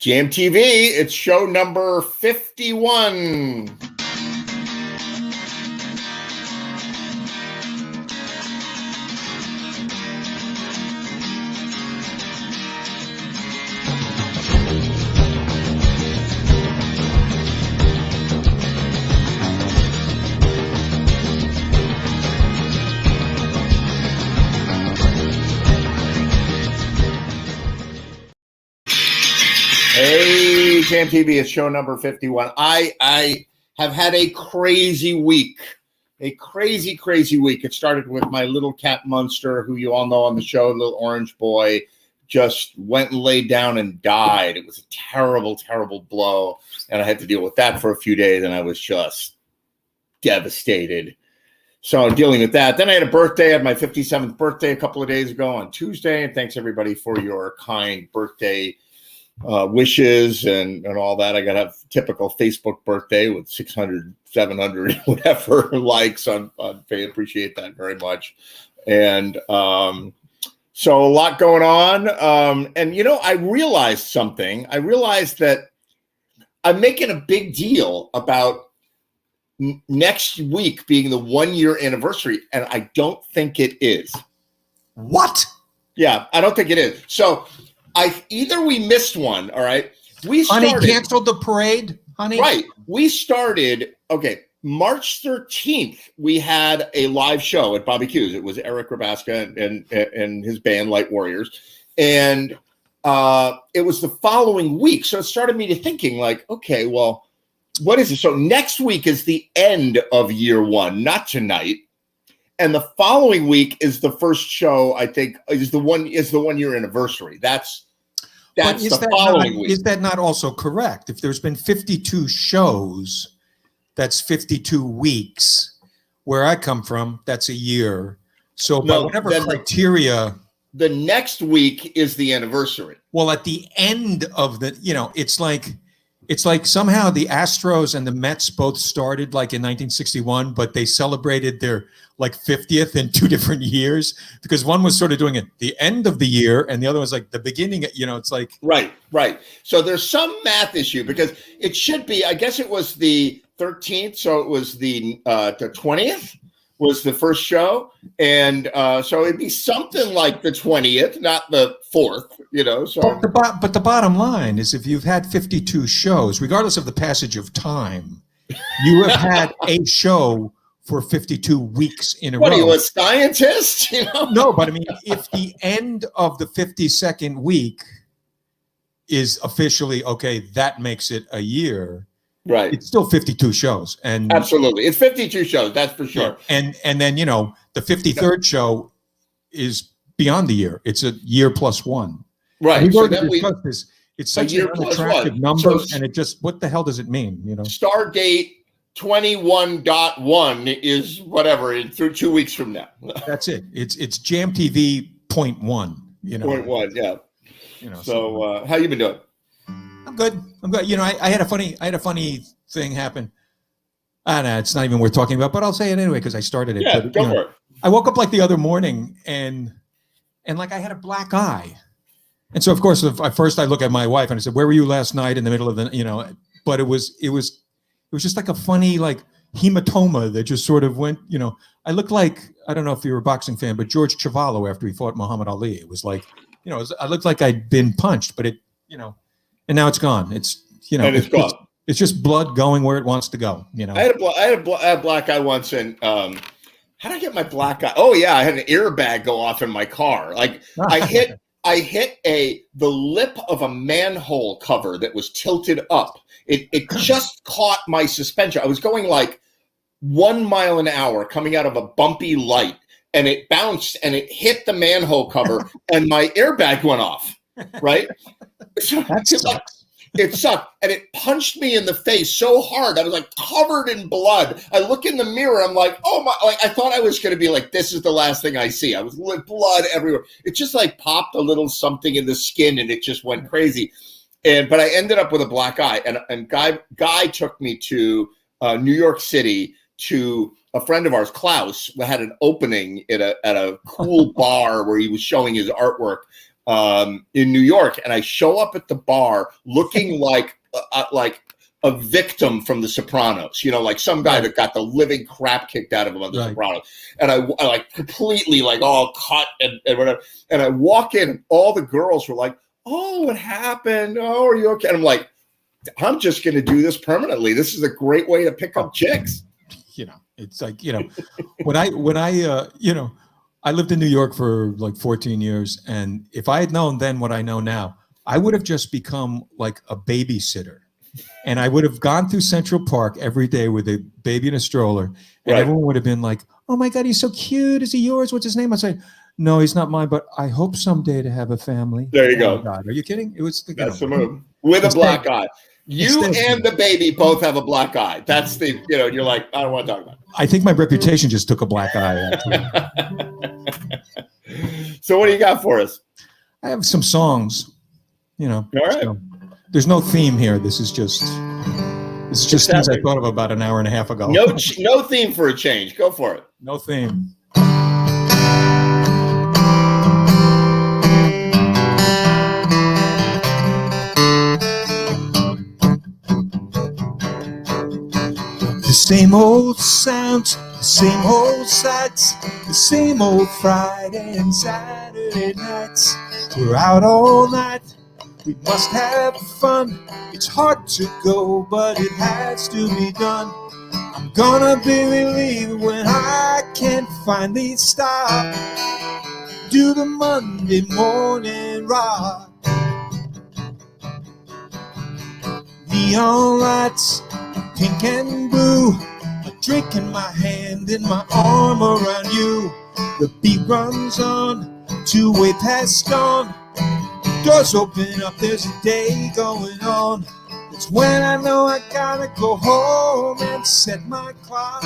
Jam TV, it's show number 51. Hey, Jam TV, it's show number 51. I have had a crazy week. A crazy week. It started with my little cat Munster, who you all know on the show, little orange boy, just went and laid down and died. It was a terrible blow. And I had to deal with that for a few days, and I was just devastated. So I'm dealing with that. Then I had a birthday. I had my 57th birthday a couple of days ago on Tuesday. And thanks, everybody, for your kind birthday wishes and all that. I got a typical Facebook birthday with 600, 700, whatever likes on Facebook. Appreciate that very much. And so a lot going on. And, you know, I realized something. I realized that I'm making a big deal about next week being the 1 year anniversary. And I don't think it is. What? Yeah, I don't think it is. So either we missed one, all right? Honey canceled the parade, honey? Right. We started, March 13th, we had a live show at Bobby Q's. It was Eric Rabaska and his band, Light Warriors. And it was the following week. So it started me to thinking like, okay, well, what is it? So next week is the end of year one, not tonight. And the following week is the first show, I think, is the 1 year anniversary. That's the following week. Is that not also correct? If there's been 52 shows, that's 52 weeks. Where I come from, that's a year. So by whatever criteria. The next week is the anniversary. Well, at the end of the, it's like somehow the Astros and the Mets both started like in 1961, but they celebrated their like 50th in 2 different years because one was sort of doing it the end of the year and the other was like the beginning. It's like right. So there's some math issue because it should be. I guess it was the 13th, so it was the 20th was the first show, and so it'd be something like the 20th, not the 4th. So. But the bottom line is, if you've had 52 shows, regardless of the passage of time, you have had a show for 52 weeks in a row. What are you, a scientist? No, but I mean, if the end of the 52nd week is officially that makes it a year. Right. It's still 52 shows. And absolutely. It's 52 shows, that's for sure. Yeah. And then, the 53rd show is beyond the year. It's a year plus one. Right. So then it's such an unattractive number, so, and it just, what the hell does it mean? Stardate 21.1 is whatever through 2 weeks from now. That's it. It's Jam TV .1. Point one, yeah. So how you been doing? I'm good. I had a funny thing happen. It's not even worth talking about, but I'll say it anyway because I started it. Yeah, go for it. I woke up like the other morning and like I had a black eye. And so of course, at first I look at my wife and I said, "Where were you last night in the middle of the?" But it was just like a funny like hematoma that just sort of went. I looked like, I don't know if you're a boxing fan, but George Chuvalo after he fought Muhammad Ali. It was like, I looked like I'd been punched, but it, and now it's gone. It's it's gone. It's just blood going where it wants to go. I had a black eye once, and how did I get my black eye? Oh yeah, I had an airbag go off in my car. Like I hit the lip of a manhole cover that was tilted up. It just caught my suspension. I was going like 1 mile an hour coming out of a bumpy light, and it bounced and it hit the manhole cover, and my airbag went off. Right. That sucks. It sucked, and it punched me in the face so hard. I was like covered in blood. I look in the mirror. I'm like, oh my! Like I thought I was going to be like, this is the last thing I see. I was with blood everywhere. It just like popped a little something in the skin, and it just went crazy. But I ended up with a black eye, and Guy took me to New York City to a friend of ours, Klaus, had an opening at a cool bar where he was showing his artwork. in New York, and I show up at the bar looking like a victim from The Sopranos, like some guy that got the living crap kicked out of him on The Sopranos. And I like completely like all cut and whatever. And I walk in and all the girls were like, "Oh, what happened? Oh, are you okay?" And I'm like, I'm just going to do this permanently. This is a great way to pick up chicks. It's like, when I lived in New York for like 14 years. And if I had known then what I know now, I would have just become like a babysitter. And I would have gone through Central Park every day with a baby in a stroller. And everyone would have been like, "Oh my God, he's so cute. Is he yours? What's his name?" I'd say, "No, he's not mine, but I hope someday to have a family." There you go. My God, are you kidding? It was that's the move. With a black eye. You and the baby both have a black eye. That's the, you're like, I don't want to talk about it. I think my reputation just took a black eye. So what do you got for us? I have some songs, All right. So there's no theme here. This is just things I thought of about an hour and a half ago. No theme for a change. Go for it. No theme. The same old sounds, the same old sights, the same old Friday and Saturday nights. We're out all night, we must have fun. It's hard to go, but it has to be done. I'm gonna be relieved when I can finally stop. Do the Monday morning rock. Neon lights, pink and blue, a drink in my hand and my arm around you. The beat runs on to way past dawn. Doors open up, there's a day going on. It's when I know I gotta go home and set my clock.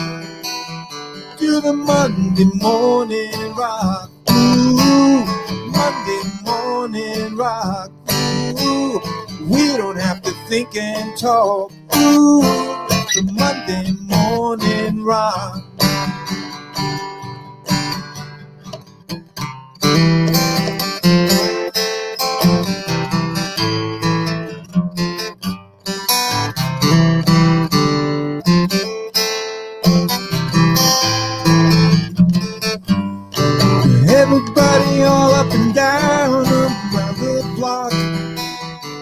Do the Monday morning rock. Ooh, Monday morning rock. Ooh, we don't have to think and talk. Ooh, the Monday morning rock. Everybody all up and down around the block.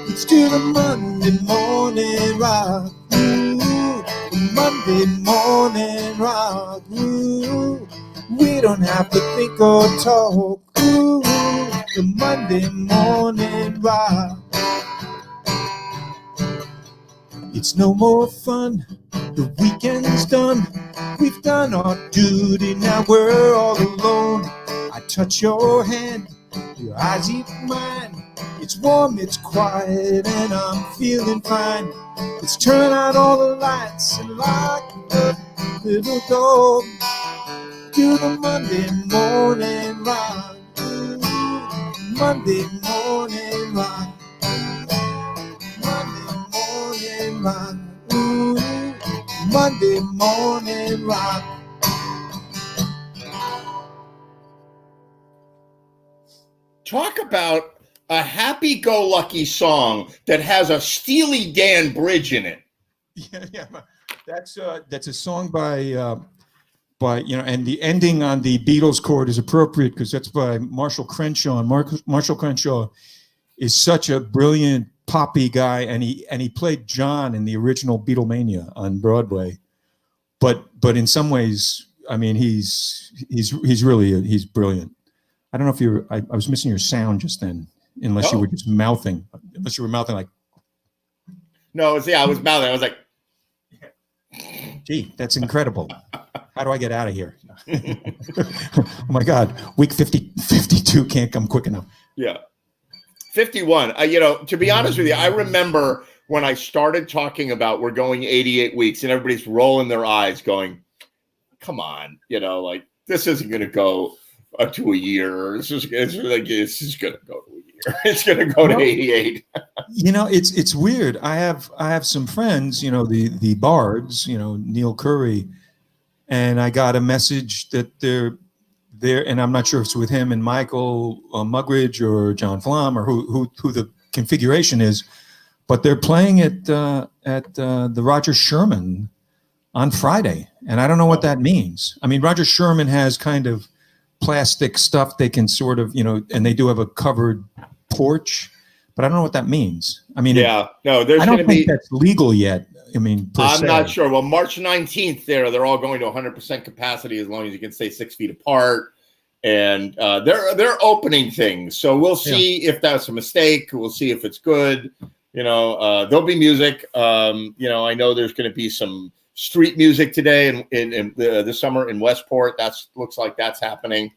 Let's do the Monday morning rock. Ooh, the Monday morning rock. Ooh, we don't have to think or talk. Ooh, the Monday morning rock. It's no more fun, the weekend's done. We've done our duty, now we're all alone. I touch your hand, your eyes eat mine. It's warm, it's quiet, and I'm feeling fine. Let's turn out all the lights and lock the little door. Do the Monday morning rock. Ooh, Monday morning rock. Monday morning rock. Ooh, Monday morning rock. Talk about a happy-go-lucky song that has a Steely Dan bridge in it. Yeah, that's a song by and the ending on the Beatles chord is appropriate because that's by Marshall Crenshaw. And Marshall Crenshaw is such a brilliant poppy guy, and he played John in the original Beatlemania on Broadway. But in some ways, I mean, he's really brilliant. I don't know if I was missing your sound just then, unless you were just mouthing. Unless you were mouthing like. No, I was mouthing. I was like, gee, that's incredible. How do I get out of here? Oh my God, week 52 can't come quick enough. Yeah. 51. To be honest with you, I remember when I started talking about we're going 88 weeks and everybody's rolling their eyes going, come on, like this isn't going to go to a year. This is going to go to a year. It's going to go to 88. It's weird. I have some friends, the bards, Neil Curry, and I got a message that there, and I'm not sure if it's with him and Michael Mugridge or John Flom or who the configuration is, but they're playing at the Roger Sherman on Friday, and I don't know what that means. I mean, Roger Sherman has kind of plastic stuff they can sort of, and they do have a covered porch, but I don't know what that means. I mean, there's I going don't to think be. that's legal yet. I mean, I'm not sure. Well, March 19th, they're all going to 100% capacity as long as you can stay 6 feet apart, and they're opening things. So we'll see if that's a mistake. We'll see if it's good. There'll be music. I know there's going to be some street music today in this summer in Westport. Looks like that's happening.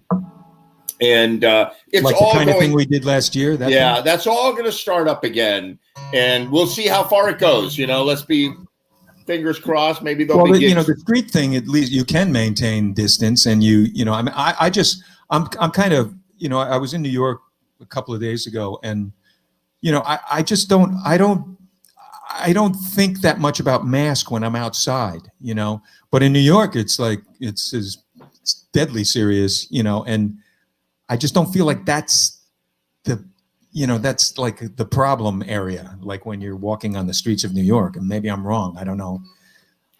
And it's like all the kind going, of thing we did last year. That's all going to start up again, and we'll see how far it goes. Let's be fingers crossed. Maybe there'll be gigs. The street thing. At least you can maintain distance, and I mean, I'm kind of, I was in New York a couple of days ago, and I just don't think that much about mask when I'm outside. But in New York, it's like it's deadly serious. And I just don't feel like that's that's like the problem area, like when you're walking on the streets of New York. And maybe I'm wrong. I don't know.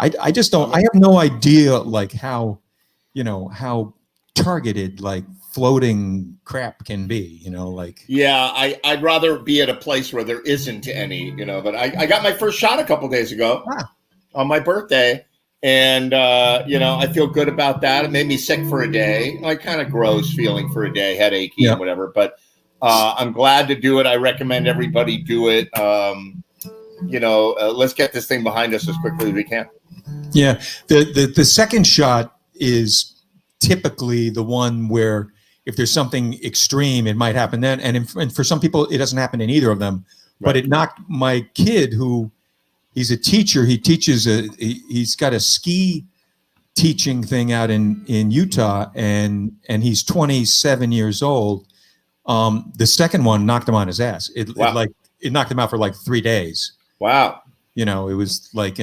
I just don't. I have no idea like how targeted like floating crap can be. I'd rather be at a place where there isn't any. But I got my first shot a couple days ago on my birthday. And, I feel good about that. It made me sick for a day, like kind of gross feeling for a day, headachy and whatever. But I'm glad to do it. I recommend everybody do it. Let's get this thing behind us as quickly as we can. Yeah. The second shot is typically the one where if there's something extreme, it might happen then. And for some people, it doesn't happen in either of them. Right. But it knocked my kid who... He's a teacher. He teaches he's got a ski teaching thing out in Utah, and he's 27 years old. The second one knocked him on his ass. It knocked him out for like 3 days. Wow. It was like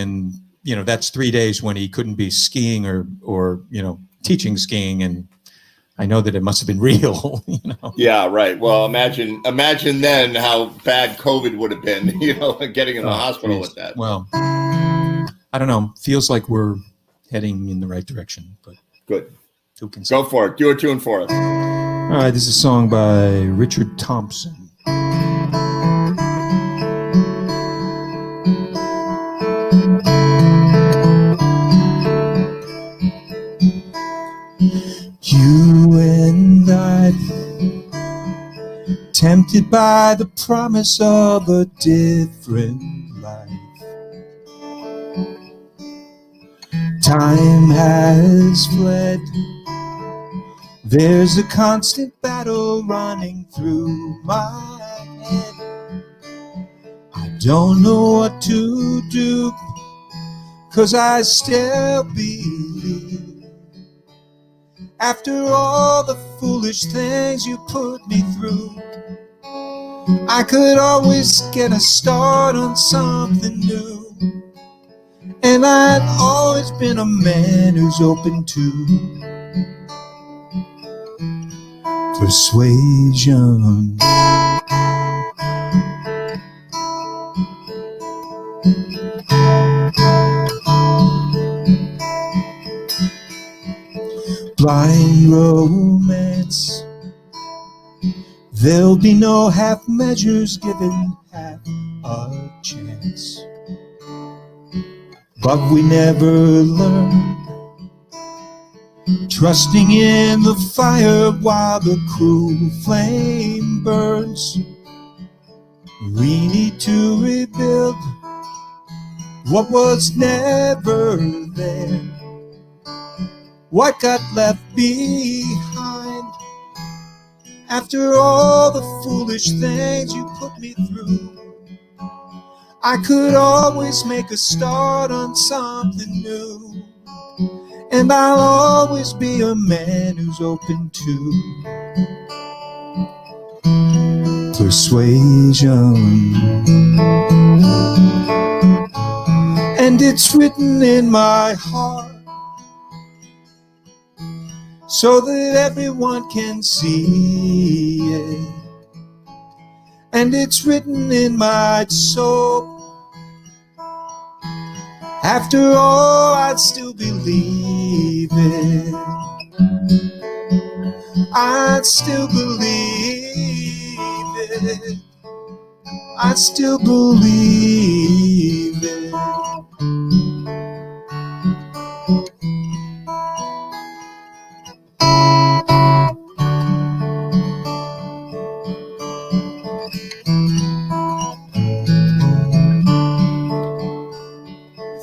that's 3 days when he couldn't be skiing or teaching skiing, and I know that it must have been real. Yeah, right. Well, imagine then how bad COVID would have been. Getting in the hospital with that. Well, I don't know. Feels like we're heading in the right direction, but good. Who can say? Go for it. Do a tune for us. All right. This is a song by Richard Thompson. You and I, tempted by the promise of a different life. Time has fled. There's a constant battle running through my head. I don't know what to do, 'cause I still believe. After all the foolish things you put me through, I could always get a start on something new. And I'd always been a man who's open to persuasion. Blind romance, there'll be no half measures given half a chance. But we never learn, trusting in the fire while the cruel flame burns. We need to rebuild what was never there. What got left behind after all the foolish things you put me through? I could always make a start on something new. And I'll always be a man who's open to persuasion. And it's written in my heart, so that everyone can see it. And it's written in my soul. After all, I'd still believe it. I'd still believe it. I'd still believe it.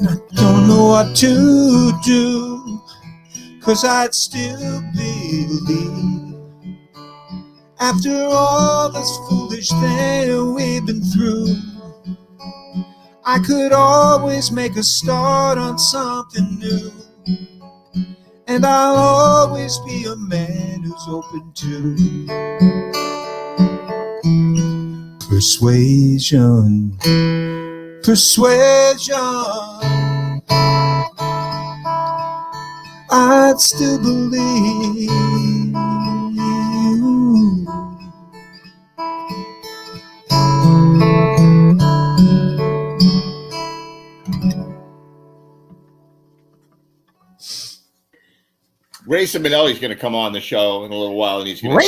I don't know what to do, 'cause I'd still believe. After all this foolish thing we've been through, I could always make a start on something new. And I'll always be a man who's open to persuasion. I'd still believe. Grayson Minnelli's going to come on the show in a little while, and he's going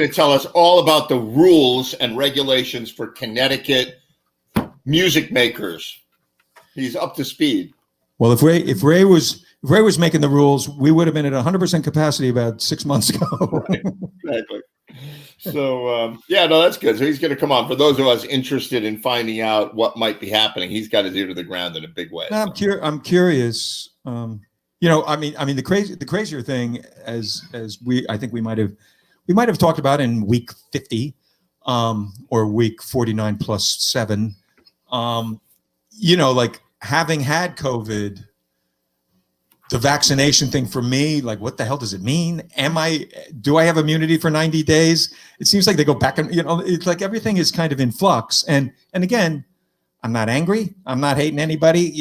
to tell us all about the rules and regulations for Connecticut music makers. He's up to speed. Well, if Ray was making the rules, we would have been at 100% capacity about 6 months ago. Right, exactly. So that's good. So he's going to come on. For those of us interested in finding out what might be happening, he's got his ear to the ground in a big way. No, I'm curious. I mean, the crazier thing, as I think we might have talked about in week 50, or week 49 plus 7. Like having had COVID, the vaccination thing for me, like, what the hell does it mean? Do I have immunity for 90 days? It seems like they go back and, it's like everything is kind of in flux. And again, I'm not angry. I'm not hating anybody.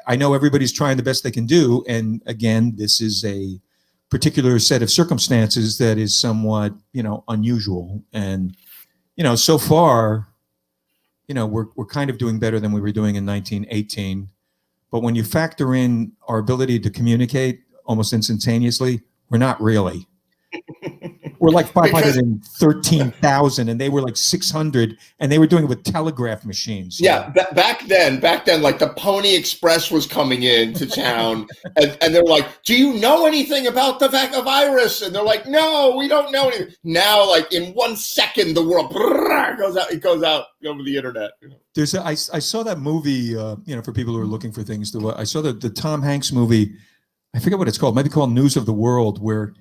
I know everybody's trying the best they can do. And again, this is a particular set of circumstances that is somewhat, unusual. And, so far, we're kind of doing better than we were doing in 1918. But when you factor in our ability to communicate almost instantaneously, we're not really. We're like 513,000, and they were like 600, and they were doing it with telegraph machines. Yeah, back then, like the Pony Express was coming into town, and they're like, "Do you know anything about the virus?" And they're like, "No, we don't know anything." Now, like in 1 second, the world goes out. It goes out over the internet. I saw that movie. For people who are looking for things to. I saw the Tom Hanks movie. I forget what it's called. Maybe called News of the World, where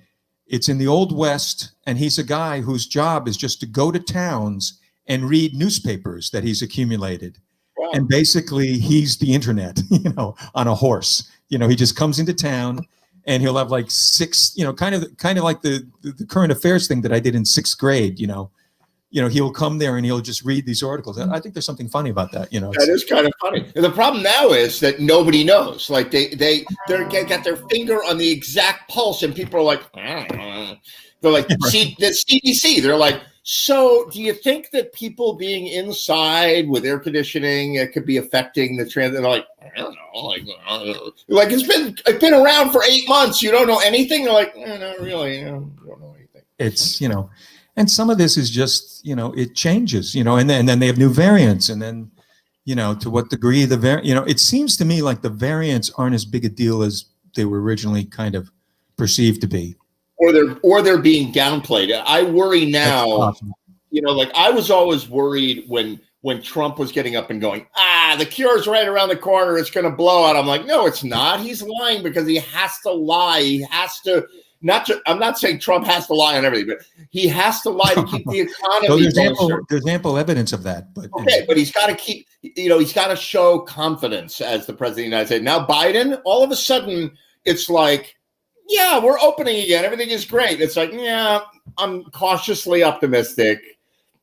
it's in the Old West, and he's a guy whose job is just to go to towns and read newspapers that he's accumulated. Wow. And basically, he's the internet, on a horse. He just comes into town, and he'll have like 6, kind of like the current affairs thing that I did in 6th grade. He'll come there and he'll just read these articles. And I think there's something funny about that. That is kind of funny. And the problem now is that nobody knows. Like they got their finger on the exact pulse, and people are like, they're like, see the CDC. They're like, so do you think that people being inside with air conditioning could be affecting the trend? And they're like, I don't know. Like it's been around for 8 months. You don't know anything. They're like, not really. Don't know anything. It's And some of this is just, it changes, and then they have new variants. And then, to what degree it seems to me like the variants aren't as big a deal as they were originally kind of perceived to be. Or they're being downplayed. I worry now, like I was always worried when Trump was getting up and going, the cure's right around the corner. It's going to blow out. I'm like, no, it's not. He's lying because he has to lie. He has to. I'm not saying Trump has to lie on everything, but he has to lie to keep the economy. There's ample evidence of that. But but he's got to keep, he's got to show confidence as the president of the United States. Now, Biden, all of a sudden, it's like, yeah, we're opening again. Everything is great. It's like, yeah, I'm cautiously optimistic.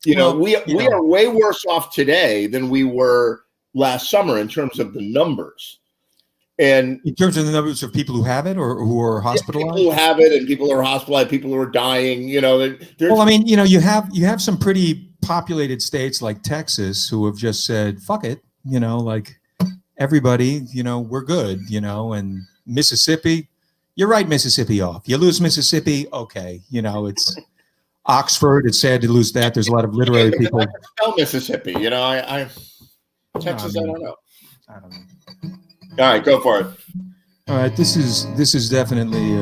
We are way worse off today than we were last summer in terms of the numbers. And in terms of the numbers of people who have it or who are hospitalized, people who have it and people who are hospitalized, people who are dying, well, I mean, you have some pretty populated states like Texas who have just said, fuck it, like everybody, we're good, and Mississippi, you're right, Mississippi off. You lose Mississippi, okay, it's Oxford. It's sad to lose that. There's a lot of literary people. I can spell Mississippi, Texas, I don't know. All right, go for it. All right, this is definitely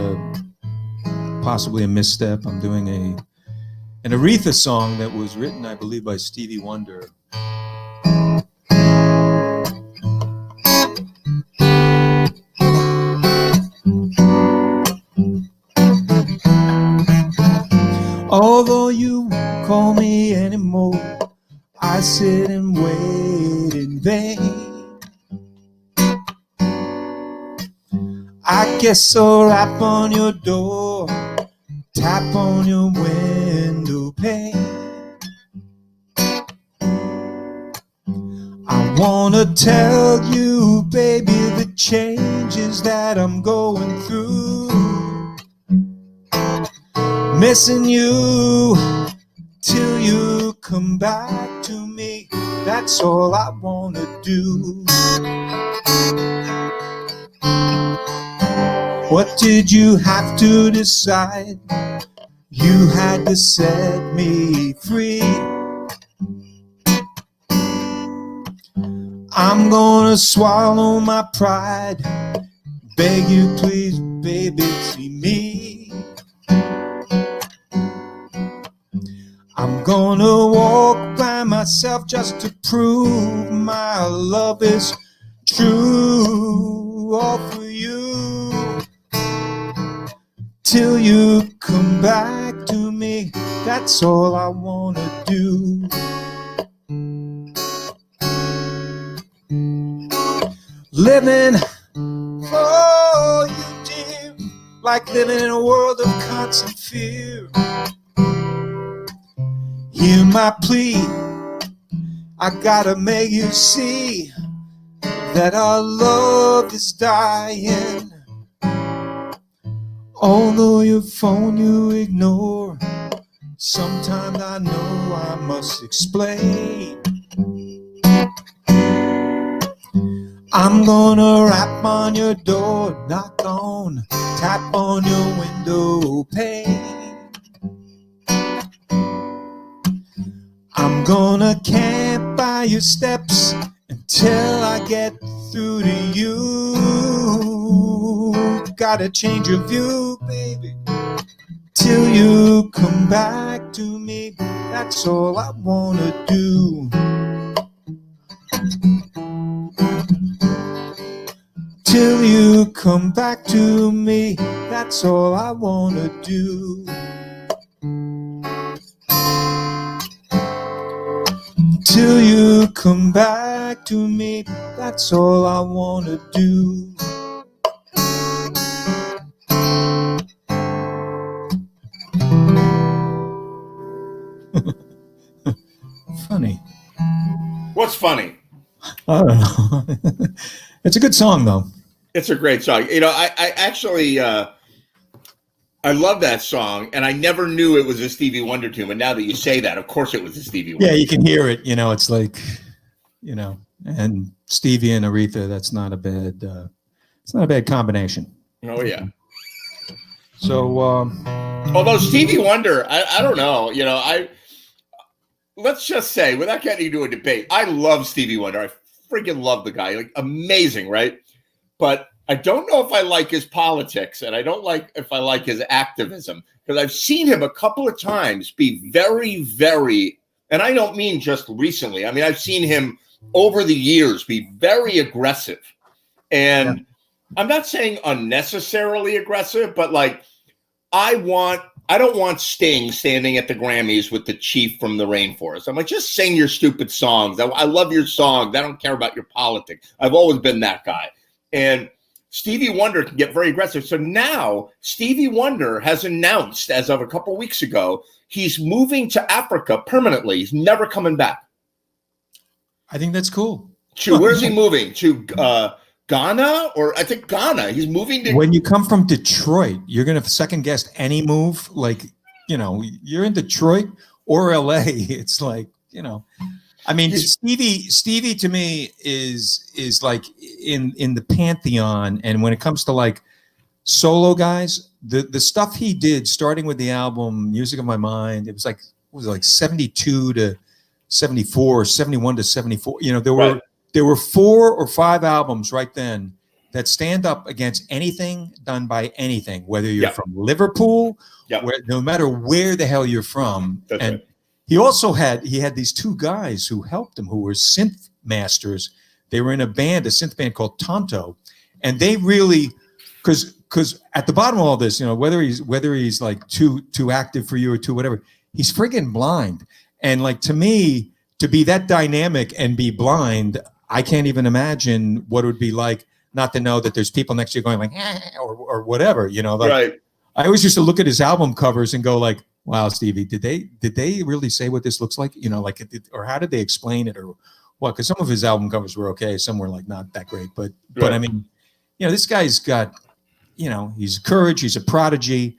possibly a misstep. I'm doing an Aretha song that was written, I believe, by Stevie Wonder. Although you call me anymore, I sit and wait in vain. I guess I'll rap on your door, tap on your window pane. I wanna tell you, baby, the changes that I'm going through. Missing you till you come back to me. That's all I wanna do. What did you have to decide? You had to set me free. I'm gonna swallow my pride. Beg you please, baby, see me. I'm gonna walk by myself just to prove my love is true, all for you. Till you come back to me, that's all I wanna do. Living for you, dear, like living in a world of constant fear. Hear my plea, I gotta make you see that our love is dying. Although your phone you ignore, sometimes I know I must explain. I'm gonna rap on your door, knock on, tap on your window pane. I'm gonna camp by your steps until I get through to you. Gotta change your view, baby, till you come back to me. That's all I wanna do. Till you come back to me, that's all I wanna do. Till you come back to me, that's all I wanna do. Funny. What's funny? I don't know. It's a good song, though. It's a great song. I actually I love that song, and I never knew it was a Stevie Wonder tune. But now that you say that, of course it was a Stevie Wonder. Yeah, you can hear it. It's like, and Stevie and Aretha. That's not a bad. It's not a bad combination. Oh yeah. So, although Stevie Wonder, I don't know. Let's just say, without getting into a debate, I love Stevie Wonder. I freaking love the guy. Like, amazing, right? But I don't know if I like his politics, and I don't like if I like his activism, because I've seen him a couple of times be very, very, and I don't mean just recently. I mean, I've seen him over the years be very aggressive. And I'm not saying unnecessarily aggressive, but like, I don't want Sting standing at the Grammys with the chief from the rainforest. I'm like, just sing your stupid songs. I love your songs. I don't care about your politics. I've always been that guy. And Stevie Wonder can get very aggressive. So now Stevie Wonder has announced, as of a couple of weeks ago, he's moving to Africa permanently. He's never coming back. I think that's cool. Where's he moving? To Ghana, or I think Ghana. He's moving to. When you come from Detroit, you're going to second guess any move. Like, you're in Detroit or LA. It's like, I mean, Stevie to me is like in the pantheon. And when it comes to like solo guys, the stuff he did, starting with the album Music of My Mind, it was like, what was it, like 72 to 74, 71 to 74. There were 4 or 5 albums right then that stand up against anything done by anything, whether you're from Liverpool, no matter where the hell you're from. That's and right. he also had these 2 guys who helped him, who were synth masters. They were in a synth band called Tonto, and they really, because at the bottom of all this, whether he's like too active for you or too whatever, he's friggin' blind. And like, to me, to be that dynamic and be blind, I can't even imagine what it would be like not to know that there's people next to you going like, or whatever, like, right. I always used to look at his album covers and go like, wow, Stevie, did they really say what this looks like? Like, or how did they explain it, or what? Because some of his album covers were okay, some were like not that great, but I mean, this guy's got, he's courage, he's a prodigy.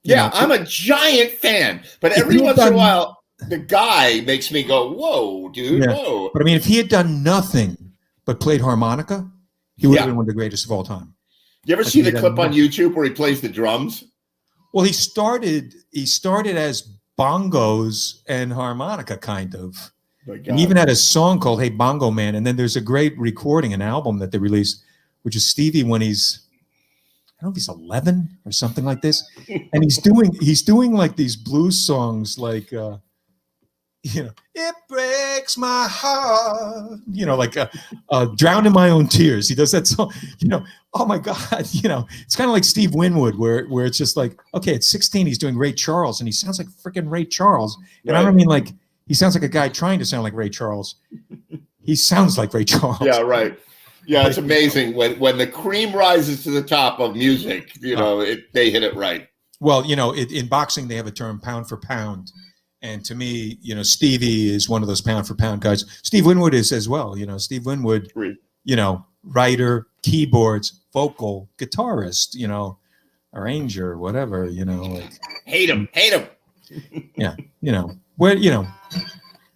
I'm a giant fan, but every once in a while, the guy makes me go, whoa, dude, whoa. But I mean, if he had done nothing but played harmonica, he would have been one of the greatest of all time. You ever see the clip on YouTube where he plays the drums? Well, he started as bongos and harmonica, kind of. And even had a song called Hey Bongo Man. And then there's a great recording, an album that they released, which is Stevie when he's, I don't know if he's 11 or something like this. And he's doing like these blues songs like, it breaks my heart, like Drown in My Own Tears. He does that song, oh my God, it's kind of like Steve Winwood where it's just like, okay, at 16, he's doing Ray Charles and he sounds like freaking Ray Charles. And right. I don't mean like he sounds like a guy trying to sound like Ray Charles. He sounds like Ray Charles. Yeah, right. Yeah, it's amazing when the cream rises to the top of music, they hit it right. Well, in boxing, they have a term pound for pound. And to me, Stevie is one of those pound for pound guys. Steve Winwood is as well. Steve Winwood, writer, keyboards, vocal, guitarist, arranger, whatever, like. Hate him. Yeah.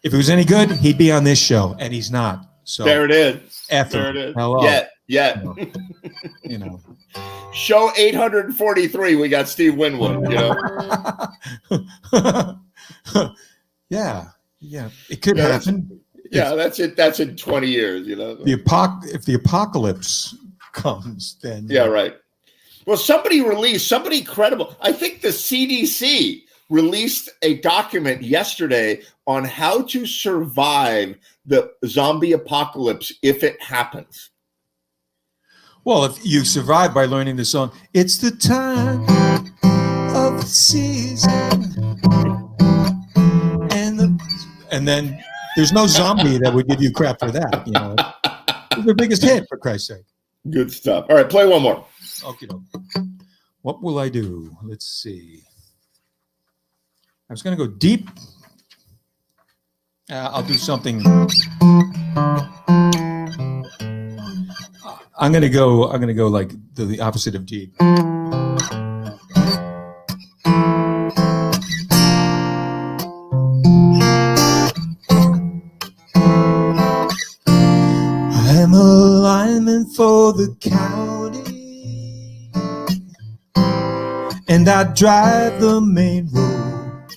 If it was any good, he'd be on this show, and he's not. So there it is. There it is. Hello. Yeah. Show 843, we got Steve Winwood, Yeah, it could happen. That's it. That's in 20 years, If the apocalypse comes, then right. Well, somebody credible. I think the CDC released a document yesterday on how to survive the zombie apocalypse if it happens. Well, if you survive by learning the song, it's the time of the season. And then there's no zombie that would give you crap for that. It's their biggest hit, for Christ's sake. Good stuff. All right, play one more. Okay. What will I do? Let's see. I was going to go deep. I'll do something. I'm going to go like the opposite of deep. I'm a lineman for the county, and I drive the main road,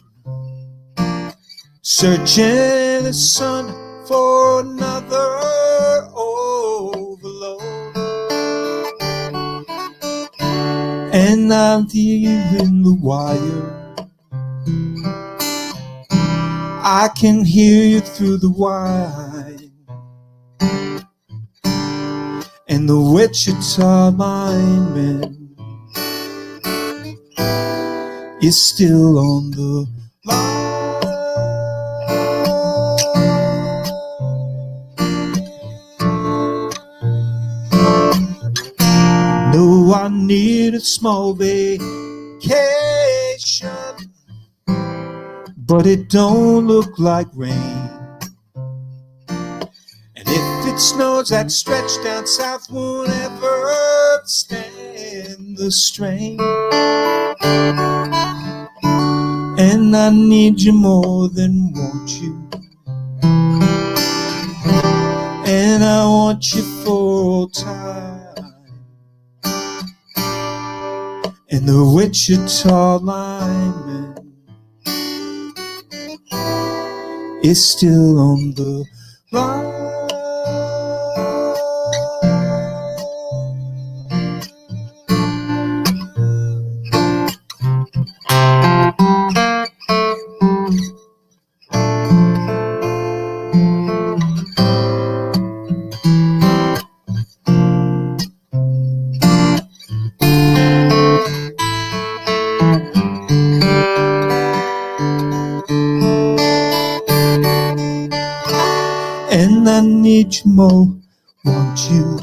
searching the sun for another overload. And I'm hearing the wire, I can hear you through the wire. And the Wichita lineman is still on the line. No, I need a small vacation, but it don't look like rain. And if it snows that stretch down south won't ever stand the strain. And I need you more than want you. And I want you for all time. And the Wichita lineman is still on the line. And I need you more, want you.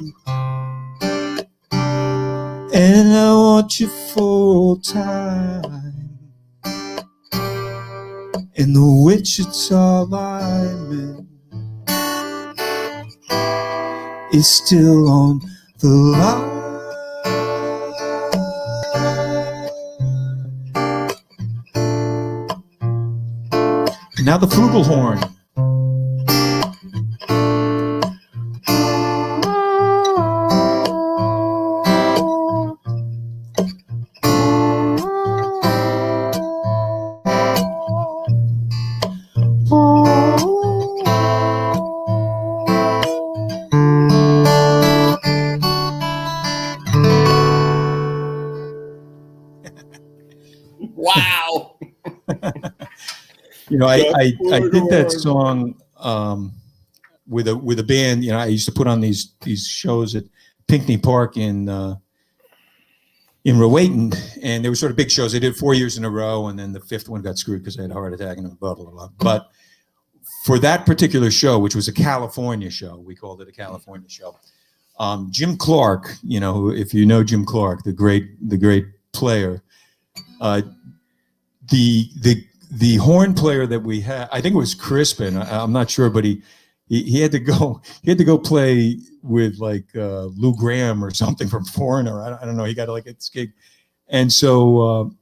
And I want you for all time. And the Wichita lineman is still on the line. Now the flugelhorn. Wow. You know, I did that song with a band. You know, I used to put on these shows at Pinckney Park in Rowayton, and they were sort of big shows. They did 4 years in a row, and then the fifth one got screwed because I had a heart attack and a blah, blah, blah. But for that particular show, which was a California show, we called it a California show. Jim Clark, you know, if you know Jim Clark, the great player, the horn player that we had, I think it was Crispin. I'm not sure, but he had to go play with like Lou Graham or something from Foreigner. I don't know. He got like a gig, and so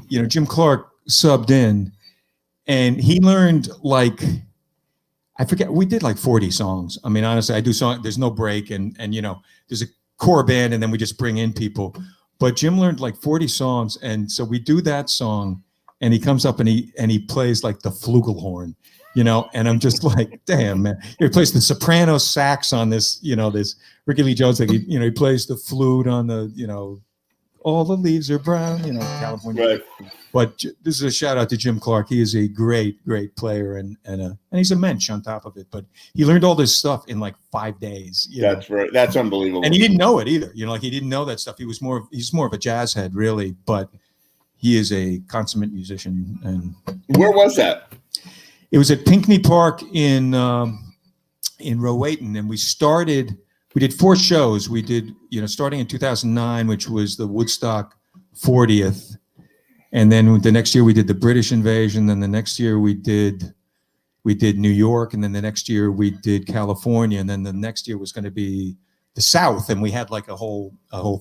you know, Jim Clark subbed in, and he learned like, I forget, we did like 40 songs. I mean, honestly, I do song. There's no break, and you know, there's a core band, and then we just bring in people. But Jim learned like 40 songs, and so we do that song, and he comes up and he plays like the flugelhorn, you know, and I'm just like, damn, man. He plays the soprano sax on this, you know, this Ricky Lee Jones thing. He plays the flute on the, you know, all the leaves are brown, you know, California. Right. But this is a shout out to Jim Clark. He is a great player, and he's a mensch on top of it. But he learned all this stuff in like 5 days. That's right. That's unbelievable. And he didn't know it either. You know, like he didn't know that stuff. He's more of a jazz head, really. But he is a consummate musician. And where was that? It was at Pinckney Park in Rowayton, and we did 4 shows. We did, you know, starting in 2009, which was the Woodstock 40th. And then the next year we did the British invasion. Then the next year we did New York. And then the next year we did California. And then the next year was going to be the South. And we had like a whole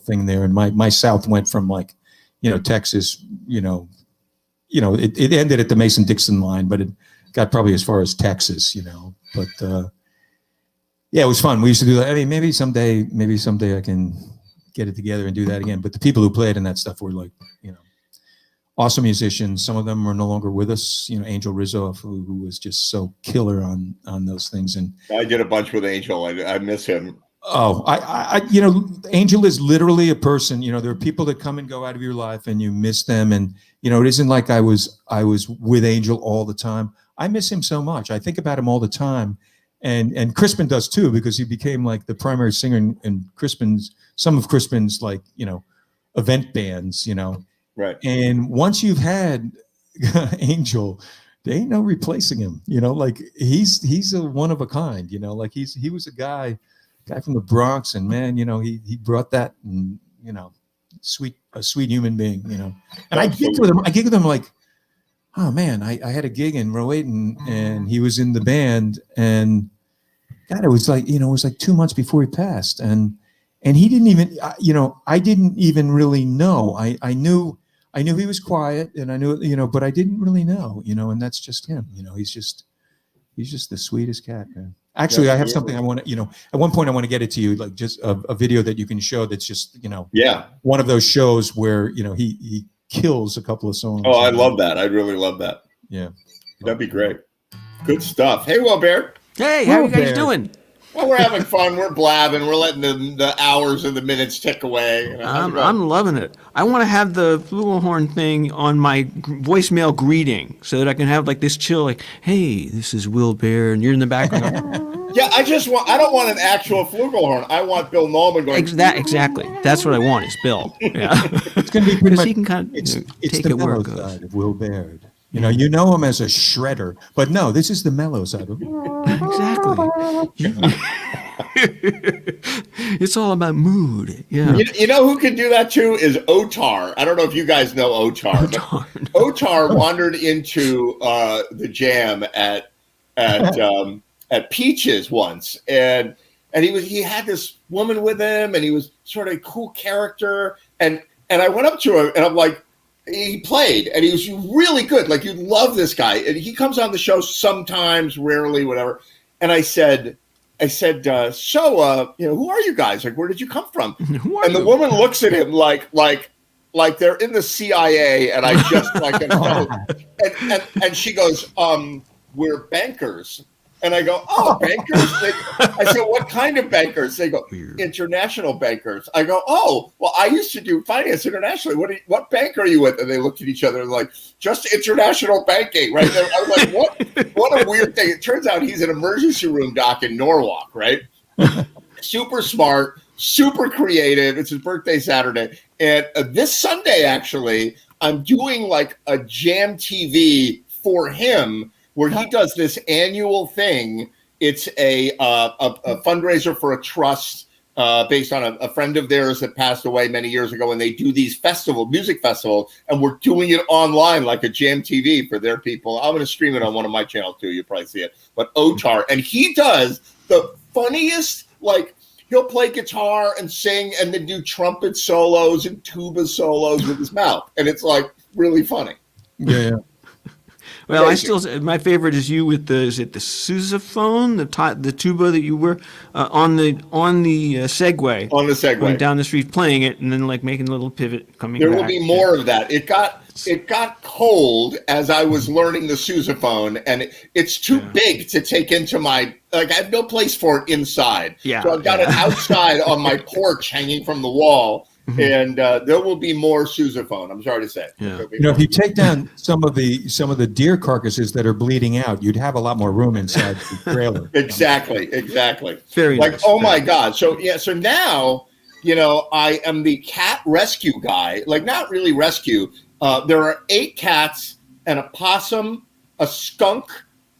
thing there. And my South went from like, you know, Texas, it ended at the Mason-Dixon line, but it got probably as far as Texas, you know. But yeah, it was fun. We used to do that. I mean, maybe someday I can get it together and do that again. But the people who played in that stuff were like, you know, awesome musicians. Some of them are no longer with us. You know, Angel Rizzo, who was just so killer on those things. And I did a bunch with Angel. I miss him. Oh, I you know, Angel is literally a person. You know, there are people that come and go out of your life, and you miss them. And you know, it isn't like I was with Angel all the time. I miss him so much. I think about him all the time, and Crispin does too, because he became like the primary singer in some of Crispin's like, you know, event bands. You know. Right. And once you've had Angel, there ain't no replacing him. You know, like he's a one of a kind. You know, like he was a guy from the Bronx, and man, you know, he brought that, and you know, a sweet human being. You know, and I gigged with him like, oh man, I had a gig in Rowayton, and he was in the band, and God, it was like, it was like 2 months before he passed. And he didn't even, I didn't even really know. I knew he was quiet, and I knew, but I didn't really know, and that's just him. He's just the sweetest cat, man. Actually, I have something I want to, at one point I want to get it to you, like just a video that you can show that's just, one of those shows where, he kills a couple of songs. Oh, I love that. I really love that. Yeah. That'd be great. Good stuff. Hey, Will Bear. Hey, how are you guys doing? Well, we're having fun. We're blabbing. We're letting the hours and the minutes tick away. I'm loving it. I want to have the flugelhorn thing on my voicemail greeting so that I can have like this chill, like, hey, this is Will Bear, and you're in the background. Yeah, I don't want an actual flugelhorn. I want Bill Nolan going. Exactly. That's what I want is Bill. Yeah. It's going to be pretty much. He can kind of it's take the it where mellow it goes. side of Will Baird. You know him as a shredder, but no, this is the mellow side of him. Exactly. It's all about mood. Yeah. You know who can do that too is Otar. I don't know if you guys know Otar. Otar wandered into the jam at Peaches once, and he had this woman with him, and he was sort of a cool character, and I went up to him and I'm like, he played and he was really good. Like, you'd love this guy. And he comes on the show sometimes, rarely, whatever. And I said, so, who are you guys? Like, where did you come from? And the woman looks at him like they're in the CIA. And I just like, and she goes, we're bankers. And I go, oh, bankers? I said, what kind of bankers? They go, international bankers. I go, oh, well, I used to do finance internationally. What bank are you with? And they looked at each other and like, just international banking, right? I was like, what a weird thing. It turns out he's an emergency room doc in Norwalk, right? Super smart, super creative. It's his birthday Saturday. And this Sunday, actually, I'm doing like a Jam TV for him, where he does this annual thing. It's a fundraiser for a trust based on a friend of theirs that passed away many years ago, and they do these music festivals, and we're doing it online like a Jam TV for their people. I'm going to stream it on one of my channels too. You'll probably see it. But Otar, and he does the funniest, like, he'll play guitar and sing and then do trumpet solos and tuba solos with his mouth, and it's like really funny. Yeah. Well, my favorite is you with is it the sousaphone, the tuba that you were on the Segway. On the Segway. Going down the street playing it and then like making a little pivot coming back. There will be more of that. It got cold as I was learning the sousaphone, and it's too big to take into my, like, I have no place for it inside. Yeah. So I've got it outside on my porch hanging from the wall. And there will be more sousaphone. I'm sorry to say. Yeah. If you take down some of the deer carcasses that are bleeding out, you'd have a lot more room inside the trailer. Exactly. Very like, nice. Oh my God. So now, I am the cat rescue guy. Like, not really rescue. There are 8 cats and a possum, a skunk,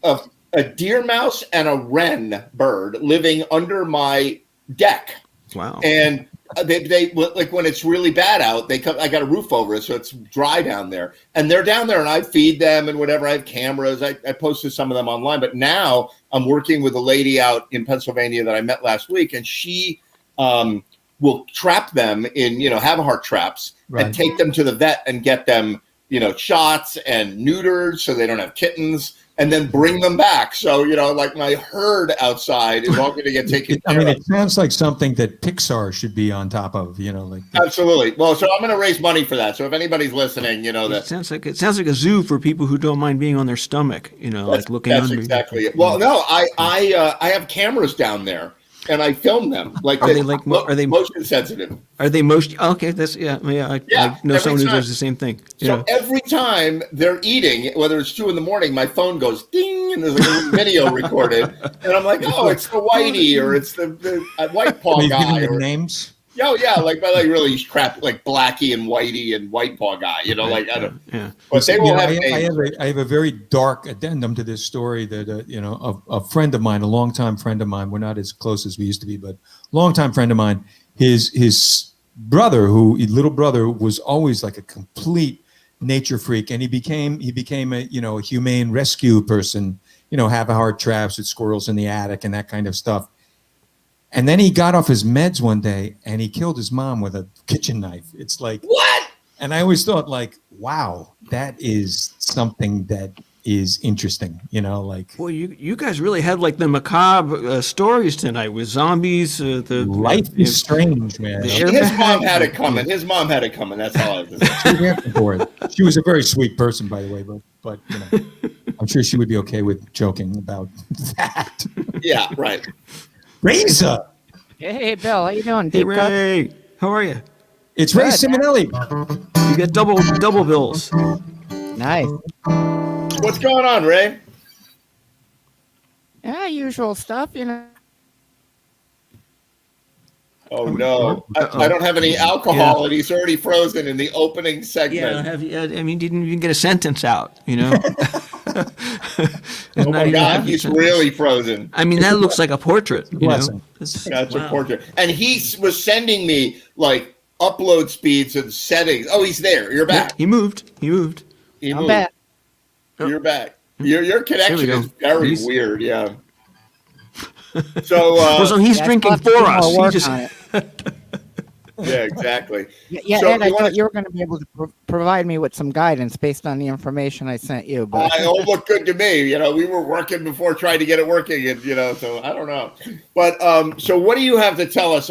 a deer mouse, and a wren bird living under my deck. Wow. And they like, when it's really bad out, they come. I got a roof over it, so it's dry down there, and they're down there, and I feed them and whatever. I have cameras. I posted some of them online, but now I'm working with a lady out in Pennsylvania that I met last week, and she will trap them in have heart traps and take them to the vet and get them shots and neutered so they don't have kittens. And then bring them back. So, like, my herd outside is all going to get taken care of. It sounds like something that Pixar should be on top of, like. Absolutely. Well, so I'm going to raise money for that. So if anybody's listening, that. It sounds like a zoo for people who don't mind being on their stomach, like looking under. That's exactly it. Well, no, I have cameras down there. And I film them. Like, are they motion sensitive? Are they motion? Okay, that's I know someone who does the same thing. So every time they're eating, whether it's 2 a.m, my phone goes ding, and there's a little video recorded, and I'm like, oh, it's the Whitey, or it's the White Paw guy, or names. Oh yeah, like really crap, like Blackie and Whitey and White Paw guy, like I don't. Yeah. But they will have. I have a very dark addendum to this story that a friend of mine, a longtime friend of mine. We're not as close as we used to be, but longtime friend of mine. His little brother, was always like a complete nature freak, and he became a humane rescue person have a heart traps with squirrels in the attic and that kind of stuff. And then he got off his meds one day and he killed his mom with a kitchen knife. It's like, what? And I always thought, like, wow, that is something that is interesting, like. Well, you guys really had like the macabre stories tonight with zombies. The life is strange, man. His mom had it coming. That's all I have to say. She was a very sweet person, by the way, but I'm sure she would be okay with joking about that. Yeah, right. Reza. Hey, Bill, how you doing? Hey, Ray. How are you? It's Ray Simonelli. You get double bills. Nice. What's going on, Ray? Yeah, usual stuff, Oh no! I don't have any alcohol, and he's already frozen in the opening segment. Yeah, didn't even get a sentence out. Oh my God, he's really frozen. I mean, that looks like a portrait. That's a portrait, and he was sending me like upload speeds and settings. Oh, he's there. You're back. He moved. I'm back. You're back. Your connection is very weird. Yeah. So he's drinking for us. Yeah, exactly. Yeah, so Ed, I thought you were going to be able to provide me with some guidance based on the information I sent you. But it all looked good to me. We were working before trying to get it working, and so I don't know. But so what do you have to tell us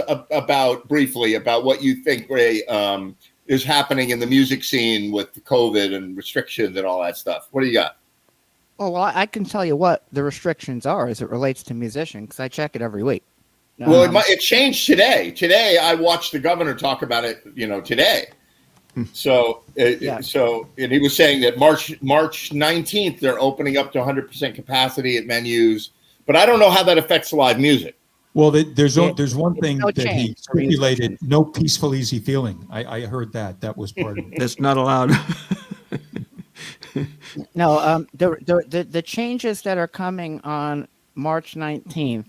briefly about what you think, Ray, is happening in the music scene with the COVID and restrictions and all that stuff? What do you got? Well, I can tell you what the restrictions are as it relates to musicians, because I check it every week. Well, it changed today. Today, I watched the governor talk about it. Today. So, and he was saying that March 19th they're opening up to 100% capacity at venues, but I don't know how that affects live music. Well, there's one thing that he stipulated: no peaceful, easy feeling. I heard that was part of it. That's not allowed. No, the changes that are coming on March 19th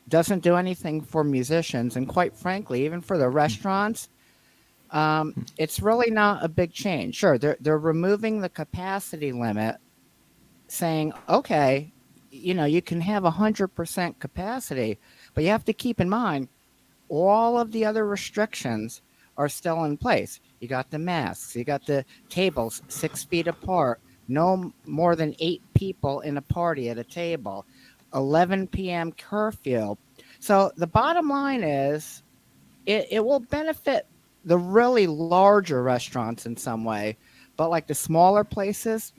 doesn't do anything for musicians, and quite frankly, even for the restaurants, it's really not a big change. Sure, they're removing the capacity limit, saying, okay, you can have 100% capacity, but you have to keep in mind all of the other restrictions are still in place. You got the masks, you got the tables 6 feet apart, no more than 8 people in a party at a table, 11 p.m. curfew. So the bottom line is it will benefit the really larger restaurants in some way, but like the smaller places,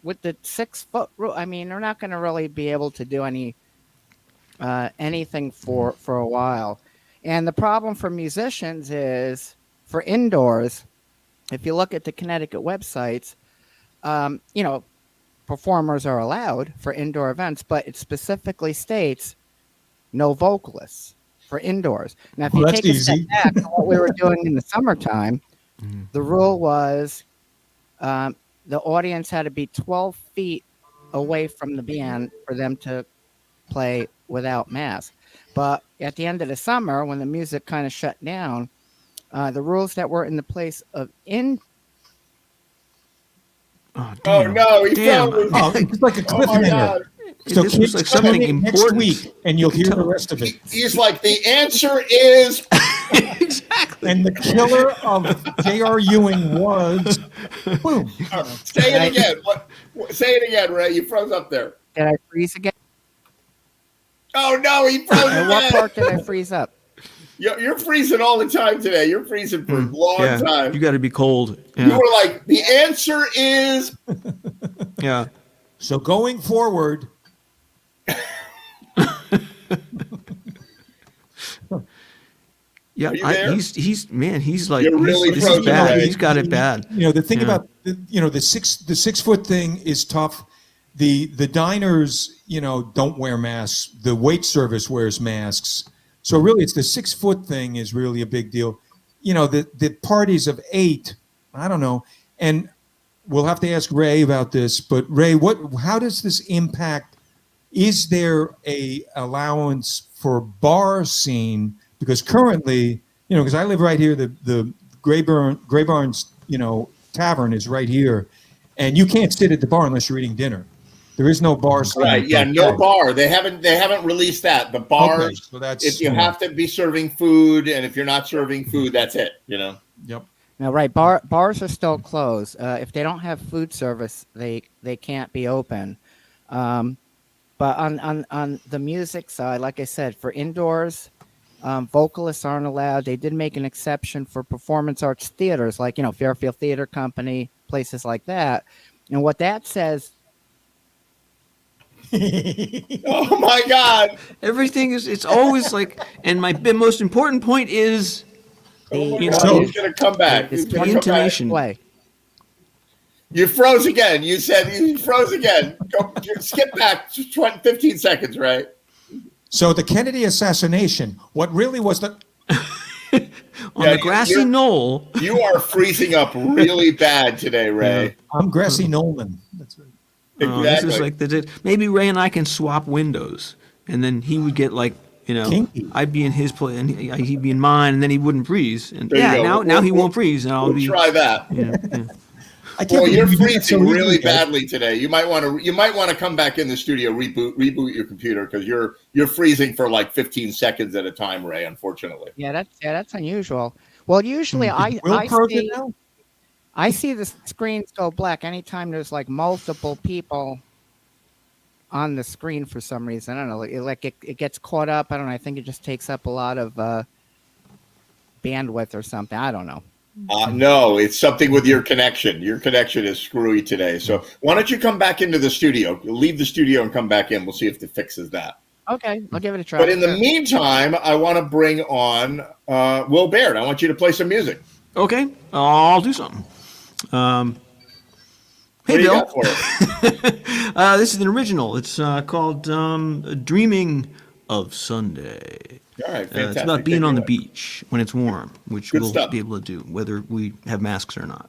with the 6 foot rule, they're not going to really be able to do anything for a while. And the problem for musicians is for indoors, if you look at the Connecticut websites, performers are allowed for indoor events, but it specifically states no vocalists for indoors. Now, if you take a step back to what we were doing in the summertime, the rule was the audience had to be 12 feet away from the band for them to play without masks. But at the end of the summer, when the music kind of shut down, the rules that were in the place of Oh no! He froze. Oh, it's like a cliffhanger. So this was like something important. Next week, and you'll hear the rest of it. He's like, the answer is exactly. And the killer of J.R. Ewing was boom. Say it again. Say it again, Ray. You froze up there. Did I freeze again? Oh no! He froze again. What part did I freeze up? You're freezing all the time today. You're freezing for a long time. You got to be cold. Yeah. You were like, the answer is. Yeah. So going forward. Yeah, he's like, You're really this is bad. He's got it bad. The thing about the 6 foot thing is tough. The diners, don't wear masks. The wait service wears masks. So really, it's the 6 foot thing is really a big deal. The parties of 8, I don't know. And we'll have to ask Ray about this. But Ray, how does this impact? Is there a allowance for bar scene? Because currently, because I live right here, the Gray Barnes, tavern is right here, and you can't sit at the bar unless you're eating dinner. There is no bar. Right. Yeah. No bar. They haven't released that. The bars. Okay, so that's if you have to be serving food, and if you're not serving food, that's it. Yep. No, right. Bars are still closed. If they don't have food service, they can't be open. But on the music side, like I said, for indoors, vocalists aren't allowed. They did make an exception for performance arts theaters, like Fairfield Theater Company, places like that. And what that says. Oh my God! Everything it's always like, and my most important point is. He's going to come back. He's the intonation. Way. You froze again. You said you froze again. Skip back 15 seconds, right? So the Kennedy assassination, what really was the... On the grassy knoll. You are freezing up really bad today, Ray. Yeah, I'm Grassy Nolan. That's right. Exactly. This is like maybe Ray and I can swap windows, and then he would get Kinky. I'd be in his place, and he'd be in mine, and then he wouldn't freeze. And now he won't freeze, and I'll try that. Well, you're freezing really badly today. You might want to come back in the studio, reboot your computer, because you're freezing for like 15 seconds at a time, Ray. Unfortunately. Yeah, that's unusual. Well, usually I see the screens go black anytime there's like multiple people on the screen for some reason. I don't know. It gets caught up. I don't know. I think it just takes up a lot of bandwidth or something. I don't know. No, it's something with your connection. Your connection is screwy today. So why don't you come back into the studio? Leave the studio and come back in. We'll see if it fixes that. Okay, I'll give it a try. But in the meantime, I want to bring on Will Baird. I want you to play some music. Okay, I'll do something. Hey, Bill. This is an original. It's called Dreaming of Sunday. All right, fantastic. It's about being on the beach when it's warm, which Good we'll stuff. be able to do, whether we have masks or not.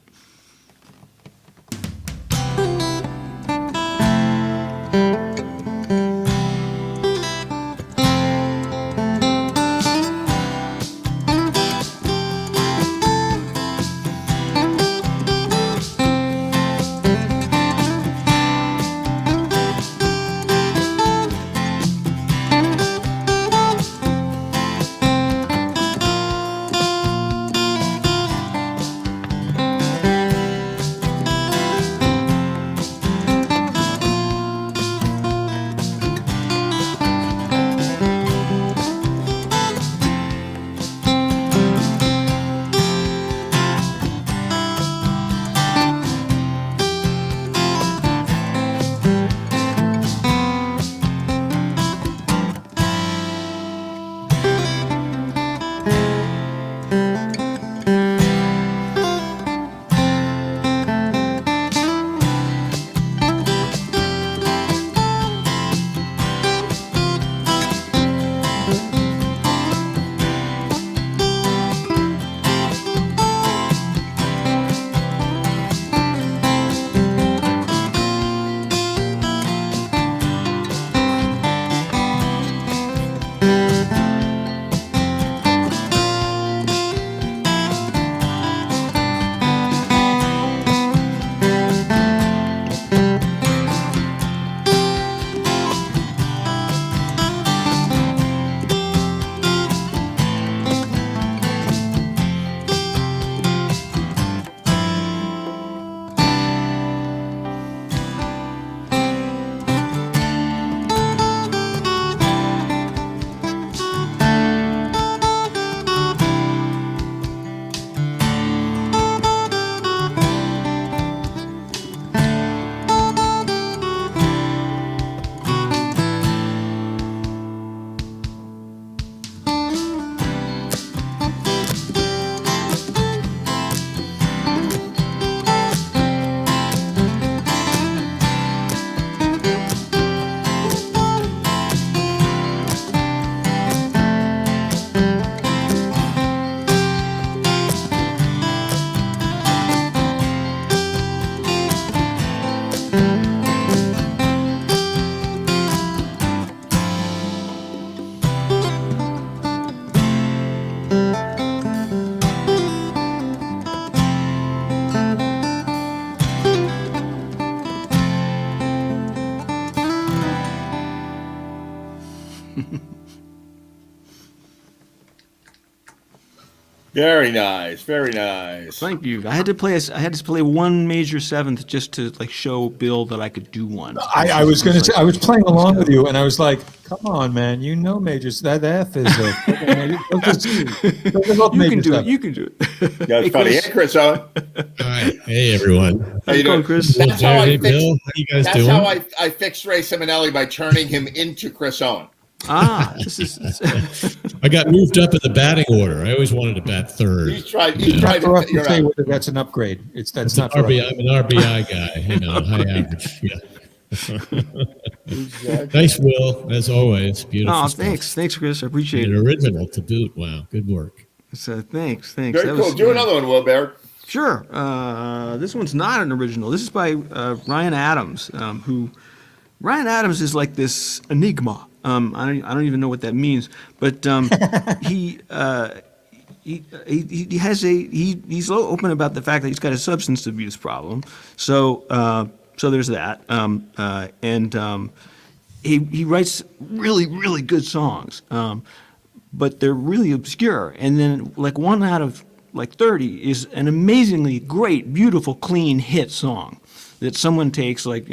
Very nice, very nice. Thank you. I had to play one major seventh just to like show Bill that I could do one. I was going to say, I was playing along with you, and I was like, "Come on, man, you know majors. That F is You can do it. You can do it." That's funny. Hey, Chris Owen. Hi. Hey, everyone. How you doing, Chris? That's how Hey, Bill. How you guys doing? That's how I fixed Ray Simonelli, by turning him into Chris Owen. This is. I got moved up in the batting order. I always wanted to bat third. He's tried for us to to say whether that's an upgrade. That's not for us. I'm an RBI guy, high average. Yeah. Nice, Will, as always. Beautiful. Oh, stuff. thanks, Chris. I appreciate And it. an original to boot. Wow, good work. So thanks. Very cool. Do another one, Will Bear. Sure. This one's not an original. This is by Ryan Adams, who Ryan Adams is like this enigma. I don't even know what that means, but he's open about the fact that he's got a substance abuse problem. So there's that. He writes really, really good songs, but they're really obscure. And then like 1 out of like 30 is an amazingly great, beautiful, clean hit song that someone takes, like,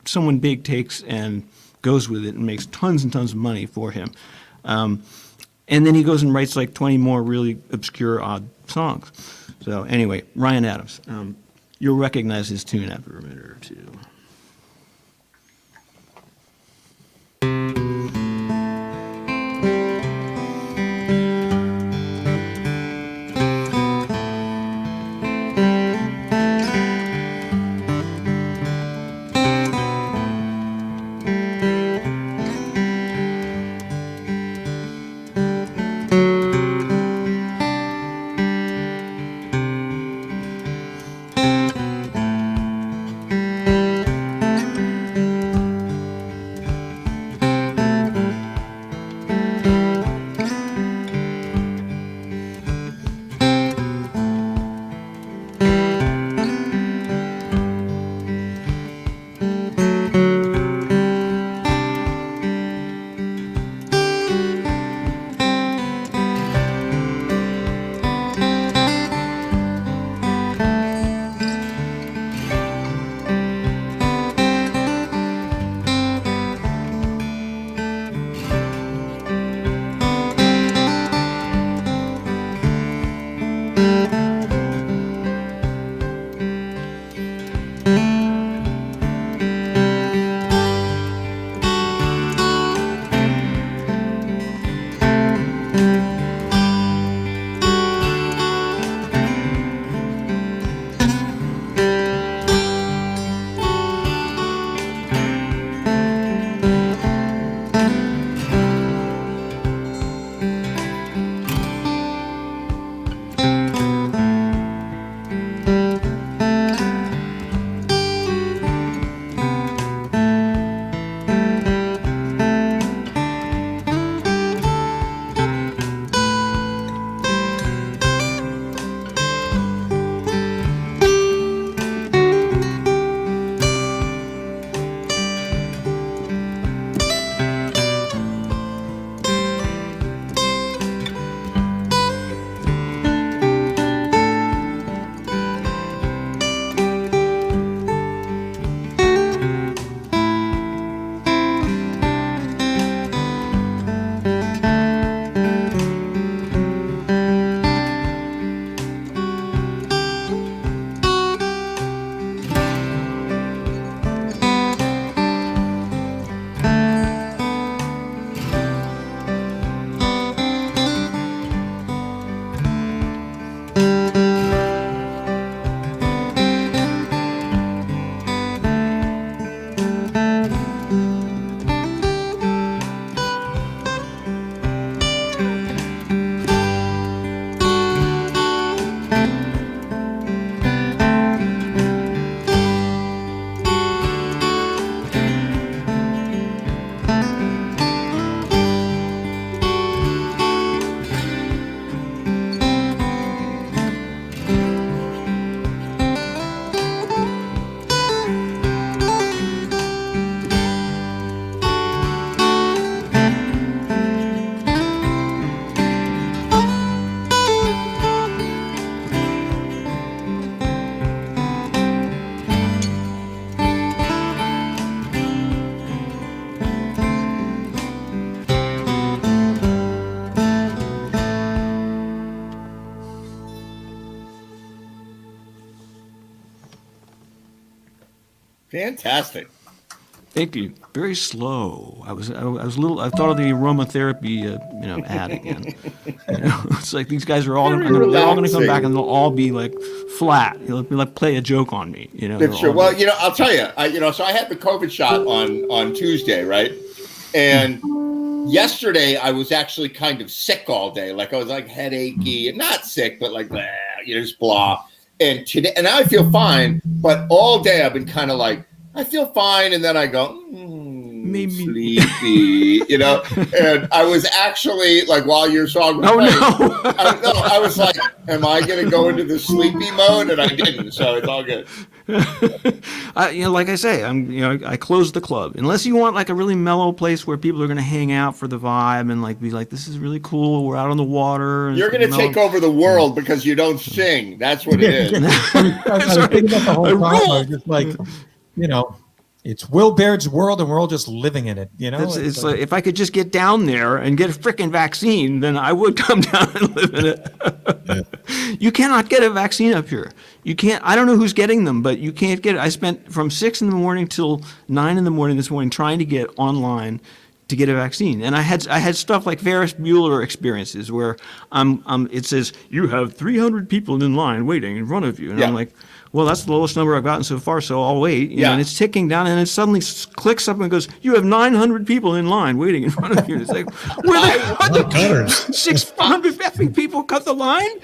someone big takes and goes with it and makes tons and tons of money for him. And then he goes and writes like 20 more really obscure, odd songs. So anyway, Ryan Adams. You'll recognize his tune after a minute or two. Fantastic. Thank you. Very slow. I was a little. I thought of the aromatherapy, ad again. It's like these guys are all. They're all going to come back and they'll all be like flat. They'll be like play a joke on me. That's true. Well, I'll tell you. So I had the COVID shot on Tuesday, right? And yesterday I was actually kind of sick all day. Like I was like headachy, not sick, but like just blah. And today, and now I feel fine. But all day I've been kind of like, I feel fine, and then I go, maybe sleepy, And I was actually like, while your song was playing, I was like, am I going to go into the sleepy mode? And I didn't, so it's all good. Like I say, I closed the club. Unless you want like a really mellow place where people are going to hang out for the vibe and like be like, this is really cool. We're out on the water. You're going to take over the world because you don't sing. That's what it is. I was thinking about the whole time. I was just like, it's Will Baird's world, and we're all just living in it. It's like, if I could just get down there and get a freaking vaccine, then I would come down and live in it. You cannot get a vaccine up here. You can't. I don't know who's getting them, but you can't get it. I spent from 6 a.m. till 9 a.m. this morning trying to get online to get a vaccine, and I had stuff like Ferris Bueller experiences where it says you have 300 people in line waiting in front of you, and I'm like, well, that's the lowest number I've gotten so far, so I'll wait. And it's ticking down, and it suddenly clicks up and goes, you have 900 people in line waiting in front of you. And it's like, what the 600 people cut the line?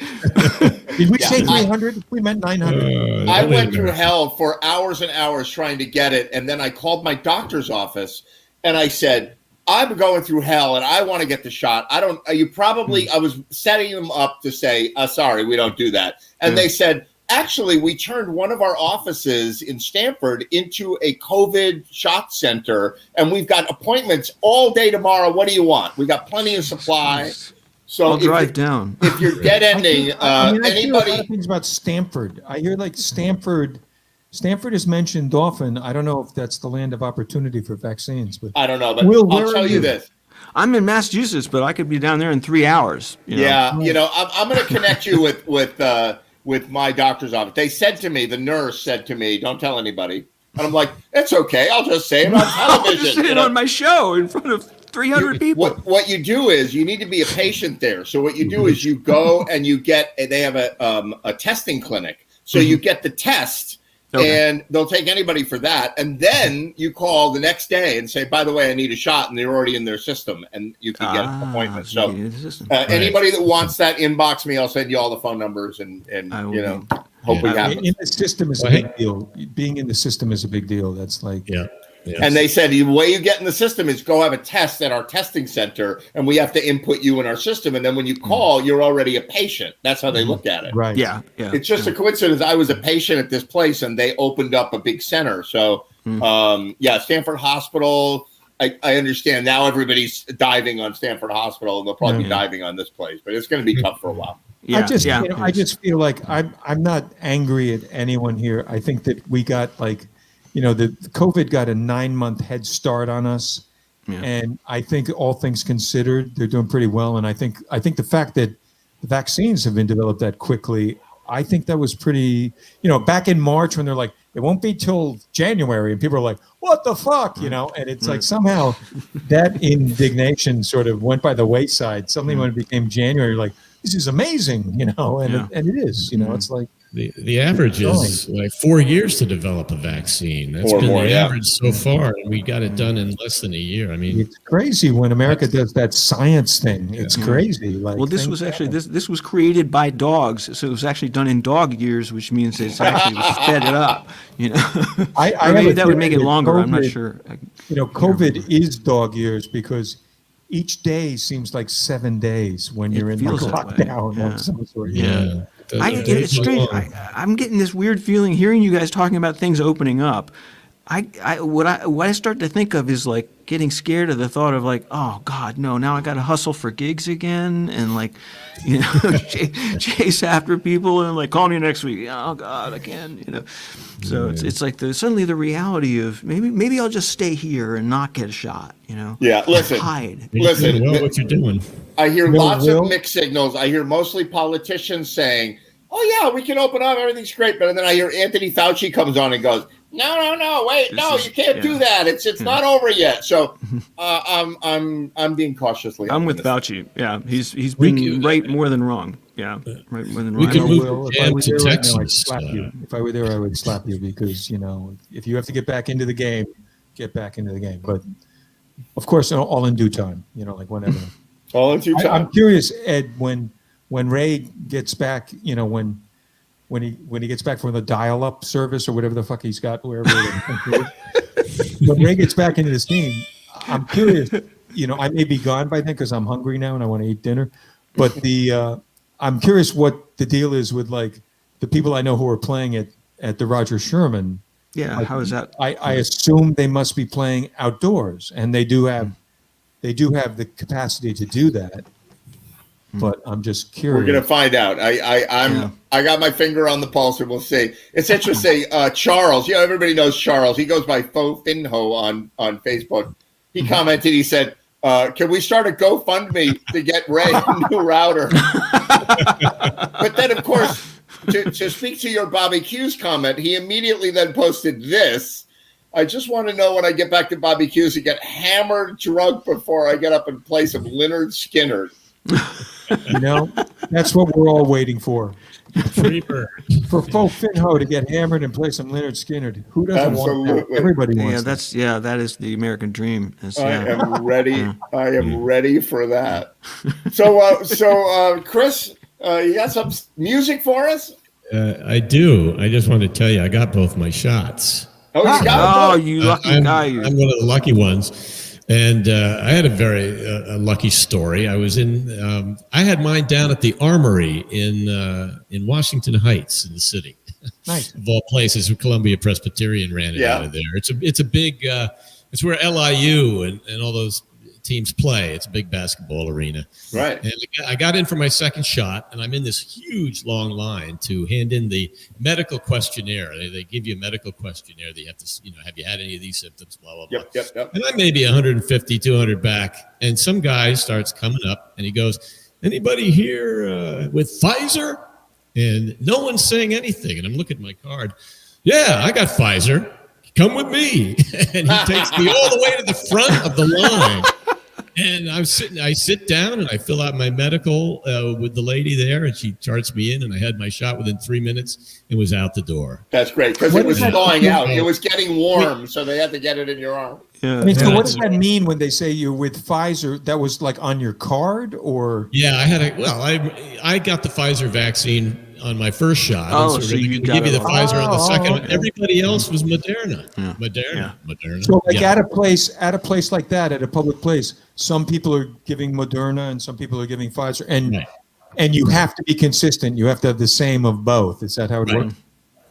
Did we say 300? We meant 900. I went through hell for hours and hours trying to get it, and then I called my doctor's office, and I said, I'm going through hell, and I want to get the shot. I was setting them up to say, sorry, we don't do that. And they said, actually, we turned one of our offices in Stamford into a COVID shot center, and we've got appointments all day tomorrow. What do you want? We got plenty of supply. So I'll drive down. If you're dead ending, I anybody. hear a lot of things about Stamford. I hear like Stamford is mentioned often. I don't know if that's the land of opportunity for vaccines, but I don't know. But Will, I'll tell you this. I'm in Massachusetts, but I could be down there in 3 hours. I'm going to connect you with my doctor's office. They said to me, the nurse said to me, don't tell anybody. And I'm like, it's okay. I'll just say it on television. I'll just say it on my show in front of 300 people. What you do is you need to be a patient there. So what you do is you go and they have a testing clinic. So you get the test. Okay. And they'll take anybody for that. And then you call the next day and say, by the way, I need a shot. And they're already in their system and you can get appointments. So anybody that wants that, inbox me. I'll send you all the phone numbers and hope we have in the system is a big deal. Being in the system is a big deal. That's like, Yes. And they said the way you get in the system is go have a test at our testing center, and we have to input you in our system. And then when you call, you're already a patient. That's how they look at it. Right. Yeah. It's just a coincidence. I was a patient at this place, and they opened up a big center. So, Stanford Hospital. I understand now everybody's diving on Stanford Hospital, and they'll probably be diving on this place. But it's going to be tough for a while. I just feel like I'm not angry at anyone here. I think that we got the COVID got a 9-month head start on us, and I think all things considered, they're doing pretty well. And I think the fact that the vaccines have been developed that quickly, I think that was pretty. Back in March when they're like, it won't be till January, and people are like, what the fuck, and it's like somehow that indignation sort of went by the wayside. Suddenly when it became January, like, this is amazing, and it is, it's like. The average is like 4 years to develop a vaccine. That's been the average so far, and we got it done in less than a year. I mean, it's crazy when America does that science thing. It's crazy. Like, this was actually this was created by dogs, so it was actually done in dog years, which means it's actually sped it up. I maybe that would make it longer. COVID, I'm not sure. COVID is dog years because each day seems like 7 days when you're in lockdown of some sort. Yeah. It's strange. I'm getting this weird feeling hearing you guys talking about things opening up. What I start to think of is like getting scared of the thought of like, oh God, no, now I got to hustle for gigs again and like, chase after people and like call me next week. Oh God, again, So it's like suddenly the reality of maybe I'll just stay here and not get a shot. Yeah, listen, hide. Listen, you know what you're doing. I hear lots of mixed signals. I hear mostly politicians saying, oh yeah, we can open up, everything's great. But then I hear Anthony Fauci comes on and goes, No, wait, you can't do that. It's not over yet. So I'm being cautiously. I'm with Fauci. Yeah, he's been right more than wrong. Yeah, right more than wrong. We can move to Texas. If I were there, I would slap you because if you have to get back into the game, get back into the game. But of course, all in due time. Like whenever. All in due time. I'm curious, Ed, when Ray gets back. When he gets back from the dial-up service or whatever the fuck he's got, wherever. When Ray gets back into this team, I'm curious. I may be gone by then because I'm hungry now and I want to eat dinner. But I'm curious what the deal is with like the people I know who are playing at the Roger Sherman. Yeah, how is that? I assume they must be playing outdoors, and they do have the capacity to do that. But I'm just curious. We're gonna find out. I got my finger on the pulse, and we'll see. It's interesting. Charles, everybody knows Charles. He goes by Faux Finho on Facebook. He commented. He said, "Can we start a GoFundMe to get Ray a new router?" But then, of course, to speak to your Bobby Q's comment, he immediately then posted this. I just want to know when I get back to Bobby Q's to get hammered drunk before I get up and play some Lynyrd Skynyrd. That's what we're all waiting for. Free bird. For Faux Finho to get hammered and play some Lynyrd Skynyrd. Who doesn't want that? Everybody wants that. That is the American dream. I am ready. I am ready for that. So, Chris, you got some music for us? I do. I just want to tell you, I got both my shots. Oh, you got you lucky guy. I'm one of the lucky ones. And I had a very lucky story. I was I had mine down at the Armory in Washington Heights in the city. Nice. Of all places, Columbia Presbyterian ran it out of there. It's a big, it's where LIU and all those teams play. It's a big basketball arena. Right. And I got in for my second shot, and I'm in this huge long line to hand in the medical questionnaire. They give you a medical questionnaire that you have to, have you had any of these symptoms, blah, blah, blah. Yep. And I may be 150, 200 back, and some guy starts coming up, and he goes, anybody here with Pfizer? And no one's saying anything. And I'm looking at my card. Yeah, I got Pfizer. Come with me. And he takes me all the way to the front of the line. And I sit down and I fill out my medical with the lady there, and she charts me in, and I had my shot within 3 minutes and was out the door. That's great, because it was thawing out. It was getting warm, so they had to get it in your arm. Yeah. So what does that mean when they say you're with Pfizer? That was like on your card, or? Yeah, I got the Pfizer vaccine on my first shot. So you give you the Pfizer on the second one. Everybody else was Moderna. Yeah. Moderna. So at a place like that, at a public place, some people are giving Moderna and some people are giving Pfizer, and you have to be consistent. You have to have the same of both. Is that how it works?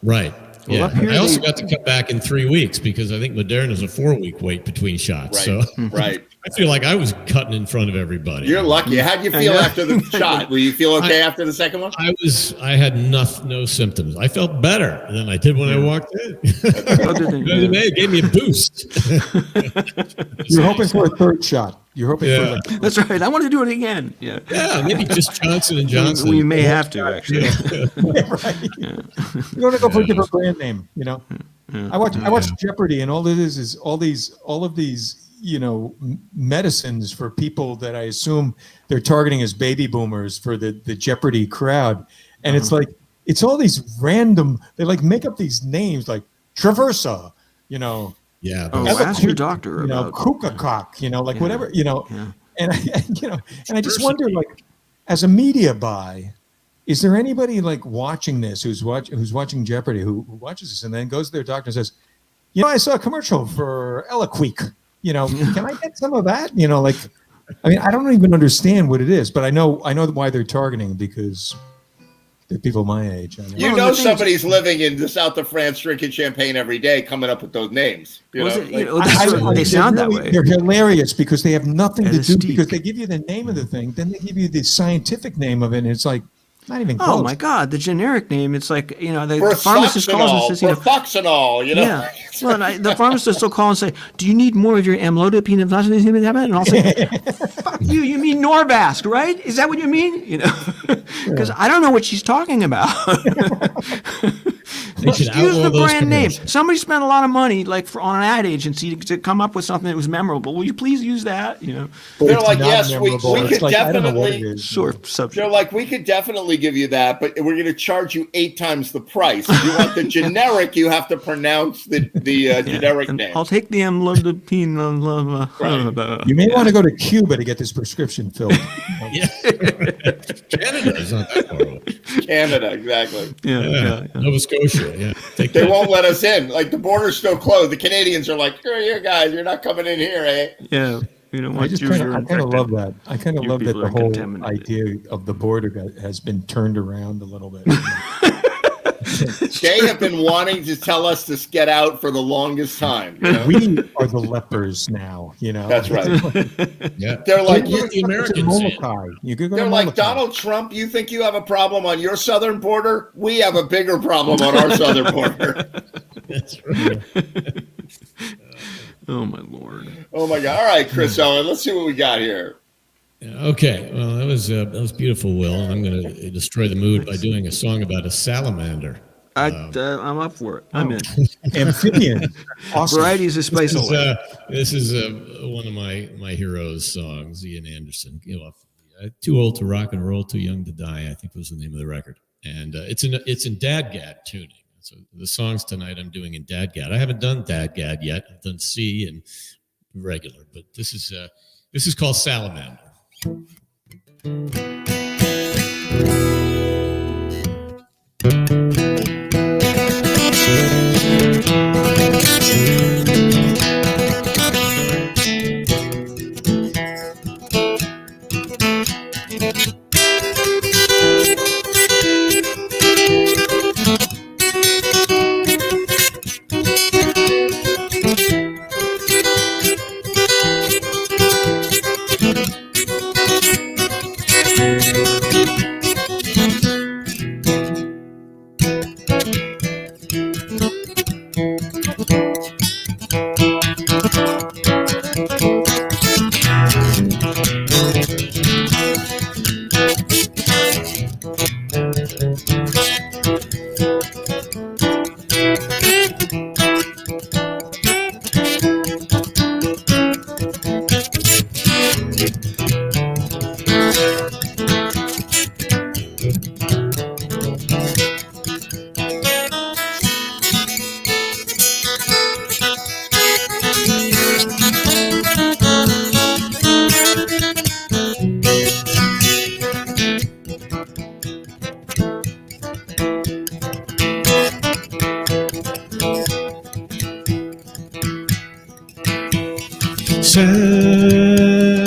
Right. Yeah. I also got to come back in 3 weeks because I think Moderna is a 4-week wait between shots. Right. I feel like I was cutting in front of everybody. You're lucky. How'd you feel after the shot? Will you feel okay after the second one? I had no symptoms. I felt better than I did when I walked in. It gave me a boost. You're hoping for a third shot. You're hoping for That's right. I want to do it again. Yeah. Maybe just Johnson & Johnson. We may have to, actually. Right. You want to go for a different brand name, I watch Jeopardy, and all it is all of these medicines for people that I assume they're targeting as baby boomers for the Jeopardy crowd. And it's like, it's all these random, they like make up these names like Traversa, Yeah. Ask your doctor about Kukakok, whatever, and I just wonder, like, as a media buy, is there anybody like watching this who's watching Jeopardy who watches this and then goes to their doctor and says, I saw a commercial for Eliquik. Can I get some of that? I don't even understand what it is, but I know why they're targeting, because they're people my age. Somebody's living in the south of France drinking champagne every day coming up with those names. They sound that way. They're hilarious because they have nothing to do, because they give you the name of the thing, then they give you the scientific name of it, and it's like, not even close. Oh my God, the generic name! It's like the pharmacist calls and says, Fluoxetol, Yeah. Well, the pharmacist will call and say, "Do you need more of your amlodipine and blah?" And I'll say, "Fuck you! You mean Norvasc, right? Is that what you mean? Because I don't know what she's talking about." They should Just use outlaw the those brand name. commercials. Somebody spent a lot of money, like on an ad agency, to come up with something that was memorable. Will you please use that? You know, But They're it's like, not yes, we memorable. could It's like, I don't know what it definitely. is. sore subject. They're like, we could definitely give you that, but we're going to charge you 8 times the price. If you want the generic, you have to pronounce the generic And name. I'll take the amlodipine. You may want to go to Cuba to get this prescription filled. Yeah. Canada is not that far away. Canada, exactly. Yeah. Nova Scotia. Yeah. Take They that. won't let us in. Like the border's still closed. The Canadians are like, "Here, you guys, you're not coming in here, eh?" Yeah. You know I what? just You're kind of love infected. that. I kind of You love that people the are whole contaminated. idea of the border has been turned around a little bit. They have been wanting to tell us to get out for the longest time. You know? We are the lepers now, you know. That's right. Yeah. They're like, What about the Americans? man? You could go they're to like, Molokai. Donald Trump, you think you have a problem on your southern border? We have a bigger problem on our southern border. That's right. Oh my Lord. Oh my God! All right, Chris Owen, let's see what we got here. Okay, well, that was beautiful, Will. And I'm going to destroy the mood by doing a song about a salamander. I'm up for it. I'm in. Amphibian. Awesome. Varieties of spice. This is one of my heroes' songs, Ian Anderson. You know, Too Old to Rock and Roll, Too Young to Die, I think was the name of the record. And it's in Dadgad tuning. So the songs tonight I'm doing in Dadgad. I haven't done Dadgad yet. I've done C and regular, but this is called Salamander.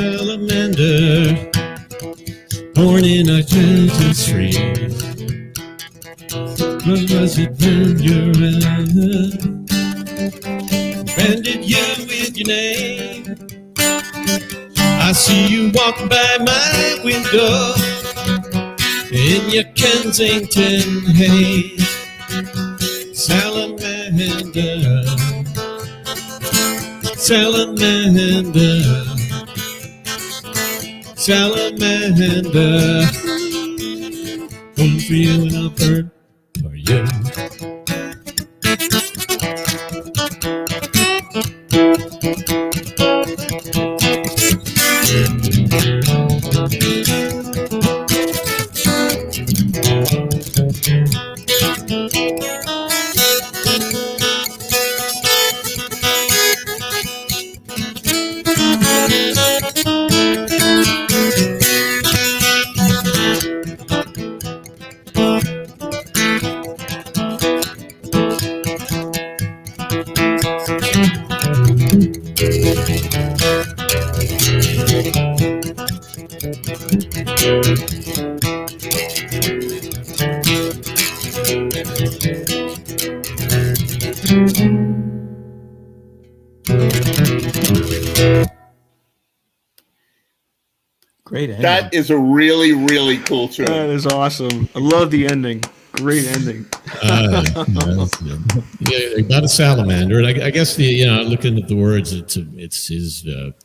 Salamander, born in a gentle stream. What was it when you branded you with your name? I see you walking by my window in your Kensington haze. Salamander, salamander, salamander. One for you and I'll burn for you. Great ending. That is a really, really cool tune. That is awesome. I love the ending. Great ending. Yeah, about a salamander, and I guess looking at the words, it's his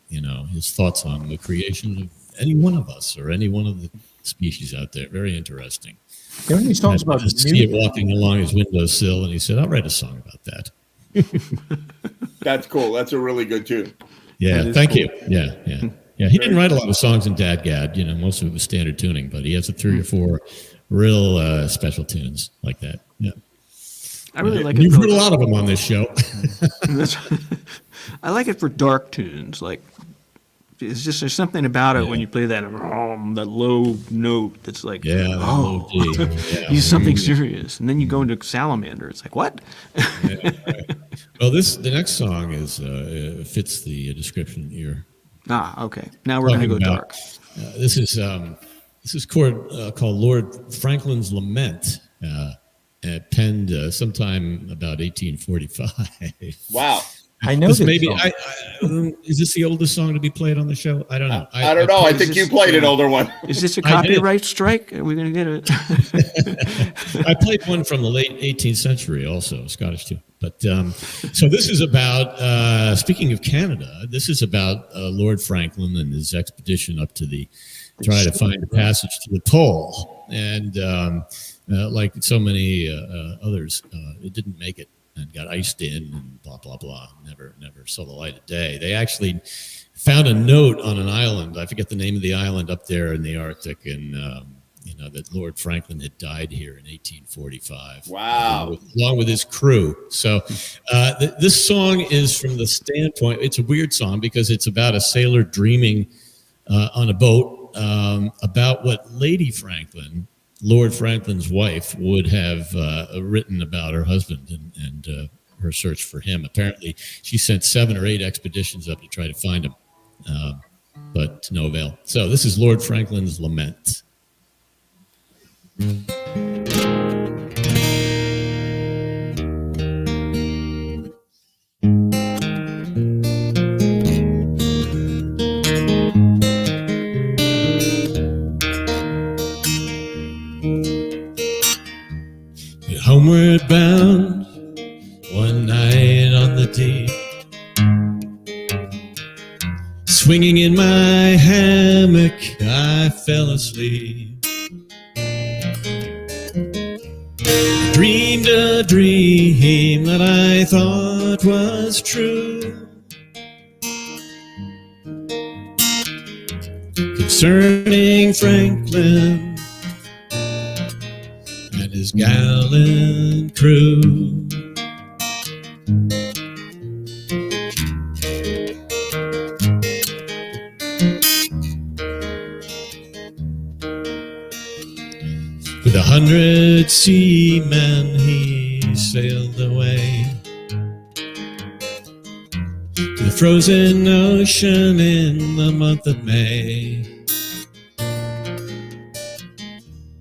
his thoughts on the creation of any one of us or any one of the species out there. Very interesting. There are any songs about see it walking along his windowsill, and he said, "I'll write a song about that." That's cool. That's a really good tune. Yeah, thank you. Yeah. He didn't write a lot of songs in Dadgad. Most of it was standard tuning, but he has 3 or 4 real special tunes like that. Yeah, I really like it. You've heard a lot of them on this show. I like it for dark tunes. Like, it's just there's something about it when you play that low note that's like, low D. Yeah. He's something serious, and then you go into Salamander. It's like, what? Right. Well, the next song is fits the description here. Okay. Now we're going to go dark. This is called Lord Franklin's Lament, penned sometime about 1845. Wow. I know this. This maybe song. Is this the oldest song to be played on the show? I don't know. I don't know. I think you played an older one. Is this a copyright strike? Are we going to get it? I played one from the late 18th century, also a Scottish tune. But so this is about. Speaking of Canada, this is about Lord Franklin and his expedition up to try to find a passage to the pole, and like so many others, it didn't make it. And got iced in and blah, blah, blah. Never saw the light of day. They actually found a note on an island. I forget the name of the island up there in the Arctic. And, that Lord Franklin had died here in 1845. Wow. Along with his crew. So this song is from the standpoint, it's a weird song because it's about a sailor dreaming on a boat about what Lady Franklin, Lord Franklin's wife, would have written about her husband and her search for him. Apparently, she sent 7 or 8 expeditions up to try to find him, but to no avail. So this is Lord Franklin's Lament. Homeward bound, one night on the deep, swinging in my hammock, I fell asleep. Dreamed a dream that I thought was true, concerning Franklin and his gallant crew. With 100 seamen he sailed away to the frozen ocean in the month of May,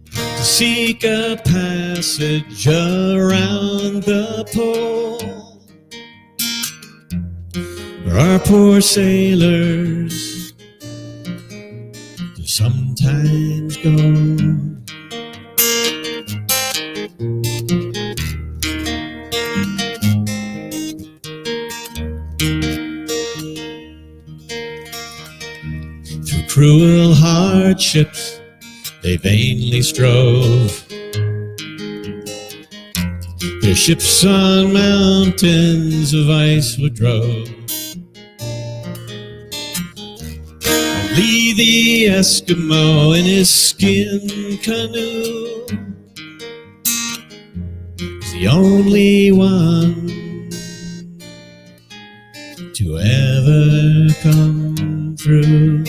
to seek a passage around the pole, where our poor sailors do sometimes go. Through cruel hardships they vainly strove, their ships on mountains of ice were drove. Only the Eskimo in his skin canoe was the only one to ever come through.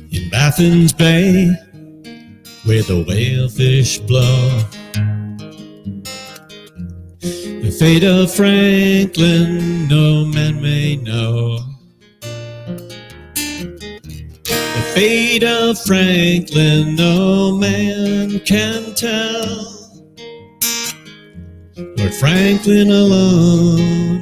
In Baffin's Bay, where the whalefish blow, the fate of Franklin no man may know. The fate of Franklin no man can tell. Lord Franklin alone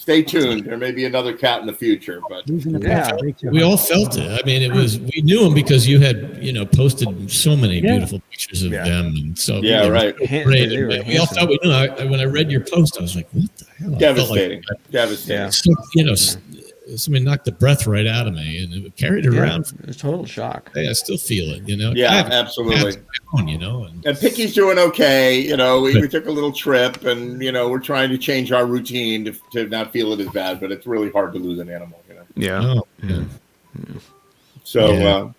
Stay tuned. There may be another cat in the future, but we all felt it. I mean, we knew him because you had, posted so many beautiful pictures of them, and so right. So great. We all thought we knew. When I read your post, I was like, "What the hell?" Devastating. Devastating. So, somebody knocked the breath right out of me, and it carried it around. It was a total shock. Hey, I still feel it, Yeah, absolutely. And Picky's doing okay. We took a little trip, and we're trying to change our routine to not feel it as bad. But it's really hard to lose an animal. Yeah. Oh, yeah. So,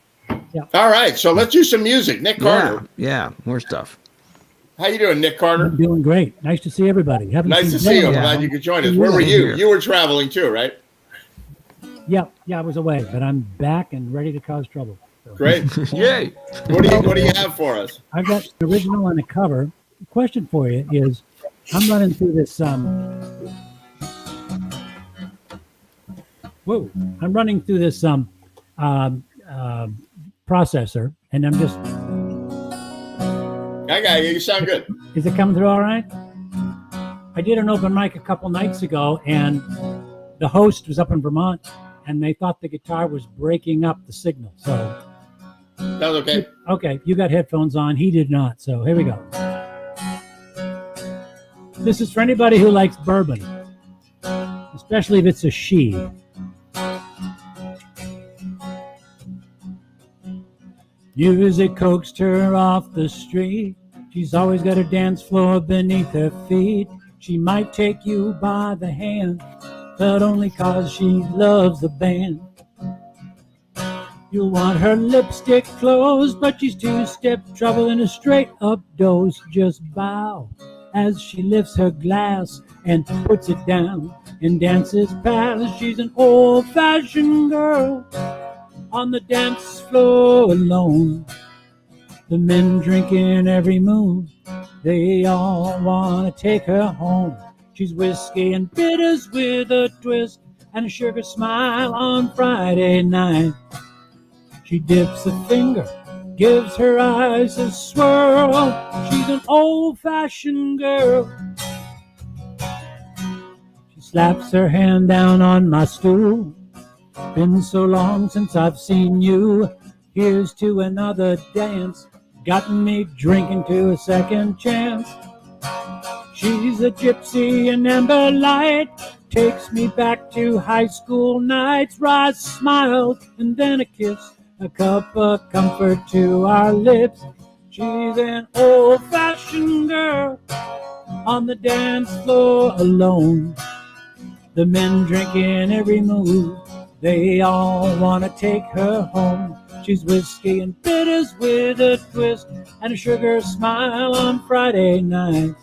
all right. So let's do some music. Nick Carter. Yeah. More stuff. How you doing, Nick Carter? I'm doing great. Nice to see everybody. Nice to see you. I'm glad you could join us. Where were you? You were traveling too, right? Yeah, I was away, but I'm back and ready to cause trouble. So. Great. Yay. What do you have for us? I've got the original and a cover. The question for you is, I'm running through this processor, and I'm just. I got you. You sound good. Is it coming through all right? I did an open mic a couple nights ago, and the host was up in Vermont, and they thought the guitar was breaking up the signal. So. Sounds okay. Okay, you got headphones on. He did not. So here we go. This is for anybody who likes bourbon, especially if it's a she. Music coaxed her off the street. She's always got a dance floor beneath her feet. She might take you by the hand, but only 'cause she loves the band. You'll want her lipstick closed, but she's two-step trouble in a straight-up dose. Just bow as she lifts her glass and puts it down and dances past. She's an old-fashioned girl on the dance floor alone. The men drinking every move, they all want to take her home. She's whiskey and bitters with a twist and a sugar smile on Friday night. She dips a finger, gives her eyes a swirl. She's an old-fashioned girl. She slaps her hand down on my stool. Been so long since I've seen you. Here's to another dance. Gotten me drinking to a second chance. She's a gypsy in amber light. Takes me back to high school nights. Rise, smiles, and then a kiss. A cup of comfort to our lips. She's an old-fashioned girl on the dance floor alone. The men drinking every move, they all want to take her home. She's whiskey and bitters with a twist and a sugar smile on Friday nights.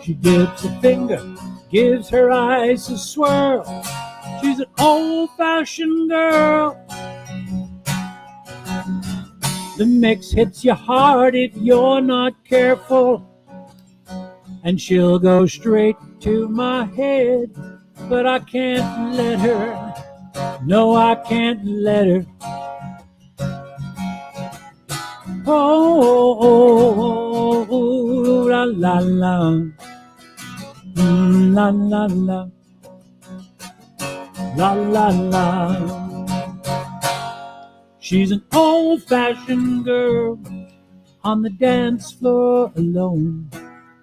She dips a finger, gives her eyes a swirl. She's an old-fashioned girl. The mix hits you hard if you're not careful, and she'll go straight to my head. But I can't let her, no, I can't let her. Oh, la la la, la la la, la la la. She's an old-fashioned girl on the dance floor alone.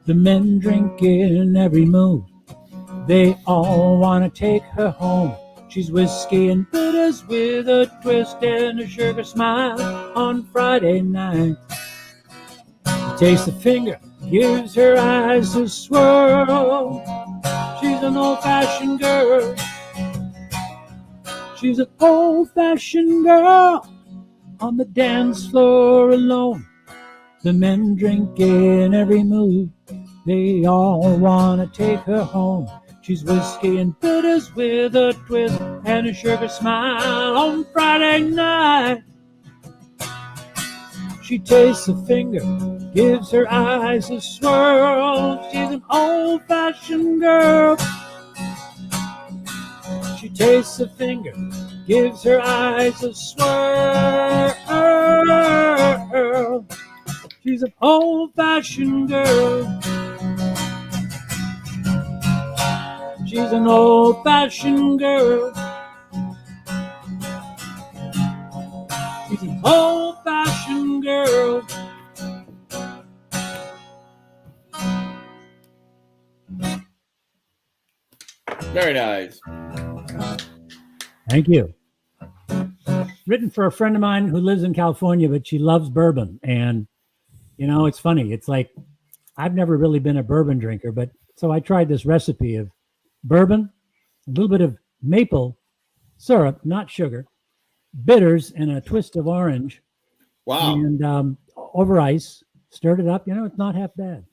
The men drinking every move, they all want to take her home. She's whiskey and bitters with a twist and a sugar smile on Friday night. Takes a finger, gives her eyes a swirl. She's an old-fashioned girl. She's an old-fashioned girl on the dance floor alone. The men drinking every move, they all want to take her home. She's whiskey and bitters with a twist and a sugar smile on Friday night. She tastes a finger, gives her eyes a swirl. She's an old-fashioned girl. She tastes a finger, gives her eyes a swirl. She's an old-fashioned girl. She's an old-fashioned girl. She's an old-fashioned girl. Very nice. Thank you. Written for a friend of mine who lives in California, but she loves bourbon. And, you know, it's funny. It's like, I've never really been a bourbon drinker, but so I tried this recipe of bourbon, a little bit of maple syrup, not sugar, bitters, and a twist of orange. Wow. And over ice, stirred it up. You know, it's not half bad.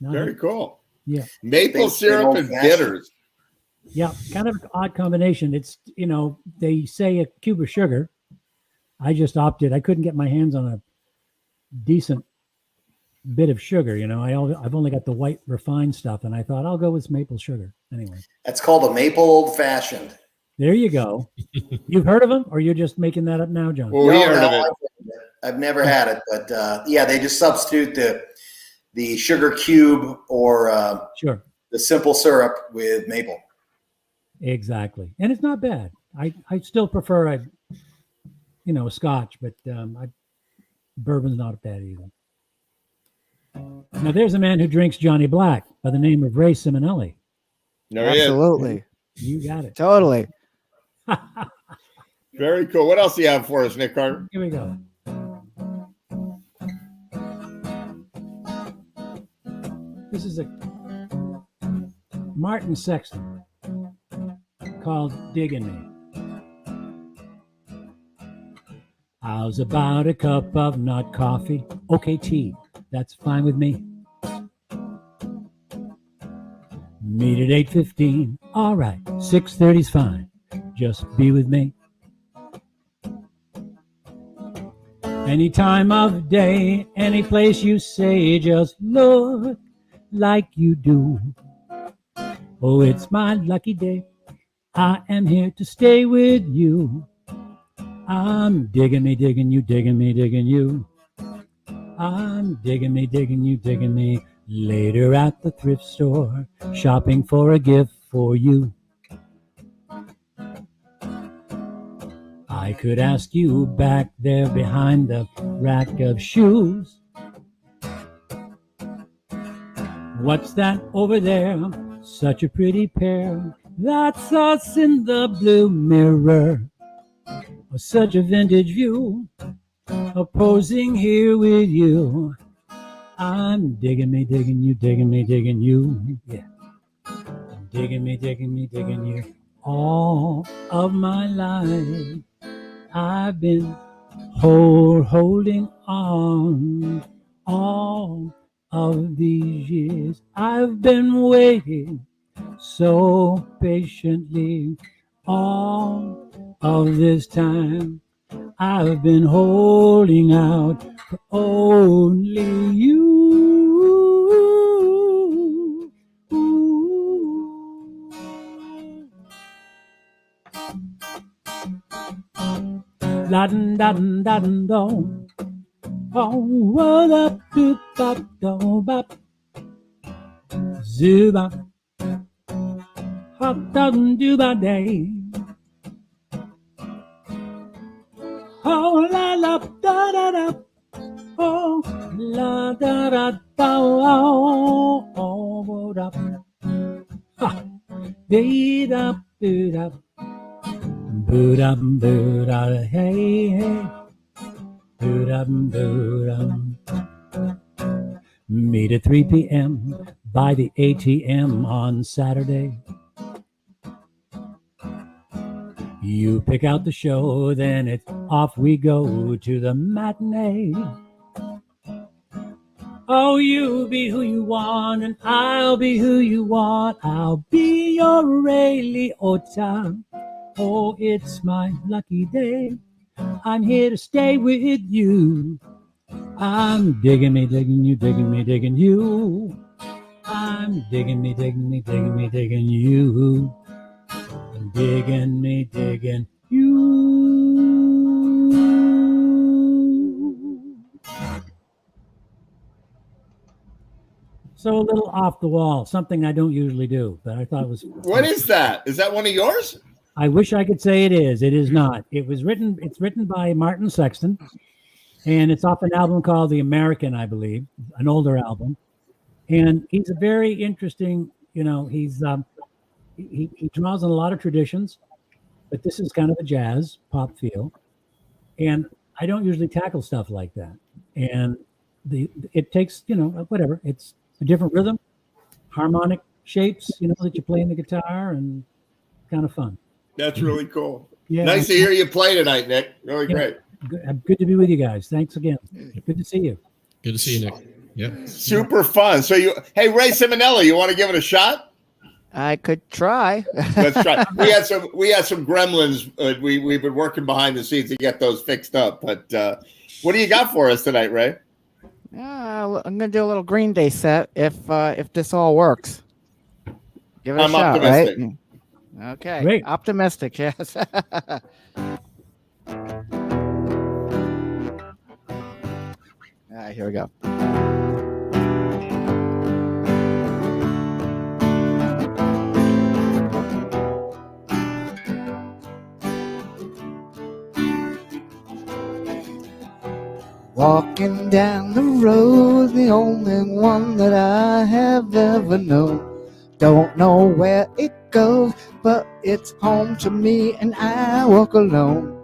Very cool. Yeah. Maple syrup and bitters. Yeah, kind of an odd combination. It's, you know, they say a cube of sugar. I just opted. I couldn't get my hands on a decent bit of sugar. You know, I've only got the white refined stuff, and I thought I'll go with maple sugar. Anyway. That's called a maple old fashioned. There you go. You've heard of them, or you're just making that up now, John? Well, No, I've never had it, but yeah, they just substitute the sugar cube or Sure. the simple syrup with maple. Exactly, and it's not bad. I still prefer a scotch, but bourbon's not bad either. Now there's a man who drinks Johnny Black by the name of Ray Simonelli. Absolutely. You got it. Totally. Very cool. What else do you have for us, Nick Carter? Here we go. This is a Martin Sexton called Diggin' Me. How's about a cup of not coffee? Okay, tea. That's fine with me. Meet at 8:15. All right. 6:30's fine. Just be with me. Any time of day, any place you say, just look like you do. Oh, it's my lucky day. I am here to stay with you. I'm digging me, digging you, digging me, digging you. I'm digging me, digging you, digging me. Later at the thrift store, shopping for a gift for you. I could ask you back there behind the rack of shoes. What's that over there? Such a pretty pair. That's us in the blue mirror. Oh, such a vintage view. Posing here with you. I'm digging me, digging you, digging me, digging you. Yeah. Digging me, digging me, digging you. All of my life I've been holding on. All of these years I've been waiting so patiently. All of this time I've been holding out for only you. La dun da dun da dun do. Oh, what up, do bop do bop. Zuba. Hot dun do ba day. Oh, la la da da da. Oh, la da da da. Oh, oh, what up? Ha. Dee da boo da. Boo da boo da. Hey, hey. Boo da boo da. Meet at 3 p.m. by the ATM on Saturday. You pick out the show, then it's off we go to the matinee. Oh, you be who you want, and I'll be who you want. I'll be your Ray Liotta. Oh, it's my lucky day. I'm here to stay with you. I'm digging me, digging you, digging me, digging you. I'm digging me, digging me, digging me, digging you. Digging me, digging you. So a little off the wall, something I don't usually do, but I thought it was. What is that? Is that one of yours? I wish I could say it is. It is not. It's written by Martin Sexton, and it's off an album called The American, I believe, an older album. And he's a very interesting, he's he draws on a lot of traditions, but this is kind of a jazz pop feel. And I don't usually tackle stuff like that. And it takes, whatever. It's a different rhythm, harmonic shapes, that you play in the guitar, and kind of fun. That's really cool. Yeah, nice to hear you play tonight, Nick. Really great. Good to be with you guys. Thanks again. Good to see you. Good to see you, Nick. Yeah. Super fun. So hey, Ray Simonelli, you want to give it a shot? I could try. Let's try. We had some gremlins. We've been working behind the scenes to get those fixed up. But what do you got for us tonight, Ray? I'm gonna do a little Green Day set if this all works. Give it a shot, optimistic. right? Okay. Great. Optimistic, yes. All right, here we go. Walking down the road, the only one that I have ever known. Don't know where it goes, but it's home to me, and I walk alone.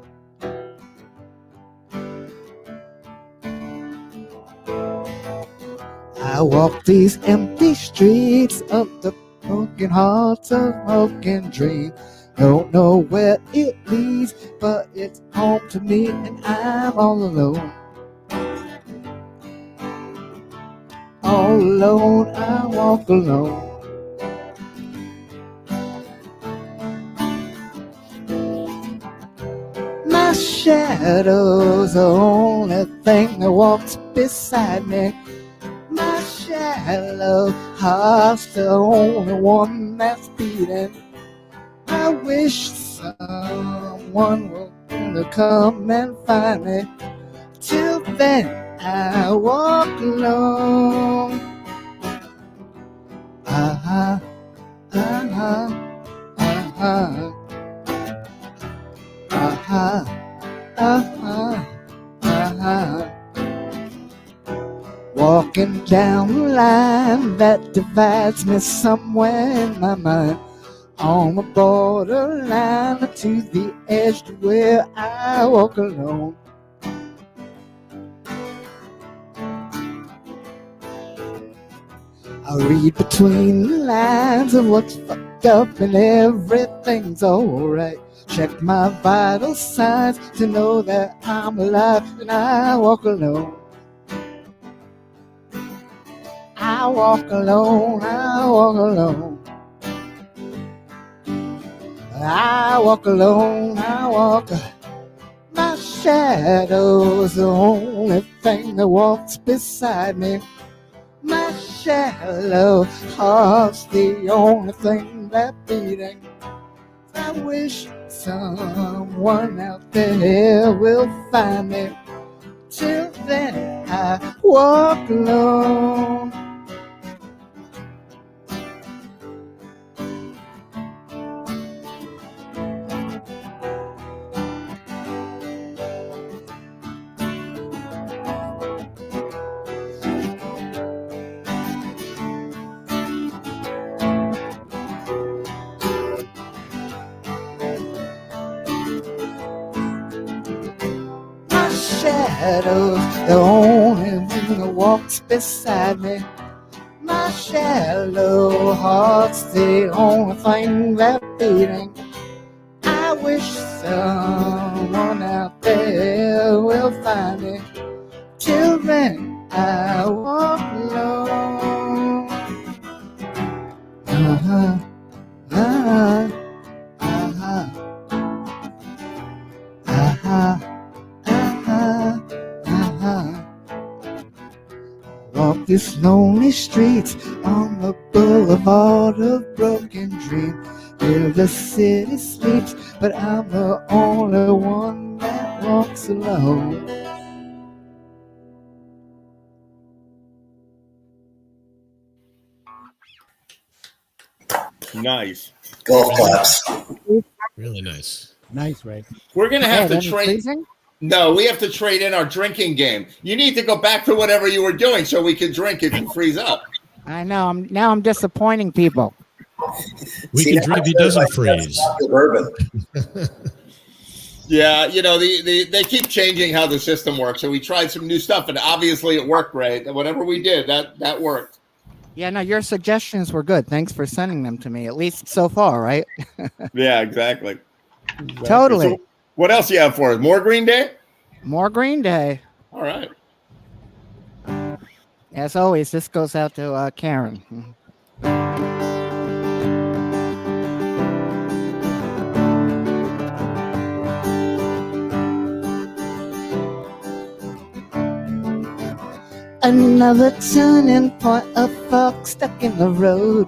I walk these empty streets of the broken hearts of broken dreams. Don't know where it leads, but it's home to me, and I'm all alone. All alone, I walk alone. My shadow's the only thing that walks beside me. My shallow heart's the only one that's beating. I wish someone will come and find me. Till then, I walk alone. Ah, ah, ah, ah, ah, ah. Walking down the line that divides me somewhere in my mind, on the borderline to the edge to where I walk alone. I read between the lines of what's fucked up and everything's alright. Check my vital signs to know that I'm alive, and I walk alone. I walk alone, I walk alone. I walk alone, I walk. My shadow's the only thing that walks beside me. My shallow heart's the only thing that's beating. I wish someone out there will find me. Till then, I walk alone. Shadow's the only one that walks beside me. My shallow heart's the only thing that's beating. I wish someone out there will find me. Till then, I walk alone. Uh-huh, uh-huh, uh-huh, uh-huh. Walk these lonely streets on the boulevard of broken dreams, where the city sleeps, but I'm the only one that walks alone. Nice. Golf claps. Really nice. Nice, Ray. We're gonna have to trade. Freezing? No, we have to trade in our drinking game. You need to go back to whatever you were doing so we can drink if you freeze up. I know. I'm disappointing people. We can drink if he doesn't freeze. Bourbon. Yeah, you know, they keep changing how the system works. So we tried some new stuff, and obviously it worked, Ray. Whatever we did, that worked. Yeah, no, your suggestions were good. Thanks for sending them to me, at least so far, right? Yeah, exactly. Totally. So what else you have for us? More Green Day? More Green Day. All right. As always, this goes out to Karen. Another turning point, a fork stuck in the road.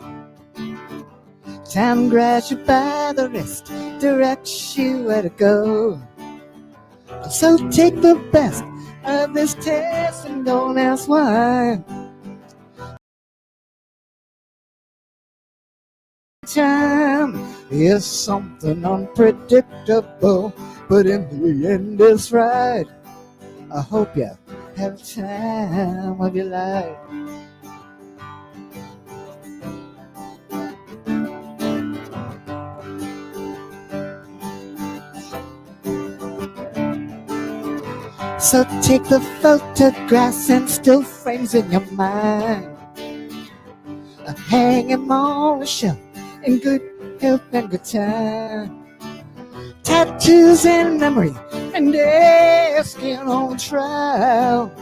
Time grabs you by the wrist, directs you where to go. So take the best of this test and don't ask why. Time is something unpredictable, but in the end it's right. I hope you have the time of your life. So take the photographs and still frames in your mind. Hang 'em on the shelf in good health and good time. Tattoos and memory and their skin on trial.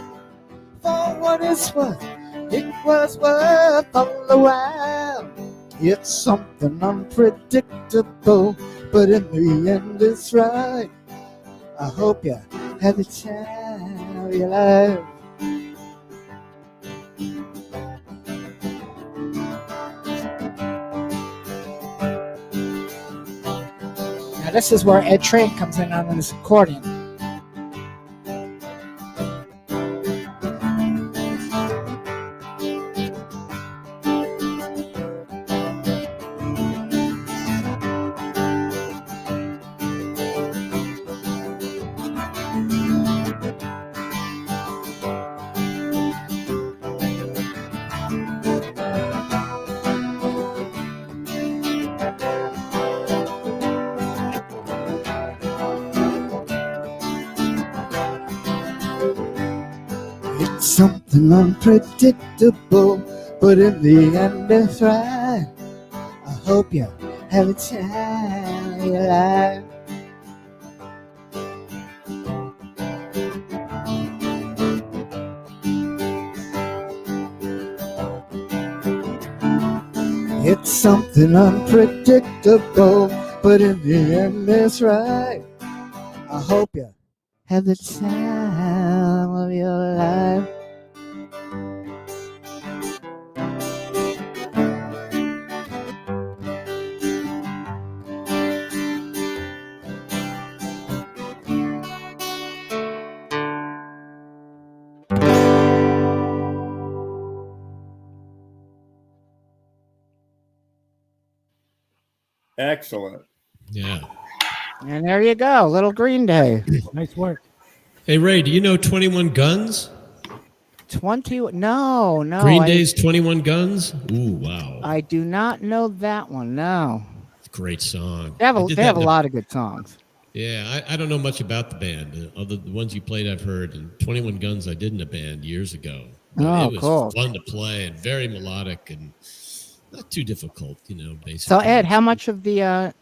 For what it's worth, it was worth all the while. It's something unpredictable, but in the end it's right. I hope you have the time of your life. Now this is where Ed Train comes in on his accordion. Something unpredictable, but in the end it's right. I hope you have a time of your life. It's something unpredictable, but in the end it's right. I hope you have the time of your life. Excellent. Yeah. And there you go, Little Green Day. Nice work. Hey, Ray, do you know 21 Guns? 20? No. Green Day's 21 Guns? Ooh, wow. I do not know that one, no. Great song. They have a lot of good songs. Yeah, I don't know much about the band. Other the ones you played, I've heard. And 21 Guns, I did in a band years ago. Oh, it was cool. fun to play and very melodic and not too difficult, basically. So, Ed, how much of the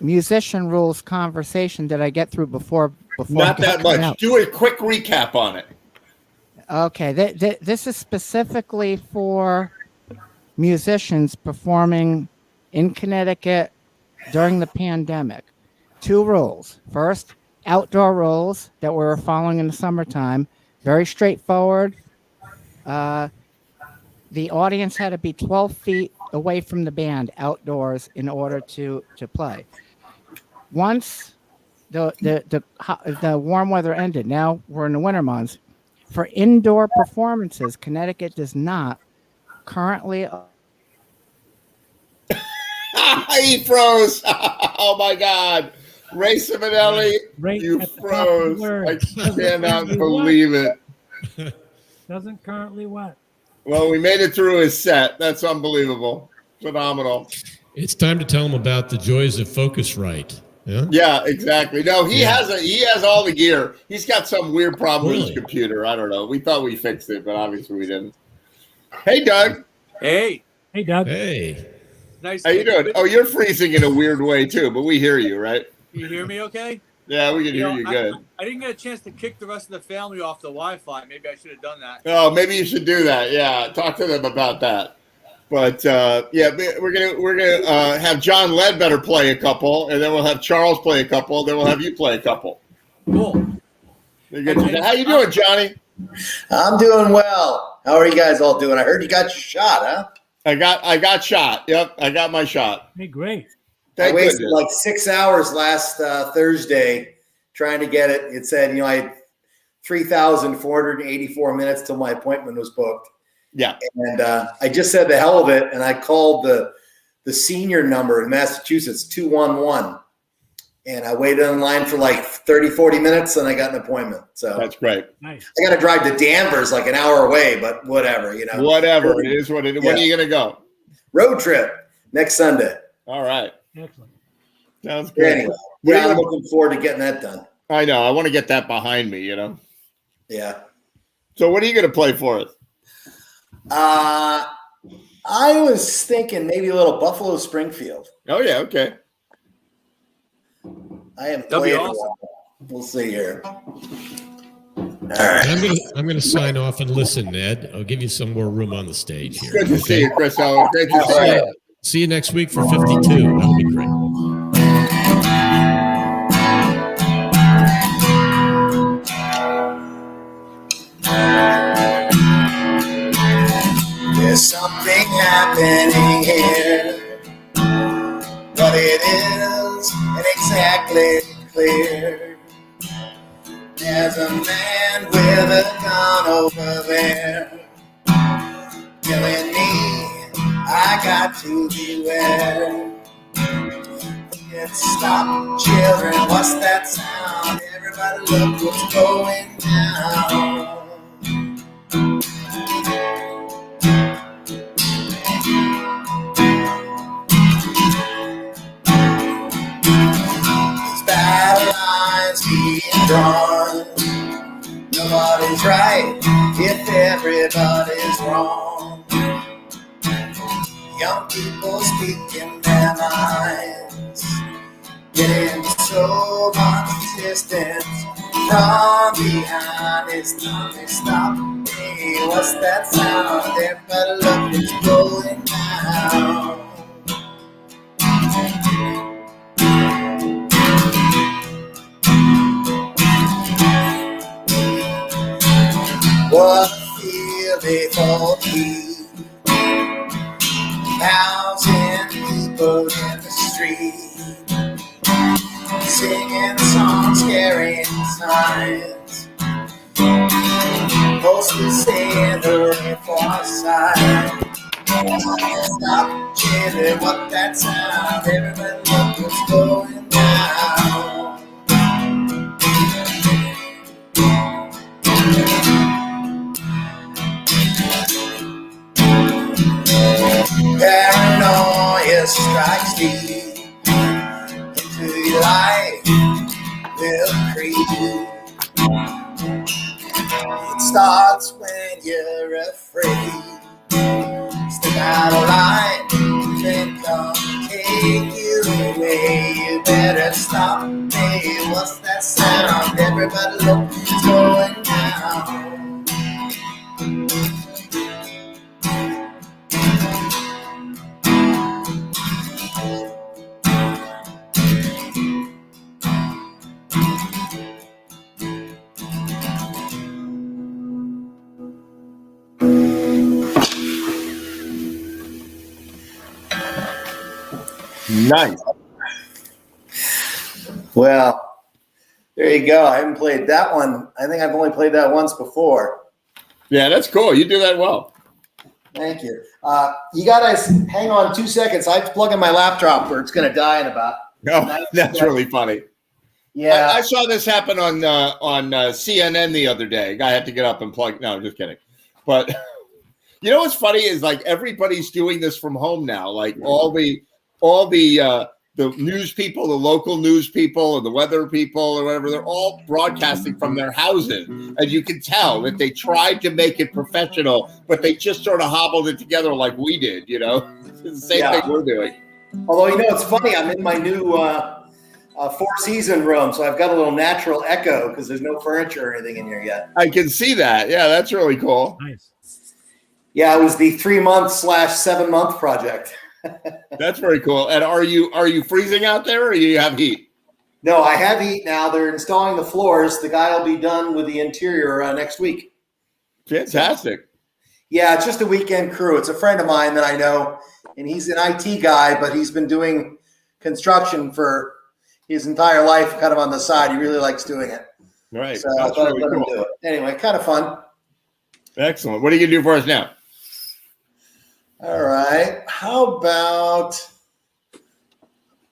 musician rules conversation did I get through before Not that much. Out? Do a quick recap on it. Okay, this is specifically for musicians performing in Connecticut during the pandemic. 2 rules. First, outdoor rules that we're following in the summertime. Very straightforward. The audience had to be 12 feet away from the band outdoors in order to play. Once the warm weather ended, now we're in the winter months. For indoor performances, Connecticut does not currently He froze. Oh my God. Ray Simonelli, Right you at the top of the froze. word. I Doesn't cannot currently believe it. Doesn't currently what? Well, we made it through his set. That's unbelievable. Phenomenal. It's time to tell him about the joys of Focusrite. Yeah. Yeah, exactly. No, he has all the gear. He's got some weird problem with his computer. I don't know. We thought we fixed it, but obviously we didn't. Hey, Doug. Hey. Hey, Doug. Hey. Nice. How you doing? Oh, you're freezing in a weird way too, but we hear you, right? You hear me okay? Yeah, we can hear you good. I didn't get a chance to kick the rest of the family off the Wi-Fi. Maybe I should have done that. Oh, maybe you should do that. Yeah, talk to them about that. But yeah, we're gonna have John Ledbetter play a couple, and then we'll have Charles play a couple, then we'll have you play a couple. Cool. How you doing, Johnny? I'm doing well. How are you guys all doing? I heard you got your shot, huh? I got shot. Yep, I got my shot. Hey, great. I wasted like 6 hours last Thursday trying to get it. It said, I had 3,484 minutes till my appointment was booked. Yeah. And I just said the hell of it, and I called the senior number in Massachusetts, 211. And I waited in line for like 30, 40 minutes, and I got an appointment. So that's great. Nice. I got to drive to Danvers like an hour away, but whatever, Whatever. It is what it is. Yeah. When are you going to go? Road trip next Sunday. All right. Excellent. Sounds good. Anyway, yeah, I'm looking forward to getting that done. I know. I want to get that behind me, Yeah. So what are you going to play for us? I was thinking maybe a little Buffalo Springfield. Oh, yeah. Okay. I am playing. Awesome. We'll see here. All right. I'm gonna sign off and listen, Ned. I'll give you some more room on the stage here. Good to see you, Chris. Great to see you. See you next week for 52. That'll be great. There's something happening here. What it is ain't exactly clear. There's a man with a gun over there telling me I got to beware. Stop, children, what's that sound? Everybody look what's going down. Being drawn. Nobody's right if everybody's wrong. Young people speaking their minds, getting so much distance from behind. It's time to stop. Hey, what's that sound? Everybody look what's going down. What a feeling for me. 1,000 people in the street, singing songs, carrying signs, posters saying hurry for our side. Stop chilling, what that sound? Everybody look what's going down. Paranoia strikes deep into your life will creep. It starts when you're afraid. Step out of line, then come take you away. You better stop. Hey, what's that sound? Everybody look, it's going down. Nice. Well, there you go. I haven't played that one. I think I've only played that once before. Yeah, that's cool. You do that well. Thank you. You got to hang on 2 seconds. I have to plug in my laptop or it's going to die in about. No, that's really funny. Yeah. I saw this happen on CNN the other day. A guy had to get up and plug. No, I'm just kidding. But you know what's funny is like everybody's doing this from home now. Like all the news people, the local news people, or the weather people, or whatever, they're all broadcasting from their houses. And you can tell that they tried to make it professional, but they just sort of hobbled it together like we did, you know? It's the same thing we're doing. Although, you know, it's funny. I'm in my new four-season room, so I've got a little natural echo because there's no furniture or anything in here yet. I can see that. Yeah, that's really cool. Nice. Yeah, it was the 3-month/7 month project. That's very cool. And are you freezing out there, or you have heat? No, I have heat now. They're installing the floors. The guy will be done with the interior next week. Fantastic. Yeah, it's just a weekend crew. It's a friend of mine that I know, and he's an IT guy, but he's been doing construction for his entire life, kind of on the side. He really likes doing it. Right. So I thought I'd let him do it. Anyway, kind of fun. Excellent. What are you going to do for us now? All right. How about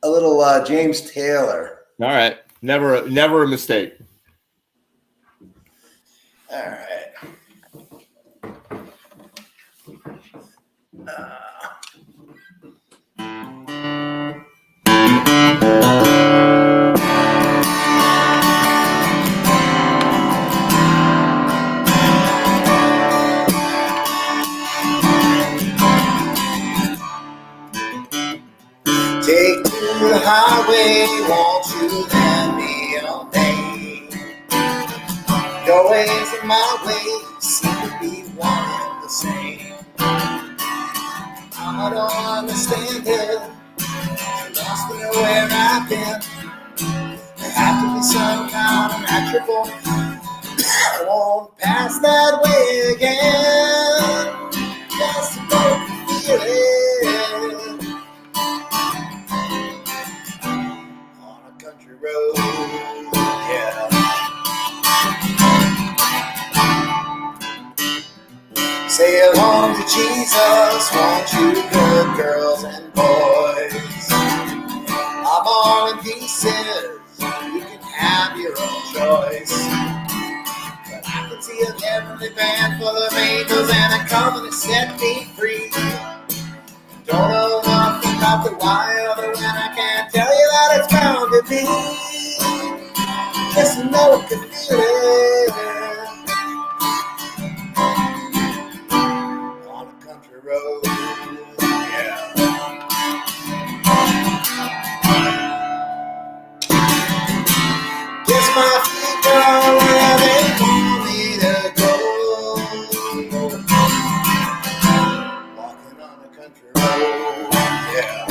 a little James Taylor? All right. Never a mistake. All right. Take to the highway, won't you lend me your name? Your ways and my ways seem to be one and the same. I don't understand it, I'm lost to know where I've been. There have to be some kind of natural. I won't pass that way again. Just to go feel it. On a country road, yeah. Sail on to Jesus, won't you, good girls and boys? I'm all in pieces, you can have your own choice. But I can see a heavenly band full of angels and they're coming to set me free. Don't know nothing about the why other when I can't tell you that it's bound to be. Just know I can feel it. On a country road, yeah. Guess my feet go where they want me to go. Walking on a country road, yeah.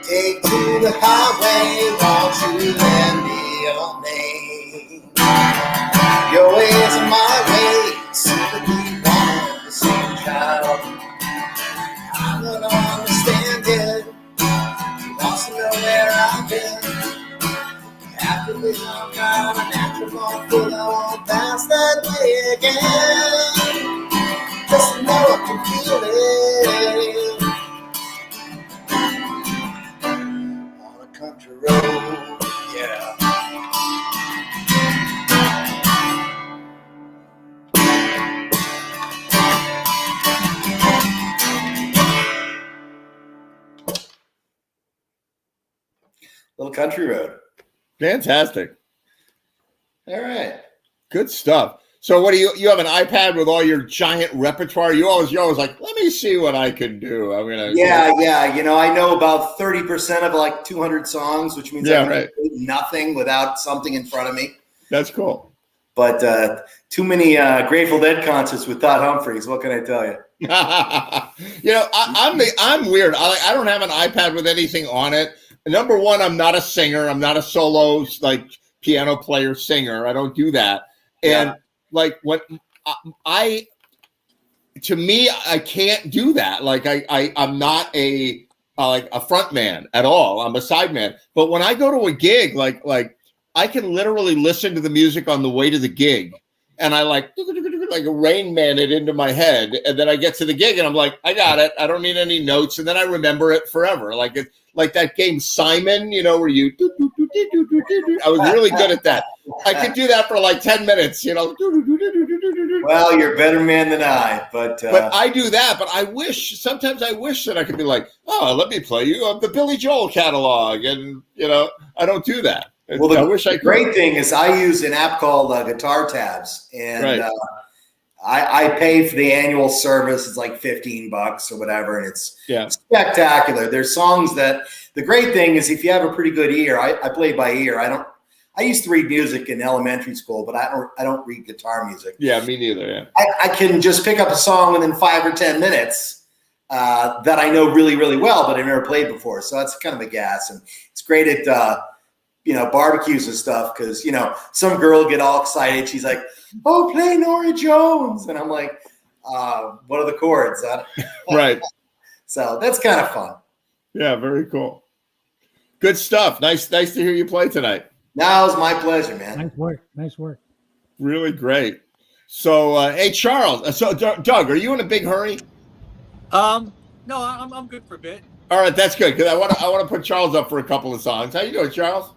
Take to the highway, won't you lend me your name? Your ways and my ways seem to be one and the same, child. I'm gonna understand it. You want to know where I've been. After we long out a natural born fool, I won't pass that way again. Just know I can feel it. On a country road, yeah. Little country road. Fantastic. All right. Good stuff. So what do you have an iPad with all your giant repertoire? You're always like, let me see what I can do. I'm gonna Yeah. You know, I know about 30% of like 200 songs, which means I can do nothing without something in front of me. That's cool. But too many Grateful Dead concerts with Todd Humphries. What can I tell you? You know, I'm weird. I don't have an iPad with anything on it. Number one, I'm not a singer. I'm not a solo like piano player singer. I don't do that. And like what to me, I can't do that. Like I'm not a front man at all. I'm a side man. But when I go to a gig, like I can literally listen to the music on the way to the gig and I like a Rain Man it into my head, and then I get to the gig and I'm like, I got it. I don't need any notes, and then I remember it forever. Like that game Simon, where you. I was really good at that. I could do that for like 10 minutes, Well, you're a better man than I, but I do that. But sometimes I wish that I could be like, oh, let me play you the Billy Joel catalog, and I don't do that. Well, I wish I could. The great thing is I use an app called Guitar Tabs, and right. I pay for the annual service. It's like $15 or whatever, and it's spectacular. There's songs that the great thing is if you have a pretty good ear. I play by ear. I used to read music in elementary school, but I don't read guitar music. Yeah, me neither. Yeah, I can just pick up a song within 5 or 10 minutes that I know really, really well, but I've never played before. So that's kind of a gas, and it's great at barbecues and stuff, because some girl will get all excited. She's like, "Oh, play Norah Jones," and I'm like, "What are the chords?" Right. So that's kind of fun. Yeah, very cool. Good stuff. Nice to hear you play tonight. No, it was my pleasure, man. Nice work. Really great. So, hey, Charles. So, Doug, are you in a big hurry? No, I'm good for a bit. All right, that's good, because I want to put Charles up for a couple of songs. How you doing, Charles?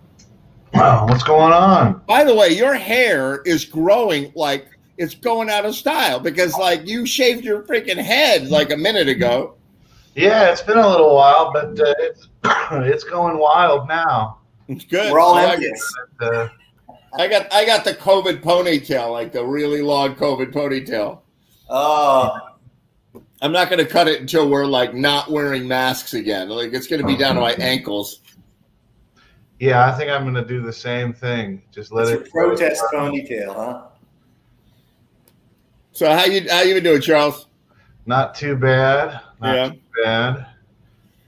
Wow, what's going on? By the way, your hair is growing like it's going out of style, because like you shaved your freaking head like a minute ago. Yeah, it's been a little while, but it's going wild now. It's good. We're all envious. I got the COVID ponytail, like the really long COVID ponytail. I'm not going to cut it until we're like not wearing masks again. Like it's going to be down to my ankles. Yeah, I think I'm going to do the same thing. Just let it protest ponytail, huh? So how you been doing, Charles? Not too bad. Not too bad.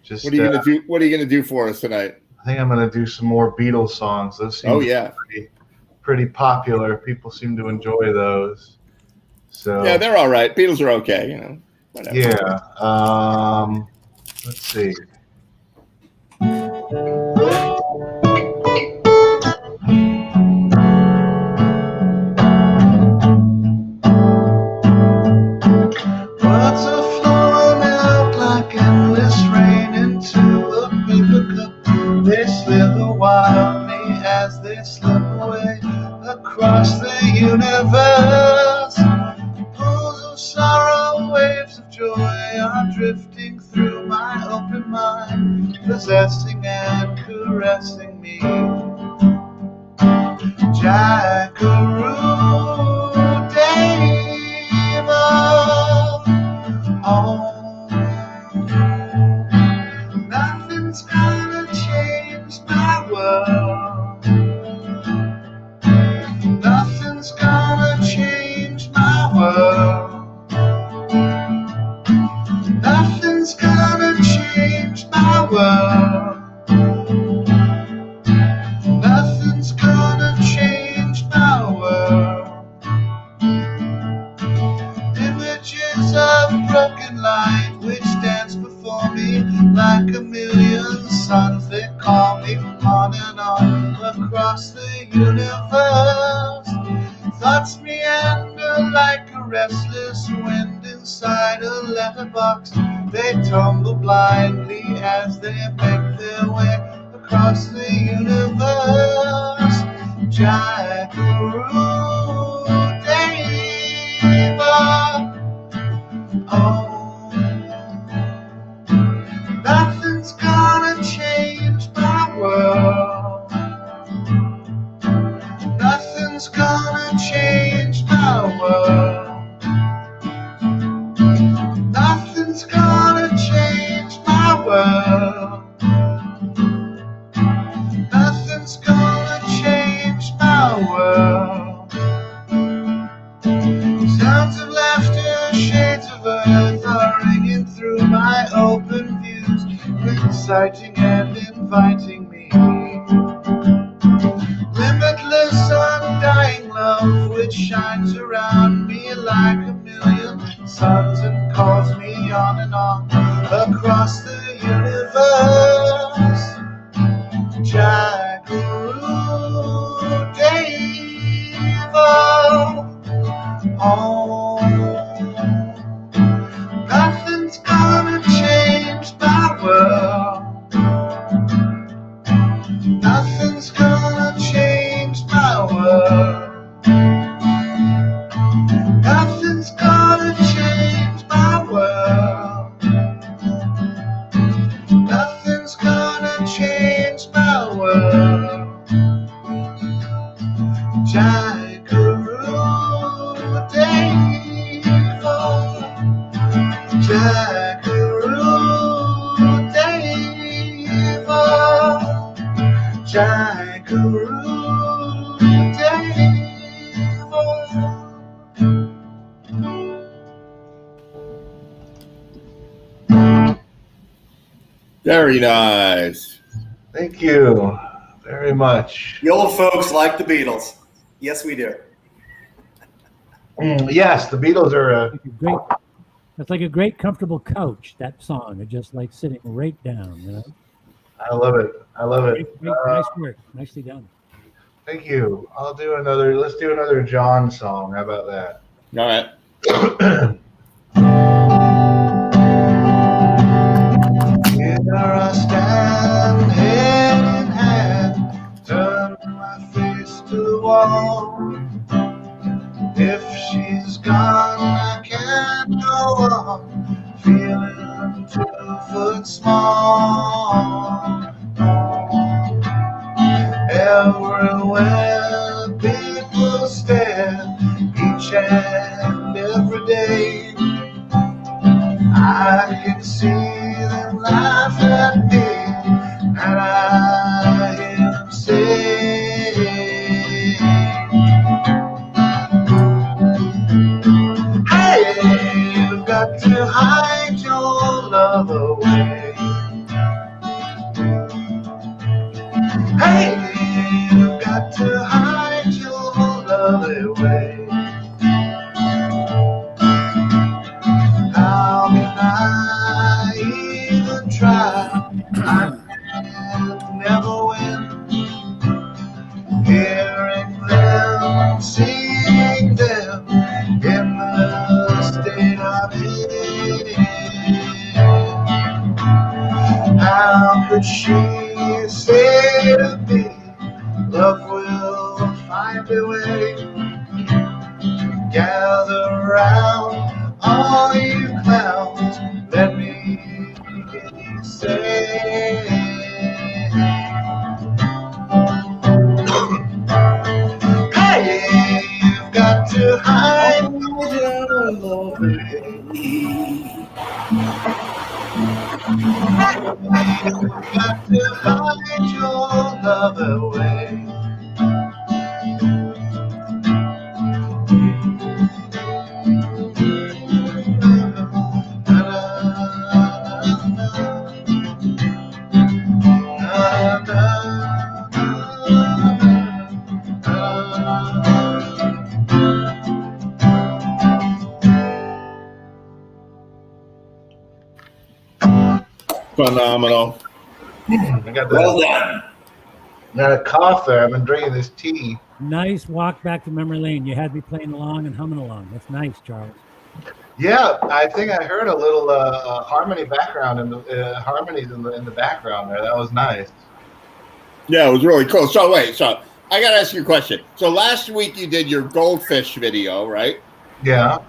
Just what are you gonna do? What are you gonna do for us tonight? I think I'm gonna do some more Beatles songs. Those seem pretty popular. People seem to enjoy those. So yeah, they're all right. Beatles are okay, Whatever. Yeah. Let's see. Words are flowing out like endless rain into a paper cup. They slither wildly as they slip away across the universe. Pools of sorrow, waves of joy are drifting through my open mind, possessing and caressing me. Jackaroo Dave, oh, nothing's gonna change my world. Nothing's gonna change my world. Nothing's gonna change my world. Nothing's gonna change my world. Images of broken light which dance before me like a million suns. They call me from on and on across the universe. Thoughts meander like a restless wind inside a letterbox. They tumble blindly as they make their way across the universe. Jackaroo Dave, oh, nothing's gonna change my world. Nothing's gonna change my world. Nothing's gonna change my world. Nothing's gonna change my world. Sounds of laughter, shades of earth are ringing through my open views, inciting and inviting me. Limitless, undying love which shines around me like a million suns and calls me on and on across the universe. Jackaroo Dave, oh, Jackaroo Dave, Jackaroo Dave, Jackaroo Dave. Very nice. Thank you very much. The old folks like the Beatles. Yes, we do. Yes, the Beatles are. Great. That's like a great, comfortable couch. That song, it's just like sitting right down. You know. I love it. I love it. Great, nice work. Nicely done. Thank you. I'll do another. Let's do another John song. How about that? All right. Here I stand, hand in hand, turn my face to the wall. If she's gone, I can't go on, feeling 2 foot small. Everywhere people stare, each and every day. I can see them laugh at me, and I hear them say, hey, you've got to hide your love away. Hey, you've got to hide your love away. How can I even try? I can never win. Hearing them, seeing them in the state I'm in. How could she say to me, love will find a way? Gather round, all you clowns, let me say, hey, you've got to hide your love away. You've got to hide your love away. Phenomenal. I got Well done. Got a cough there. I've been drinking this tea. Nice walk back to memory lane. You had me playing along and humming along. That's nice, Charles. Yeah, I think I heard a little harmony background in the harmonies in the background there. That was nice. Yeah, it was really cool. So wait, so I got to ask you a question. So last week you did your goldfish video, right? Yeah.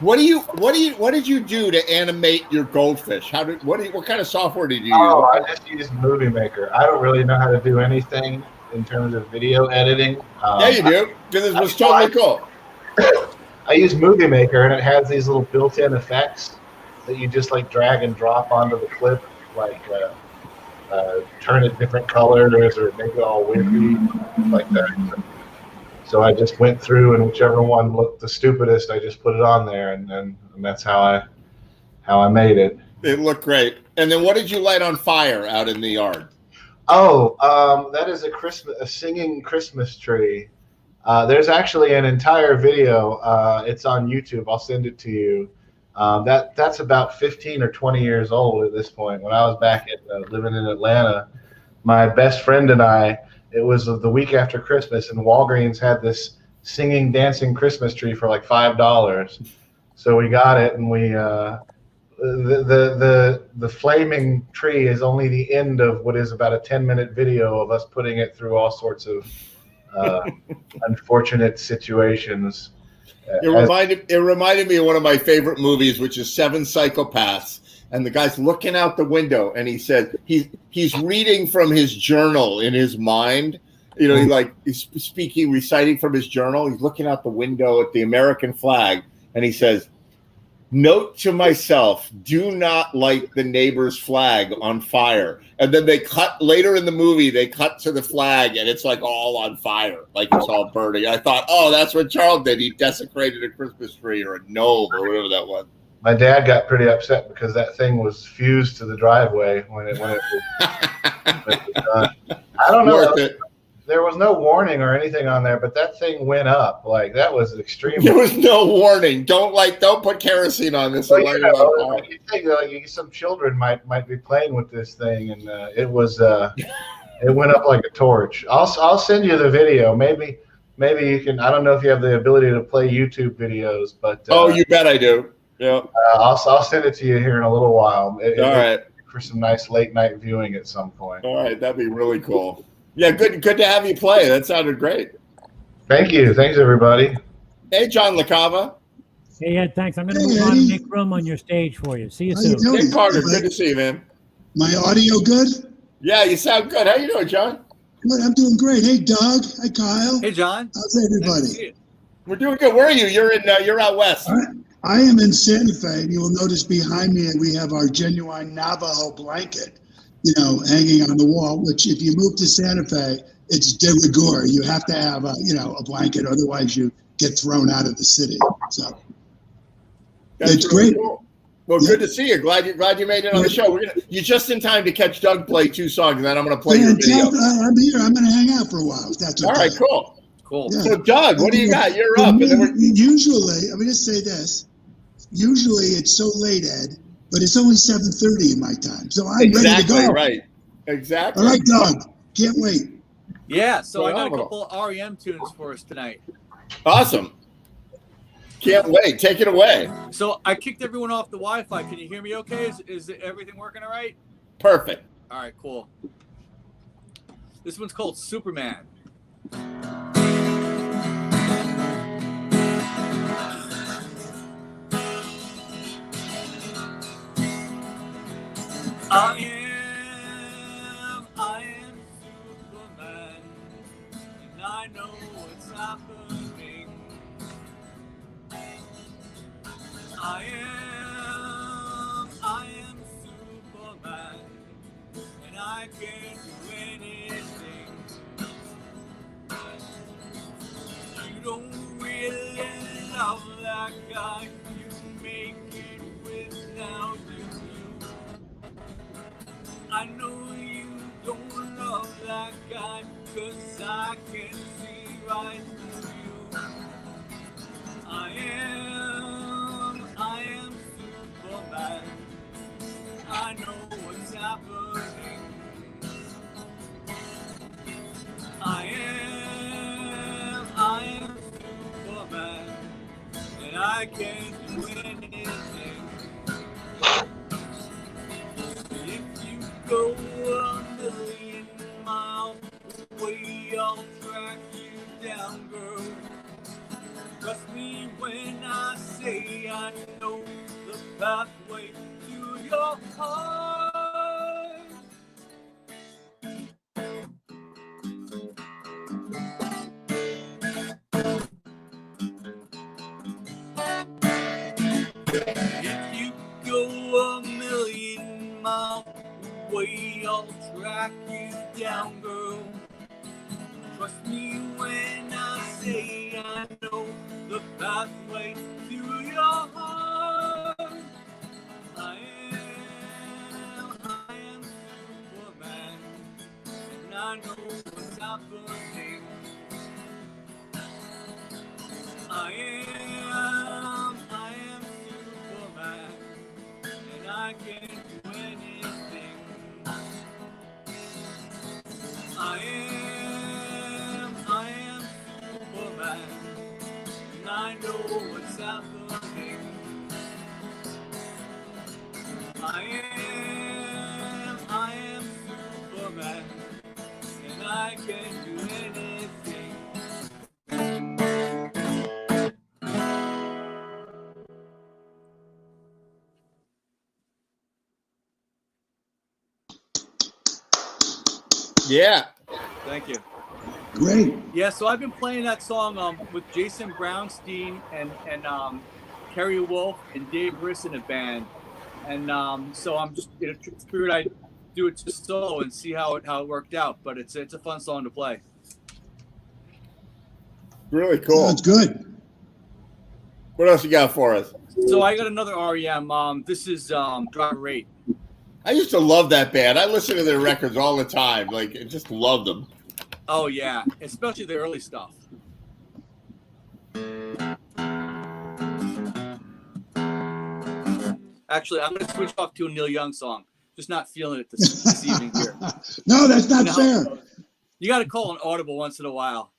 What did you do to animate your goldfish? What kind of software did you use? Oh, I just used Movie Maker. I don't really know how to do anything in terms of video editing. Yeah, you do. Because it was totally cool. I use Movie Maker, and it has these little built-in effects that you just like drag and drop onto the clip, like turn it different colors or make it all wimpy, like that. So I just went through, and whichever one looked the stupidest, I just put it on there, and that's how I made it. It looked great. And then what did you light on fire out in the yard? Oh, that is a singing Christmas tree. There's actually an entire video. It's on YouTube. I'll send it to you. That's about 15 or 20 years old at this point. When I was back living in Atlanta, my best friend and I, it was the week after Christmas, and Walgreens had this singing, dancing Christmas tree for like $5. So we got it, and we the flaming tree is only the end of what is about a 10-minute video of us putting it through all sorts of unfortunate situations. It reminded me of one of my favorite movies, which is Seven Psychopaths. And the guy's looking out the window, and he said he's reading from his journal in his mind, You know, he's speaking, reciting from his journal. He's looking out the window at the American flag, and he says, "Note to myself, do not light the neighbor's flag on fire." And then they cut later in the movie, they cut to the flag and it's like all on fire, like it's all burning. I thought, oh, that's what Charles did. He desecrated a Christmas tree or a gnome or whatever that was. My dad got pretty upset because that thing was fused to the driveway when it was done. I don't know. There was no warning or anything on there, but that thing went up. Like, that was extreme. There was no warning. Don't put kerosene on this. Well, you know, you think like some children might be playing with this thing, and it went up like a torch. I'll send you the video. Maybe you can. I don't know if you have the ability to play YouTube videos, but oh, you bet I do. Yeah. I'll send it to you here in a little while. All right. For some nice late night viewing at some point. All right, that'd be really cool. Yeah, good to have you play. That sounded great. Thank you. Thanks, everybody. Hey, John LaCava. Hey, Ed, thanks. I'm going to move on and make room on your stage for you. See you soon. Nick Carter, good to see you, man. My audio good? Yeah, you sound good. How you doing, John? Good, I'm doing great. Hey, Doug. Hi, Kyle. Hey, John. How's everybody? We're doing good. Where are you? You're out west. I am in Santa Fe, and you will notice behind me we have our genuine Navajo blanket, hanging on the wall, which if you move to Santa Fe, it's de rigueur. You have to have a blanket, otherwise you get thrown out of the city. So it's really great. Cool. Well, good to see you. Glad you made it on the show. You're just in time to catch Doug play 2 songs, and then I'm going to play your video. I'm here. I'm going to hang out for a while. If that's okay. All right, cool. Yeah. So, Doug, what do you got? You're up. Usually, I'm going to say this. Usually, it's so late, Ed, but it's only 7:30 in my time, so I'm ready to go. Right. Exactly. All right, Doug. Can't wait. Yeah. So I got a couple of REM tunes for us tonight. Awesome. Can't wait. Take it away. So I kicked everyone off the Wi-Fi. Can you hear me okay? Is everything working all right? Perfect. All right, cool. This one's called Superman. I am Superman, and I know what's happening. I am Superman, and I can do anything. You don't really love that guy, you make it without you. I know you don't love that guy, 'cause I can see right through you. I am Superman. I know what's happening. I am Superman, and I can do anything. If you go 1,000,000 miles away, I'll track you down, girl. Trust me when I say I know the pathway to your heart. If you go 1,000,000 miles away, I'll track you down, girl. Trust me when I say I know the pathway to your heart. I am Superman, and I know what's happening. I am Superman, and I can do anything. I am Superman, and I know what's happening. I am Superman, and I can do anything. Yeah. Thank you. Great. Yeah, so I've been playing that song with Jason Brownstein and Kerry Wolf and Dave Riss in a band, and so I'm just figured I'd do it just solo and see how it worked out. But it's a fun song to play. Really cool. Sounds good. What else you got for us? So I got another REM. This is Driver Rate. I used to love that band. I listen to their records all the time. Like, I just loved them. Oh yeah, especially the early stuff. Actually, I'm going to switch off to a Neil Young song. Just not feeling it this evening here. No, that's not fair. You got to call an audible once in a while.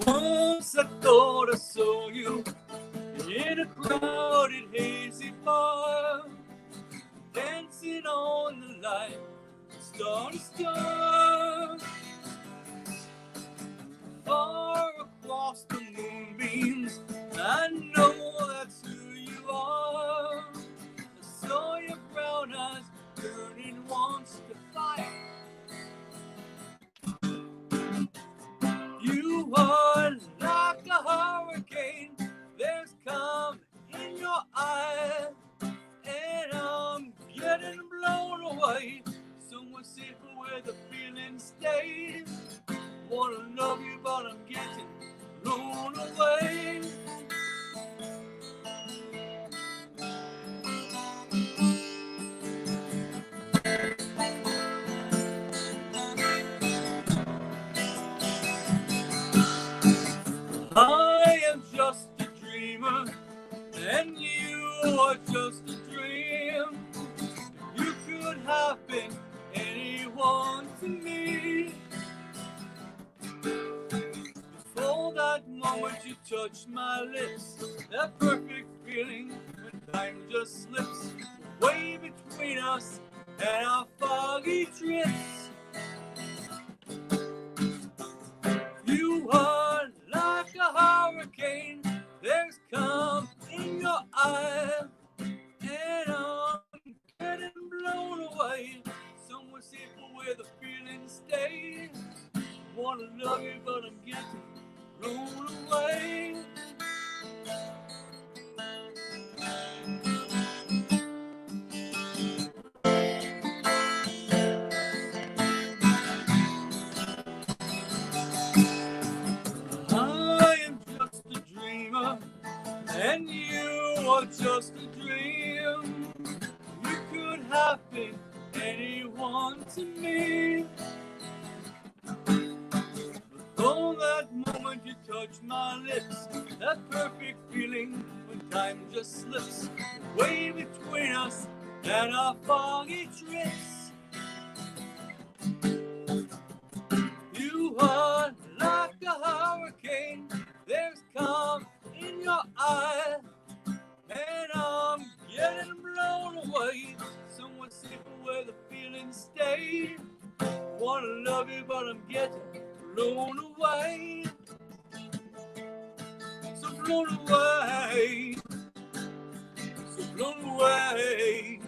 Once I thought I saw you in a crowded, hazy bar, dancing on the line, star to star. Far across the moonbeams, I know that's who you are. I saw your brown eyes turning once to fire. You are like a hurricane, there's calm in your eye, and I'm getting blown away, somewhere safer where the feeling stays. Wanna love you, but I'm getting blown away. I am just a dreamer, and you are just a dream. You could have been anyone to me. Before that moment you touched my lips, that perfect feeling when time just slips way between us and our foggy trips. You are like a hurricane, there's calm in your eye, and I'm getting blown away, somewhere safer where the feeling stays. Wanna love you, but I'm getting blown away. I am just a dreamer, and you are just a dream. You could have been anyone to me. Before that moment you touched my lips, that perfect feeling when time just slips way between us and our foggy trips. You are like a hurricane, there's calm in your eye, and I'm getting blown away, somewhere safer where the feeling stays. Wanna love you, but I'm getting blown away. So blown away. So blown away.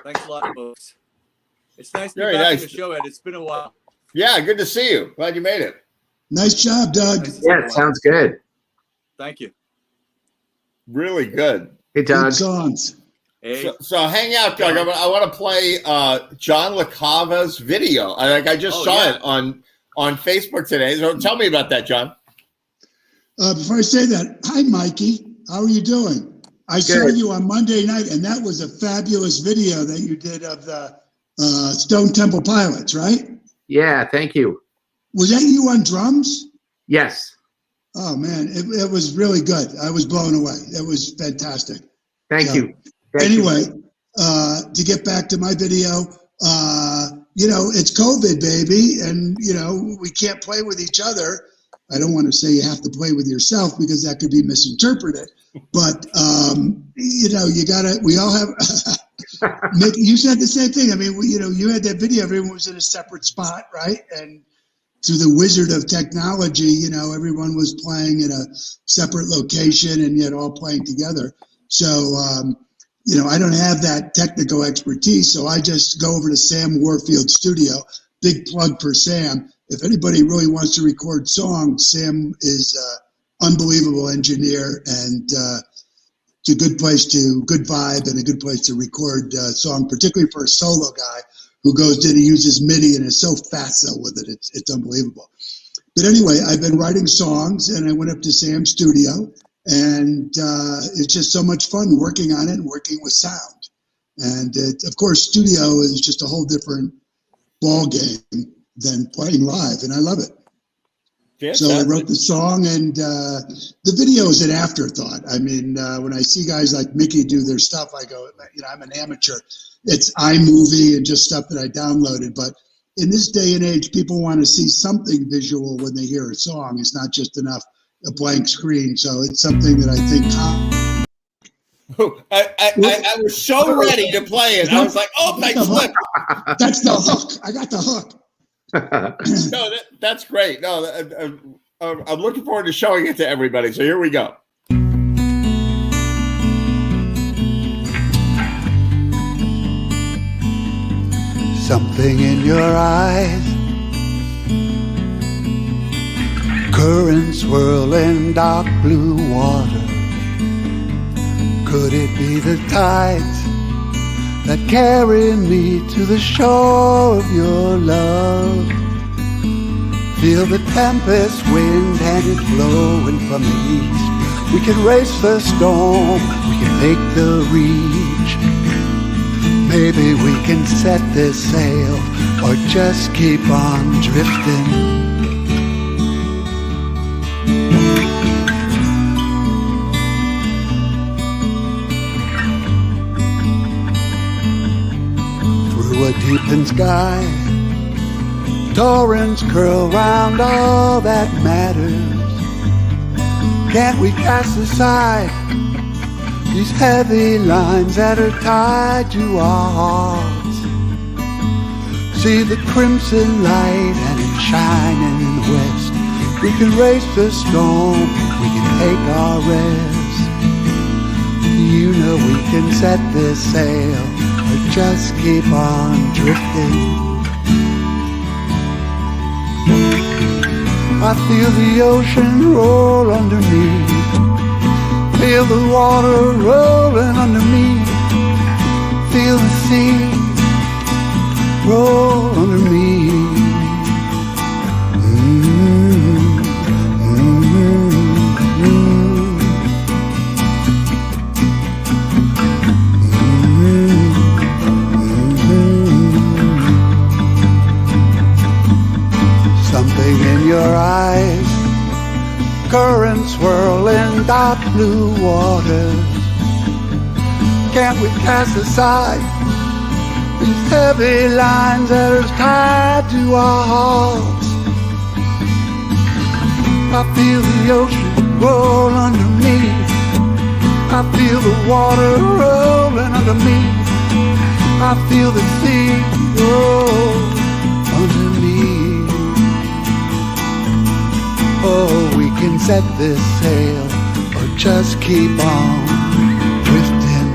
Thanks a lot, folks. It's nice to be back on the show, Ed. It's been a while. Yeah, good to see you. Glad you made it. Nice job, Doug. Nice Yeah, it sounds good. Thank you. Really good. Hey, Doug. Good songs. Hey. So hang out, Doug. I want to play John LaCava's video. I just saw it on Facebook today. So tell me about that, John. Before I say that, hi, Mikey. How are you doing? I saw you on Monday night, and that was a fabulous video that you did of the Stone Temple Pilots, right? Yeah, thank you. Was that you on drums? Yes. Oh man, it was really good. I was blown away. It was fantastic. Thank you. Anyway, to get back to my video, it's COVID, baby, and we can't play with each other. I don't want to say you have to play with yourself because that could be misinterpreted. But you gotta. We all have. You said the same thing. I mean, you had that video. Everyone was in a separate spot, right? And through the wizard of technology, everyone was playing in a separate location and yet all playing together. So, I don't have that technical expertise, so I just go over to Sam Warfield's studio. Big plug for Sam. If anybody really wants to record songs, Sam is an unbelievable engineer, and it's a good vibe and a good place to record song, particularly for a solo guy who goes in and uses MIDI and is so facile with it. It's unbelievable. But anyway, I've been writing songs, and I went up to Sam's studio, and it's just so much fun working on it and working with sound. And of course, studio is just a whole different ball game than playing live, and I love it. So I wrote the song, and the video is an afterthought. I mean, when I see guys like Mickey do their stuff, I go, I'm an amateur. It's iMovie and just stuff that I downloaded. But in this day and age, people want to see something visual when they hear a song. It's not just enough a blank screen. So it's something that I think. I was so ready to play it. I was like, oh, I slipped. That's the hook. I got the hook. No, that's great. No, I'm looking forward to showing it to everybody. So here we go. Something in your eyes, currents swirling dark blue water. Could it be the tides that carry me to the shore of your love? Feel the tempest wind and it blowing from the east. We can race the storm, we can take the reach. Maybe we can set this sail or just keep on drifting. Through a deepened sky, torrents curl round all that matters. Can't we cast aside these heavy lines that are tied to our hearts? See the crimson light and it's shining in the west. We can race the storm, we can take our rest. You know we can set this sail or just keep on drifting. I feel the ocean roll underneath. Feel the water rolling under me. Feel the sea roll under me. Something in your eyes, currents swirling dark blue waters. Can't we cast aside these heavy lines that are tied to our hearts? I feel the ocean roll under me. I feel the water rolling under me. I feel the sea roll under me. Oh, we can set this sail or just keep on drifting.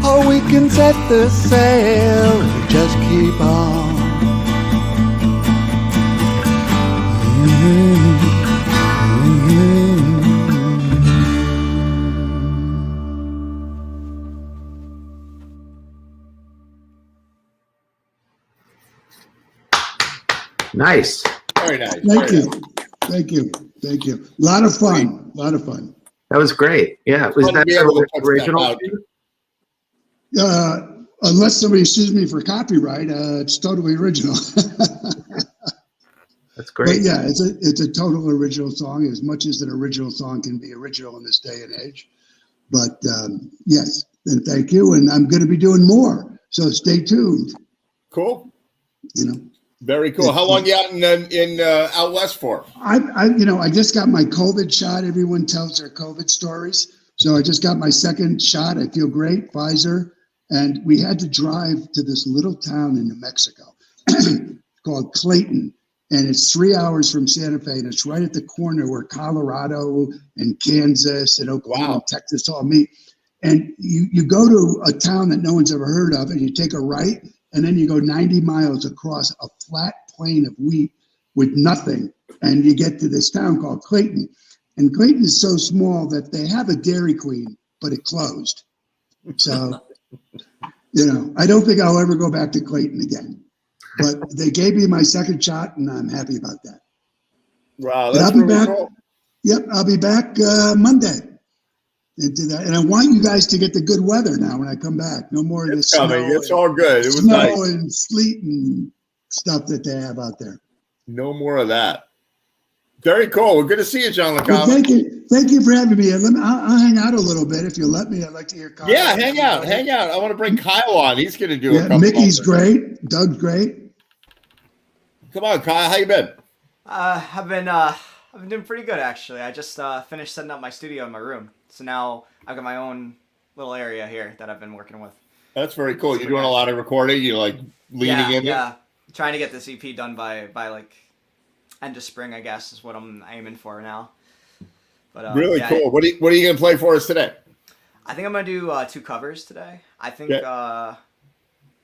Oh, we can set this sail or just keep on. Nice. Very nice. Thank you. Thank you. Thank you. A lot of fun. A lot of fun. That was great. Yeah. Was that original? Unless somebody sues me for copyright, it's totally original. That's great. But yeah, it's a total original song, as much as an original song can be original in this day and age. But yes, and thank you. And I'm going to be doing more, so stay tuned. Cool. You know, very cool. How long you out in out west for? I just got my COVID shot. Everyone tells their COVID stories, so I just got my second shot. I feel great, Pfizer, and we had to drive to this little town in New Mexico called Clayton. And it's 3 hours from Santa Fe, and it's right at the corner where Colorado and Kansas and Oklahoma and Texas all meet. And you go to a town that no one's ever heard of, and you take a right, and then you go 90 miles across a flat plain of wheat with nothing, and you get to this town called Clayton. And Clayton is so small that they have a Dairy Queen, but it closed. So, I don't think I'll ever go back to Clayton again. But they gave me my second shot, and I'm happy about that. Wow, that's really back, cool. Yep, I'll be back Monday into that. And I want you guys to get the good weather now when I come back. No more of this snow. It's all good. It was snow nice. And sleet and stuff that they have out there. No more of that. Very cool. Well, good to see you, John LeCombe. Well, thank you for having me. I'll hang out a little bit if you let me. I'd like to hear Kyle. Yeah, hang out. I want to bring Kyle on. He's going to do a couple. Mickey's great. Doug's great. Come on, Kyle. How you been? I've been doing pretty good, actually. I just finished setting up my studio in my room, so now I've got my own little area here that I've been working with. That's very cool. You're doing a lot of recording. You're like leaning in. Yeah, trying to get this EP done by like end of spring, I guess, is what I'm aiming for now. But really cool. What are you gonna play for us today? I think I'm gonna do 2 covers today. I think I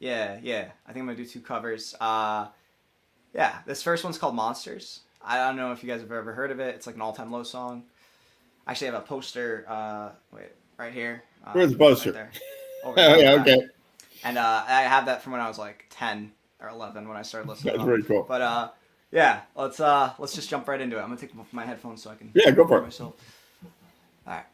think I'm gonna do 2 covers. Yeah, this first one's called Monsters. I don't know if you guys have ever heard of it. It's like an all-time low song. I actually have a poster, right here. Where's the poster? Right there. Yeah, okay. And I have that from when I was like 10 or 11 when I started listening. That's very cool. But yeah, let's just jump right into it. I'm gonna take off my headphones so I can. Yeah, go for it. Myself. All right.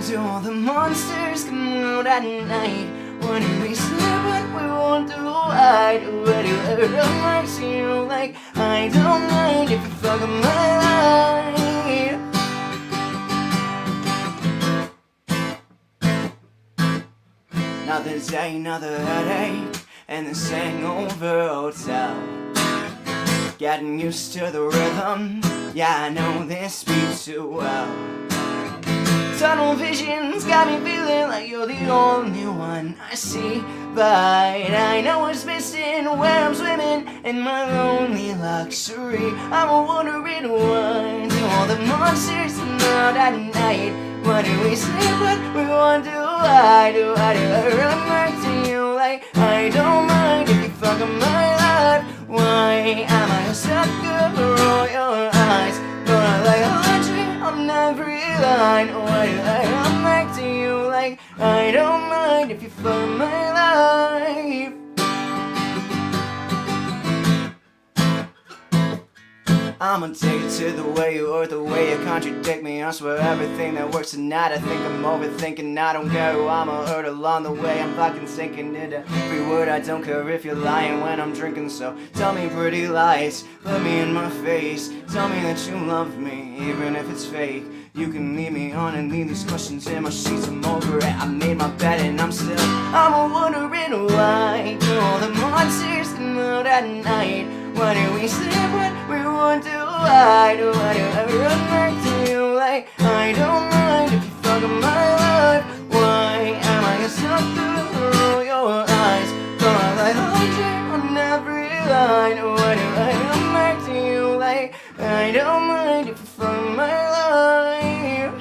Do all the monsters come out at night? When do we sleep when we want to hide? Where do you ever run to you like I don't mind if you fuck up my life? Another day, another headache, and this hangover hotel. Getting used to the rhythm, yeah, I know this beat too well. Tunnel vision's got me feeling like you're the only one I see. But I know what's missing where I'm swimming in my lonely luxury. I'm a wandering one to all the monsters out at night. Why do we sleep when we want to hide? Why do I run back to you like I don't mind if you fuck up my life? Why am I a sucker for all your eyes? But I like 100 on every line. Why do I run back to you like I don't mind if you fuck my life? I'm addicted to the way you are, the way you contradict me. I swear everything that works tonight, I think I'm overthinking. I don't care who I'ma hurt along the way. I'm fucking sinking into every word. I don't care if you're lying when I'm drinking. So tell me pretty lies, look me in my face. Tell me that you love me, even if it's fake. You can leave me on and leave these questions in my sheets. I'm over it, I made my bed and I'm a wondering why do all the monsters come out at night? Why do we sleep when we want to hide? Why do I run back to you like I don't mind if you fuck up my life? Why am I a sucker for all your eyes? Gonna like 100 on every line. Why do I run back to you like I don't mind if you fuck up my life?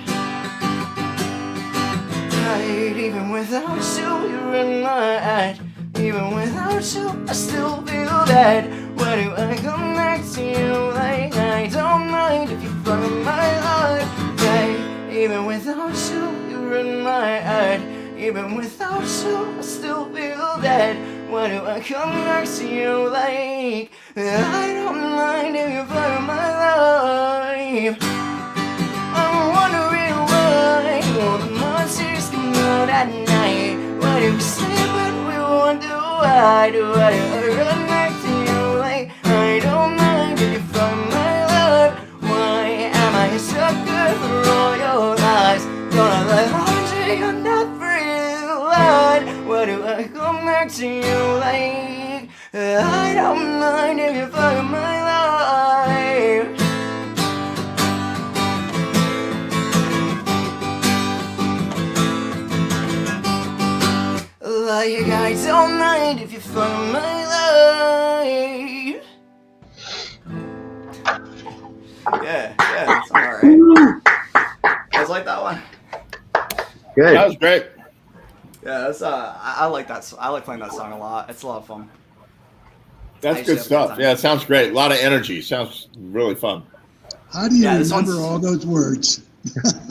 Tired even without you, you're in my head. Even without you, I still feel bad. Why do I come back to you like I don't mind if you fuck up my life? Hey, even without you, you're in my head. Even without you, I still feel dead. Why do I come back to you like I don't mind if you're part of my life? I'm wondering why all the monsters come out at night. Why do we say what we wonder? Why do I run back to you like I don't mind if you're from my life? Why am I a sucker for all your lies? Gonna let laundry on that free line. Why do I come back to you like I don't mind if you're part of my life? Like I don't mind if you're from my life. Yeah, that's alright. You guys like that one? Good. That was great. Yeah, that's I like that. I like playing that song a lot. It's a lot of fun. That's good stuff. Yeah, it sounds great. A lot of energy. Sounds really fun. How do you remember all those words?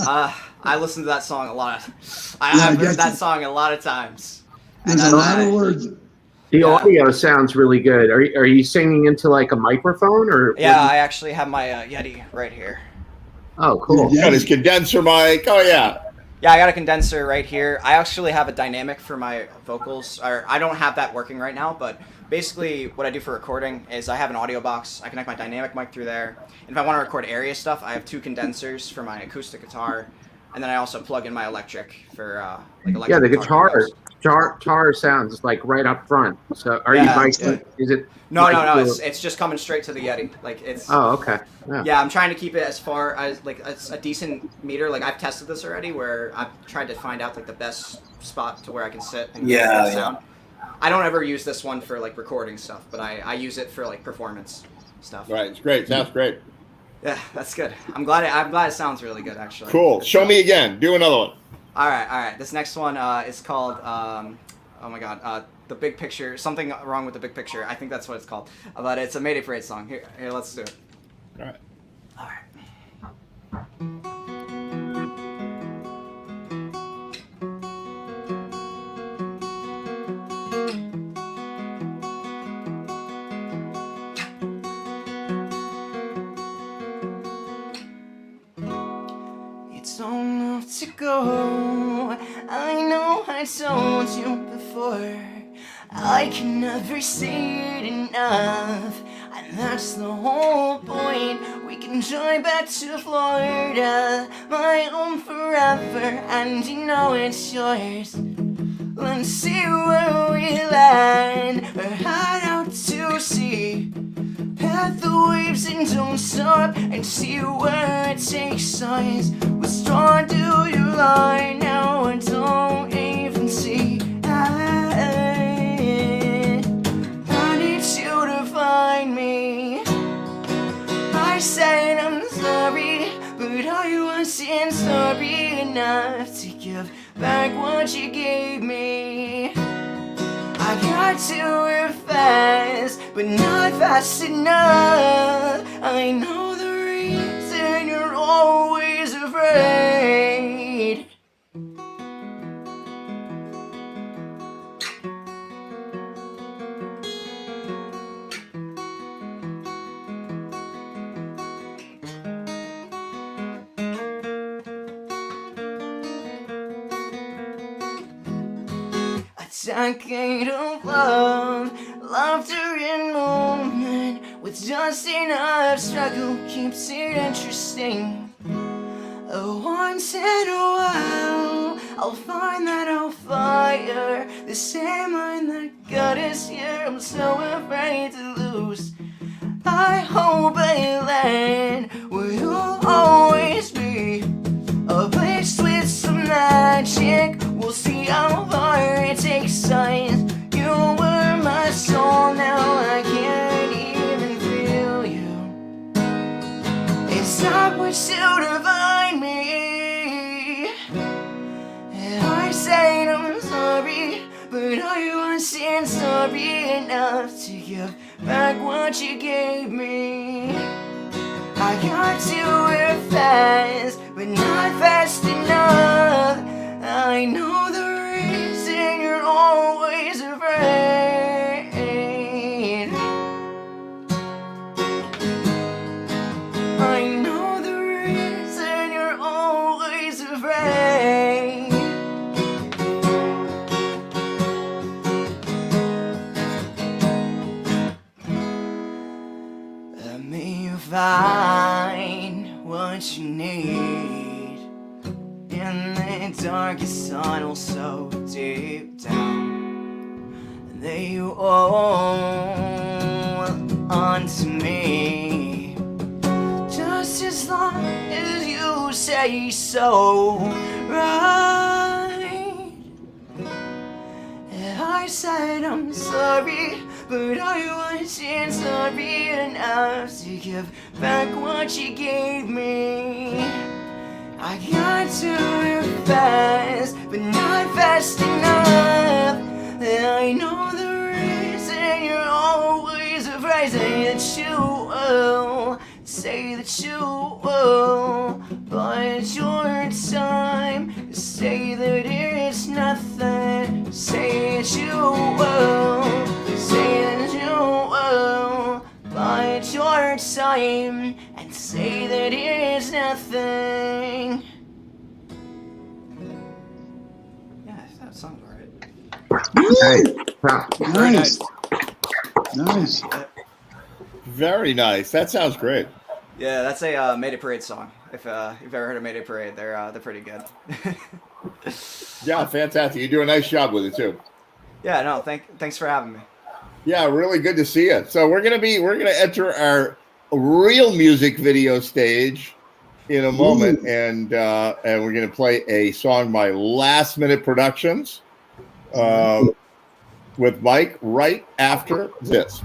I listen to that song a lot. I've heard that song a lot of times. There's a lot of words. The audio sounds really good. Are you singing into like a microphone or? Yeah, I actually have my Yeti right here. Oh, cool. Got his condenser mic. Oh yeah. Yeah, I got a condenser right here. I actually have a dynamic for my vocals. I don't have that working right now, but basically what I do for recording is I have an audio box. I connect my dynamic mic through there. And if I want to record area stuff, I have 2 condensers for my acoustic guitar. And then I also plug in my electric for like electric. Yeah, the guitar sounds like right up front. So are you mic'd? Is it? No. It's just coming straight to the Yeti. Like it's. Oh, okay. Yeah, I'm trying to keep it as far as like a decent meter. Like I've tested this already, where I've tried to find out like the best spot to where I can sit and get the sound. I don't ever use this one for like recording stuff, but I use it for like performance stuff. Right, it's great. Sounds great. Yeah, that's good. I'm glad it sounds really good actually. Cool. Show me again. Do another one. All right. This next one is called oh my god, The Big Picture. Something wrong with the big picture. I think that's what it's called. But it's a Mayday Parade song. Here, let's do it. All right. Don't have to go. I know I told you before. I can never say it enough, and that's the whole point. We can drive back to Florida, my home forever, and you know it's yours. Let's see where we land. We're head out to sea. Pat the waves and don't stop, and see where it takes us. What's drawn to your line now? I don't even see. I need you to find me. I said I'm sorry, but I wasn't sorry enough to give back what you gave me. I got to it fast, but not fast enough. I know the reason you're always afraid. A decade of love, laughter and moment, with just enough struggle keeps it interesting. Once in a while, I'll find that I'll fire the same mind that got us here. I'm so afraid to lose. I hope I land where you'll always be, a place with some magic. We'll see how far it takes us. You were my soul, now I can't even feel you. It's not what you define me. And I said I'm sorry, but I wasn't sorry enough to give back what you gave me. I got to it fast, but not fast enough. I know the reason you're always afraid. find what you need in the darkest tunnel so deep down. They hold onto me just as long as you say so, right? I said I'm sorry, but I wasn't sorry enough to give back what you gave me. I got too fast, but not fast enough. And I know the reason you're always afraid. Say that you will, say that you will, but it's your time. Say that it's nothing. Say that you will, say that you will, but it's your time. And say that it's nothing. Yeah, that sounds right. Nice. Nice. Very nice. That sounds great. Yeah, that's a Mayday Parade song. If you've ever heard of Mayday Parade, they're pretty good. Yeah, fantastic. You do a nice job with it too. Yeah, no, thanks for having me. Yeah, really good to see you. So we're gonna enter our real music video stage in a moment, and we're gonna play a song by Last Minute Productions with Mike right after this.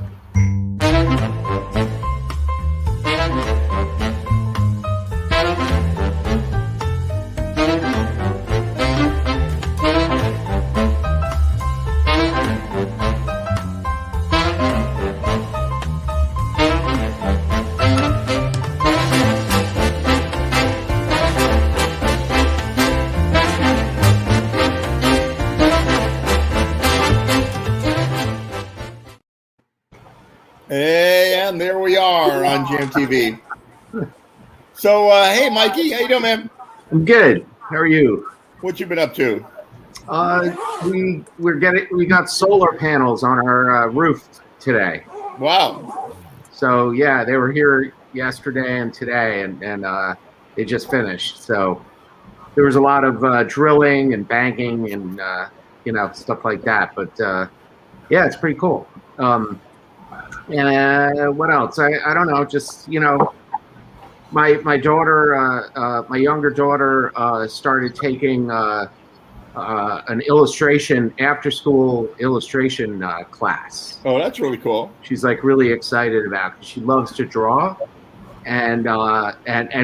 And there we are on Jam TV. So, hey, Mikey, how you doing, man? I'm good. How are you? What you been up to? We got solar panels on our roof today. Wow. So yeah, they were here yesterday and today, and they just finished. So there was a lot of drilling and banking and stuff like that. But yeah, it's pretty cool. And what else? I don't know. Just my daughter, my younger daughter, started taking an after school illustration class. Oh, that's really cool. She's like really excited about it. She loves to draw, and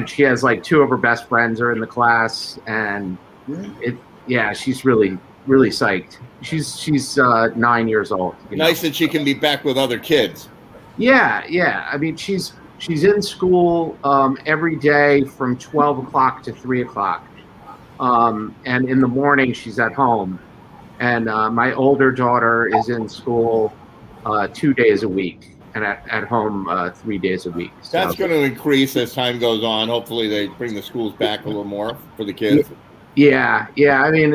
she has like two of her best friends are in the class, and she's really psyched. She's 9 years old. Nice that she can be back with other kids. Yeah. I mean, she's in school every day from 12 o'clock to 3 o'clock. And in the morning she's at home. And my older daughter is in school 2 days a week and at home 3 days a week. So that's going to increase as time goes on. Hopefully they bring the schools back a little more for the kids. Yeah. I mean,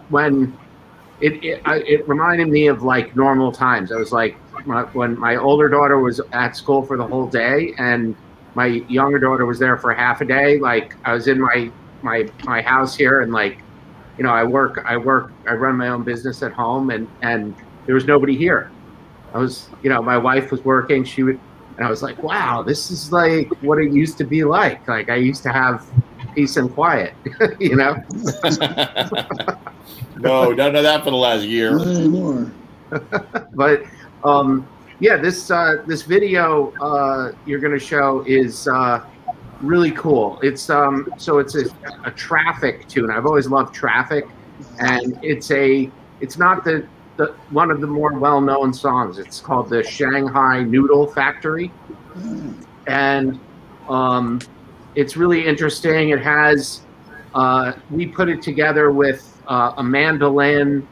when it reminded me of like normal times. I was like, when my older daughter was at school for the whole day and my younger daughter was there for half a day. Like I was in my house here, and like, I run my own business at home, and there was nobody here. I was, my wife was working. And I was like, wow, this is like what it used to be like. Like I used to have peace and quiet, No, none of that for the last year. Not anymore. But yeah, this video you're going to show is really cool. It's so it's a traffic tune. I've always loved traffic, and it's not the one of the more well-known songs. It's called the Shanghai Noodle Factory, and it's really interesting. It has we put it together with a mandolin,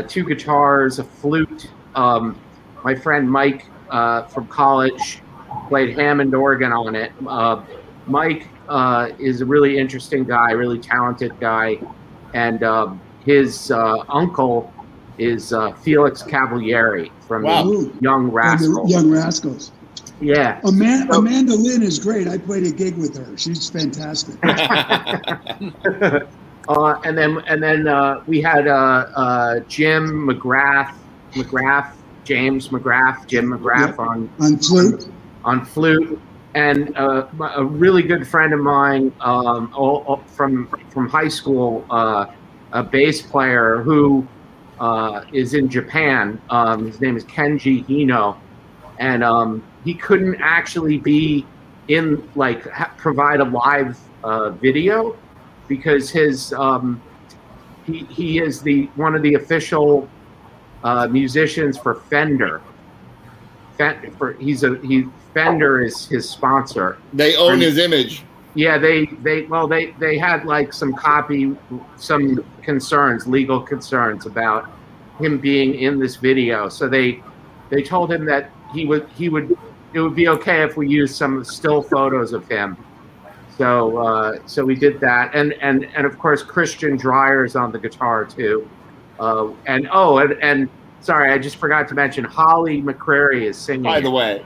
2 guitars, a flute. My friend Mike from college played Hammond organ on it. Mike is a really interesting guy, really talented guy, and his uncle is Felix Cavalieri from the Young Rascals. The Young Rascals. Yeah. Amanda Lynn is great. I played a gig with her. She's fantastic. And then we had Jim James McGrath on flute. On flute, and a really good friend of mine from high school, a bass player who is in Japan. His name is Kenji Hino, and he couldn't actually be in provide a live video because his he is one of the official musicians for Fender. Fender is his sponsor. They own his image. Yeah, they had some legal concerns about him being in this video. So they told him that it would be okay if we used some still photos of him. So we did that, and of course Christian Dreyer's on the guitar too, and sorry, I just forgot to mention Holly McCrary is singing. By the way,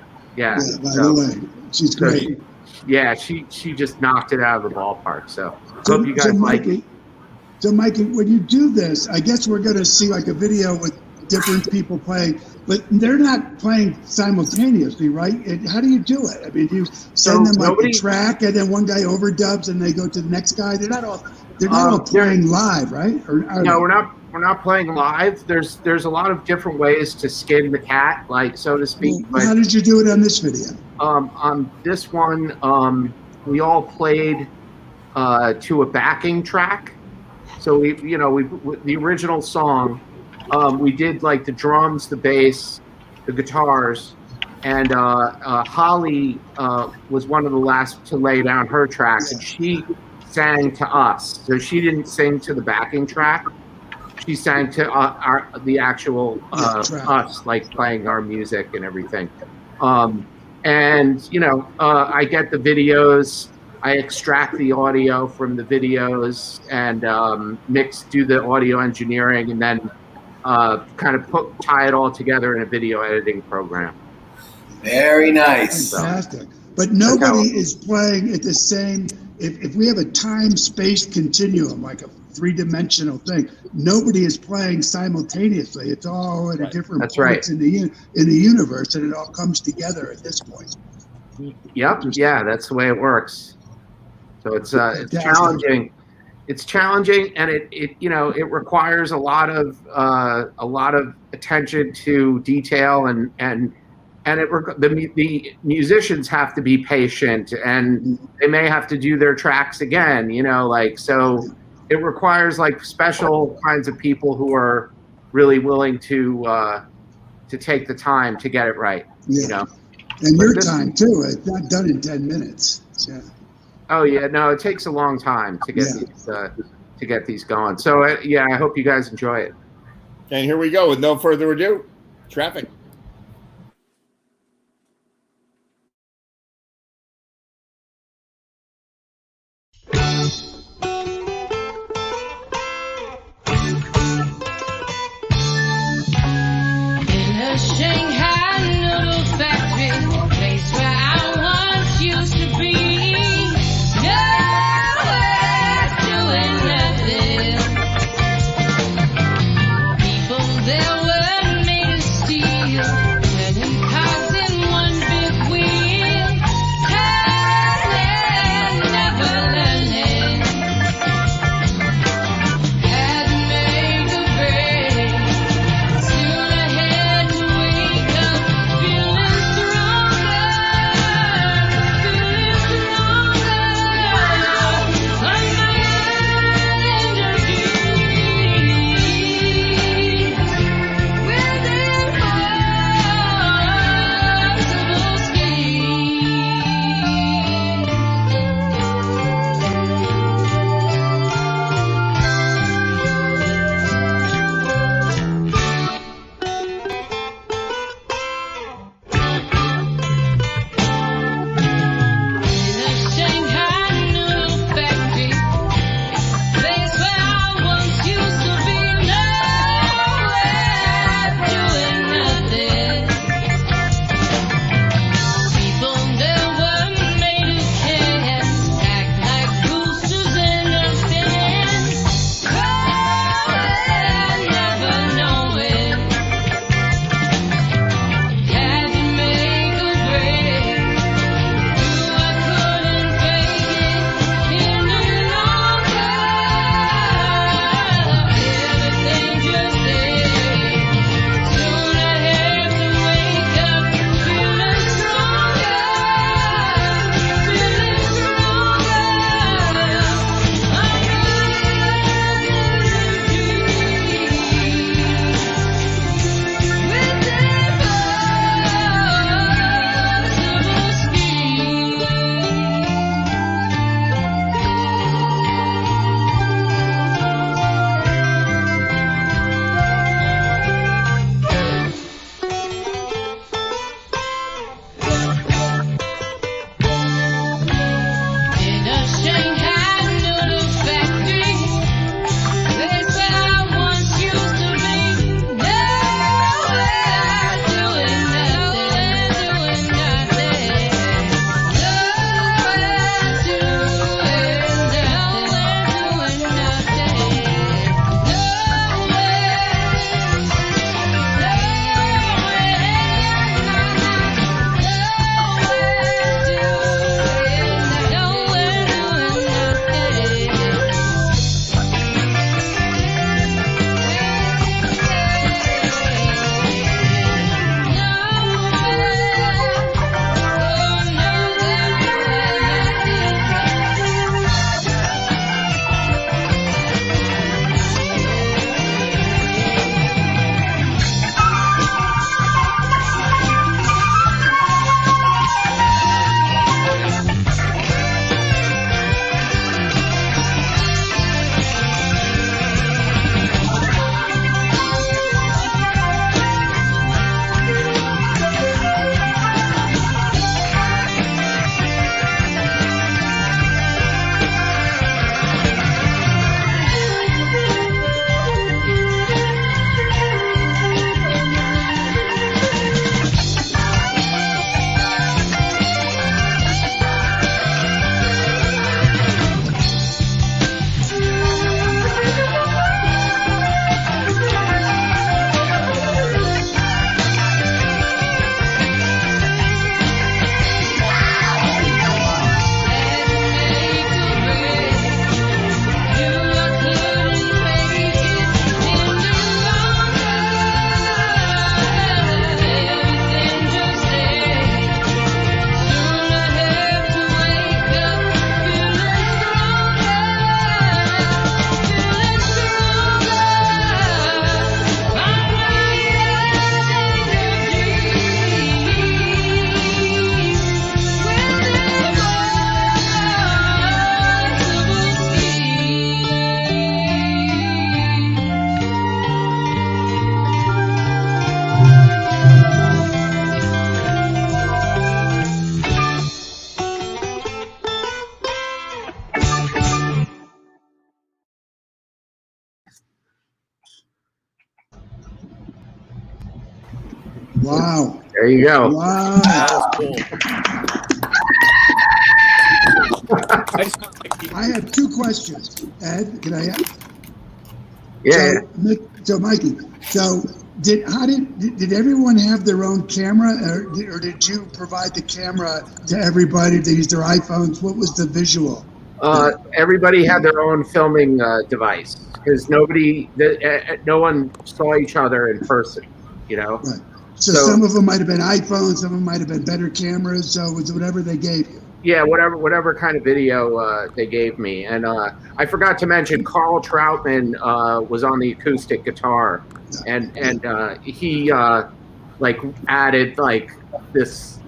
she's great. She just knocked it out of the ballpark. So hope you guys like it. So Mikey, when you do this, I guess we're going to see like a video with different people playing, but they're not playing simultaneously, right? How do you do it? I mean, do you send them a track and then one guy overdubs and they go to the next guy? They're not all playing live, right? No, we're not playing live. There's a lot of different ways to skin the cat, so to speak. Well, how did you do it on this video? On this one, we all played to a backing track. So we the original song, we did the drums, the bass, the guitars, and Holly was one of the last to lay down her tracks, and she sang to us. So she didn't sing to the backing track. She sang to the actual us, playing our music and everything. I get the videos. I extract the audio from the videos and do the audio engineering, and then tie it all together in a video editing program. Very nice. Fantastic. But nobody is playing at the same. If we have a time-space continuum, like a three-dimensional thing, nobody is playing simultaneously. It's all at a different points in the universe, and it all comes together at this point. Yep. Yeah, that's the way it works. So it's challenging. It's challenging, and it requires a lot of attention to detail, and the musicians have to be patient, and they may have to do their tracks again. So it requires special kinds of people who are really willing to take the time to get it right. Yeah. And your time too. It's not done in 10 minutes. Yeah. Oh yeah, no, it takes a long time to get these going. So I hope you guys enjoy it. And here we go. With no further ado, Traffic. There were made of steel. Wow. There you go. Wow. That was cool. I have two questions. Ed, can I? Yeah. So Mikey, did everyone have their own camera, or did you provide the camera to everybody? They used their iPhones. What was the visual? Everybody had their own filming device because no one saw each other in person. You know. Right. So some of them might have been iPhones, some of them might have been better cameras. So it was whatever they gave you. Yeah, whatever kind of video they gave me, and I forgot to mention Carl Troutman was on the acoustic guitar, and he like added like this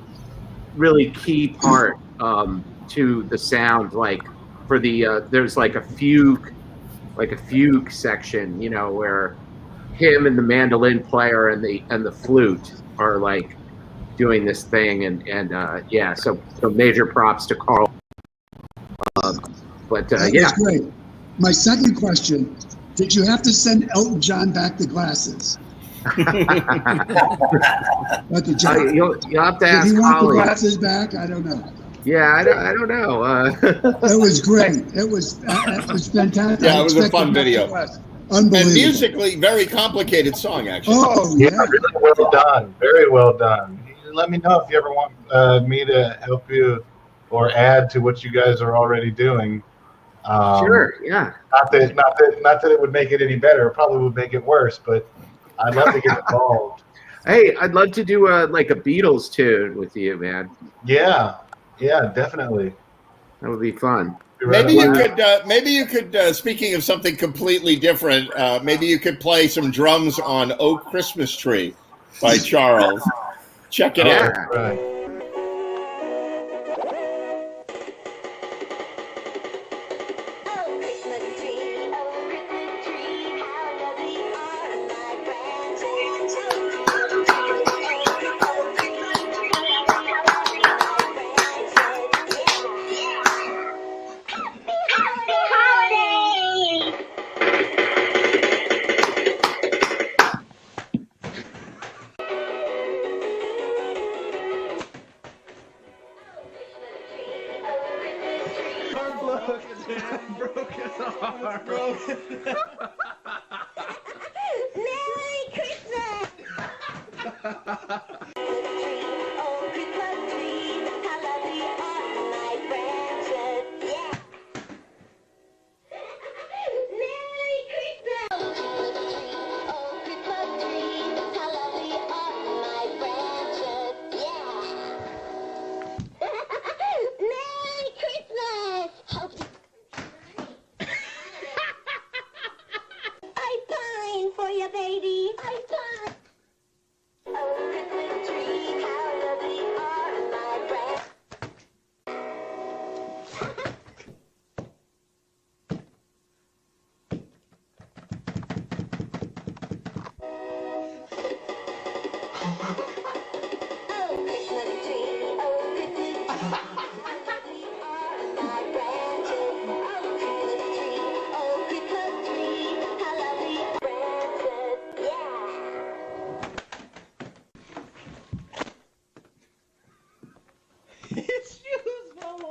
really key part to the sound, like for the there's like a fugue section, you know, where him and the mandolin player and the flute are like doing this thing, and yeah, so major props to Carl. That's great. My second question: did you have to send Elton John back the glasses? That's a joke. You'll have to ask. Did he want Holly. the glasses back? I don't know. Yeah, I don't know. It was great. It was fantastic. Yeah, it was a fun video. Unbelievable. And musically, very complicated song, actually. Oh, yeah. Really well done. Very well done. Let me know if you ever want me to help you or add to what you guys are already doing. Sure, yeah. Not that it would make it any better. It probably would make it worse, but I'd love to get involved. Hey, I'd love to do like a Beatles tune with you, man. Yeah, definitely. That would be fun. Maybe you could. Speaking of something completely different, maybe you could play some drums on "Oh Christmas Tree" by Charles. Check it out. Right.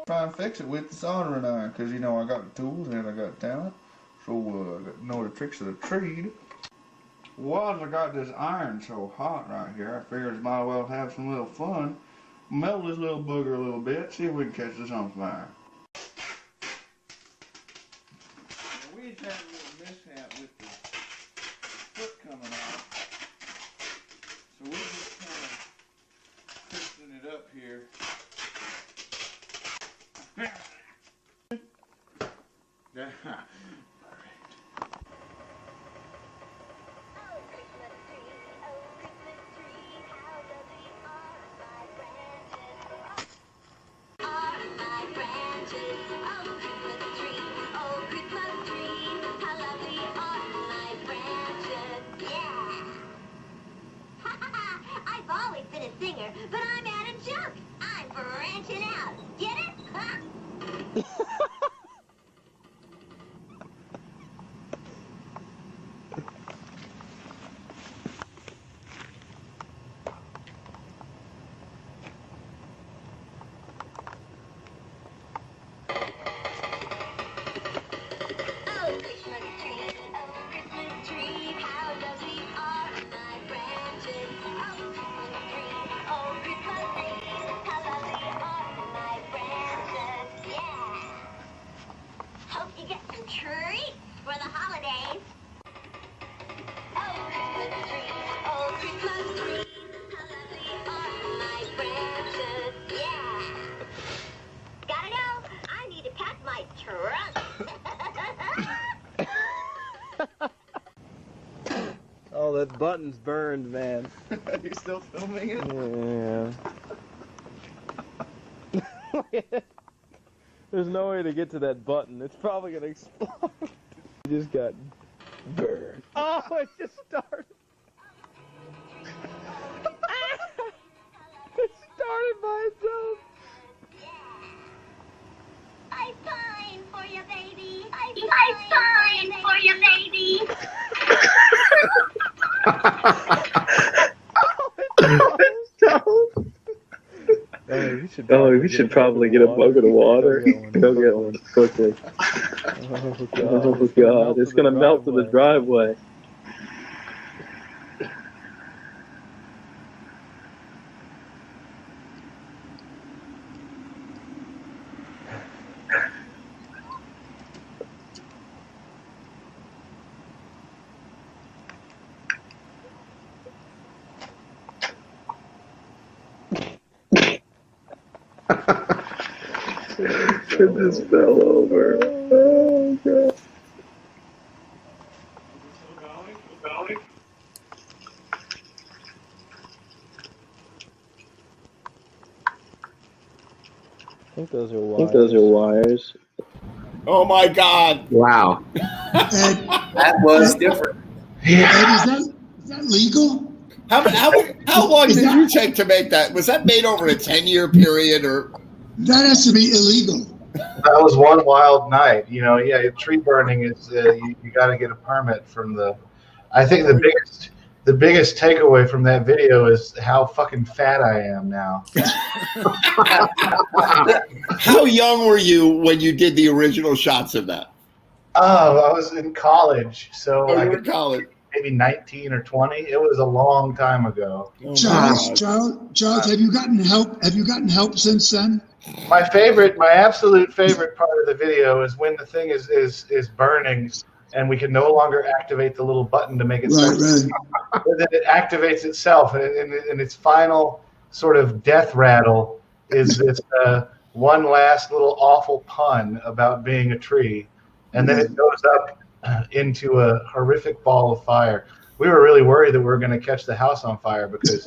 Try and fix it with the soldering iron, because you know I got the tools and I got talent, so I got to know the tricks of the trade. While I got this iron so hot right here, I figured I might as well have some little fun, melt this little booger a little bit, see if we can catch this on fire. We just had a little mishap with the foot coming off, so we're just kind of twisting it up here. I've always been a singer, but I'm out of junk. I'm branching out. Get it? for the holidays. Oh, Christmas tree, oh, Christmas tree, how lovely are my branches, yeah. Gotta know, I need to pack my trunk. Oh, that button's burned, man. Are you still filming it? Yeah. There's no way to get to that button. It's probably gonna explode. It just got burned. Oh, it just started. It started by itself. I pine for you, baby. I pine for you, baby. Oh, we should probably get a bucket of water. Go get one quickly. Oh God, it's gonna melt in the driveway. It just fell over. Oh God. I think those are wires. Oh my God! Wow. That was different. Yeah. Is that legal? How long did you take to make that? Was that made over a 10-year period, or? That has to be illegal. That was one wild night. You know, yeah, tree burning is you got to get a permit from the. I think the biggest takeaway from that video is how fucking fat I am now. How young were you when you did the original shots of that? Oh, I was in college, so you were in college. Maybe 19 or 20. It was a long time ago. Charles, have you gotten help? Have you gotten help since then? My absolute favorite part of the video is when the thing is burning, and we can no longer activate the little button to make it start. Right. Then it activates itself, and its final sort of death rattle is this one last little awful pun about being a tree, and then it goes up into a horrific ball of fire. We were really worried that we were going to catch the house on fire because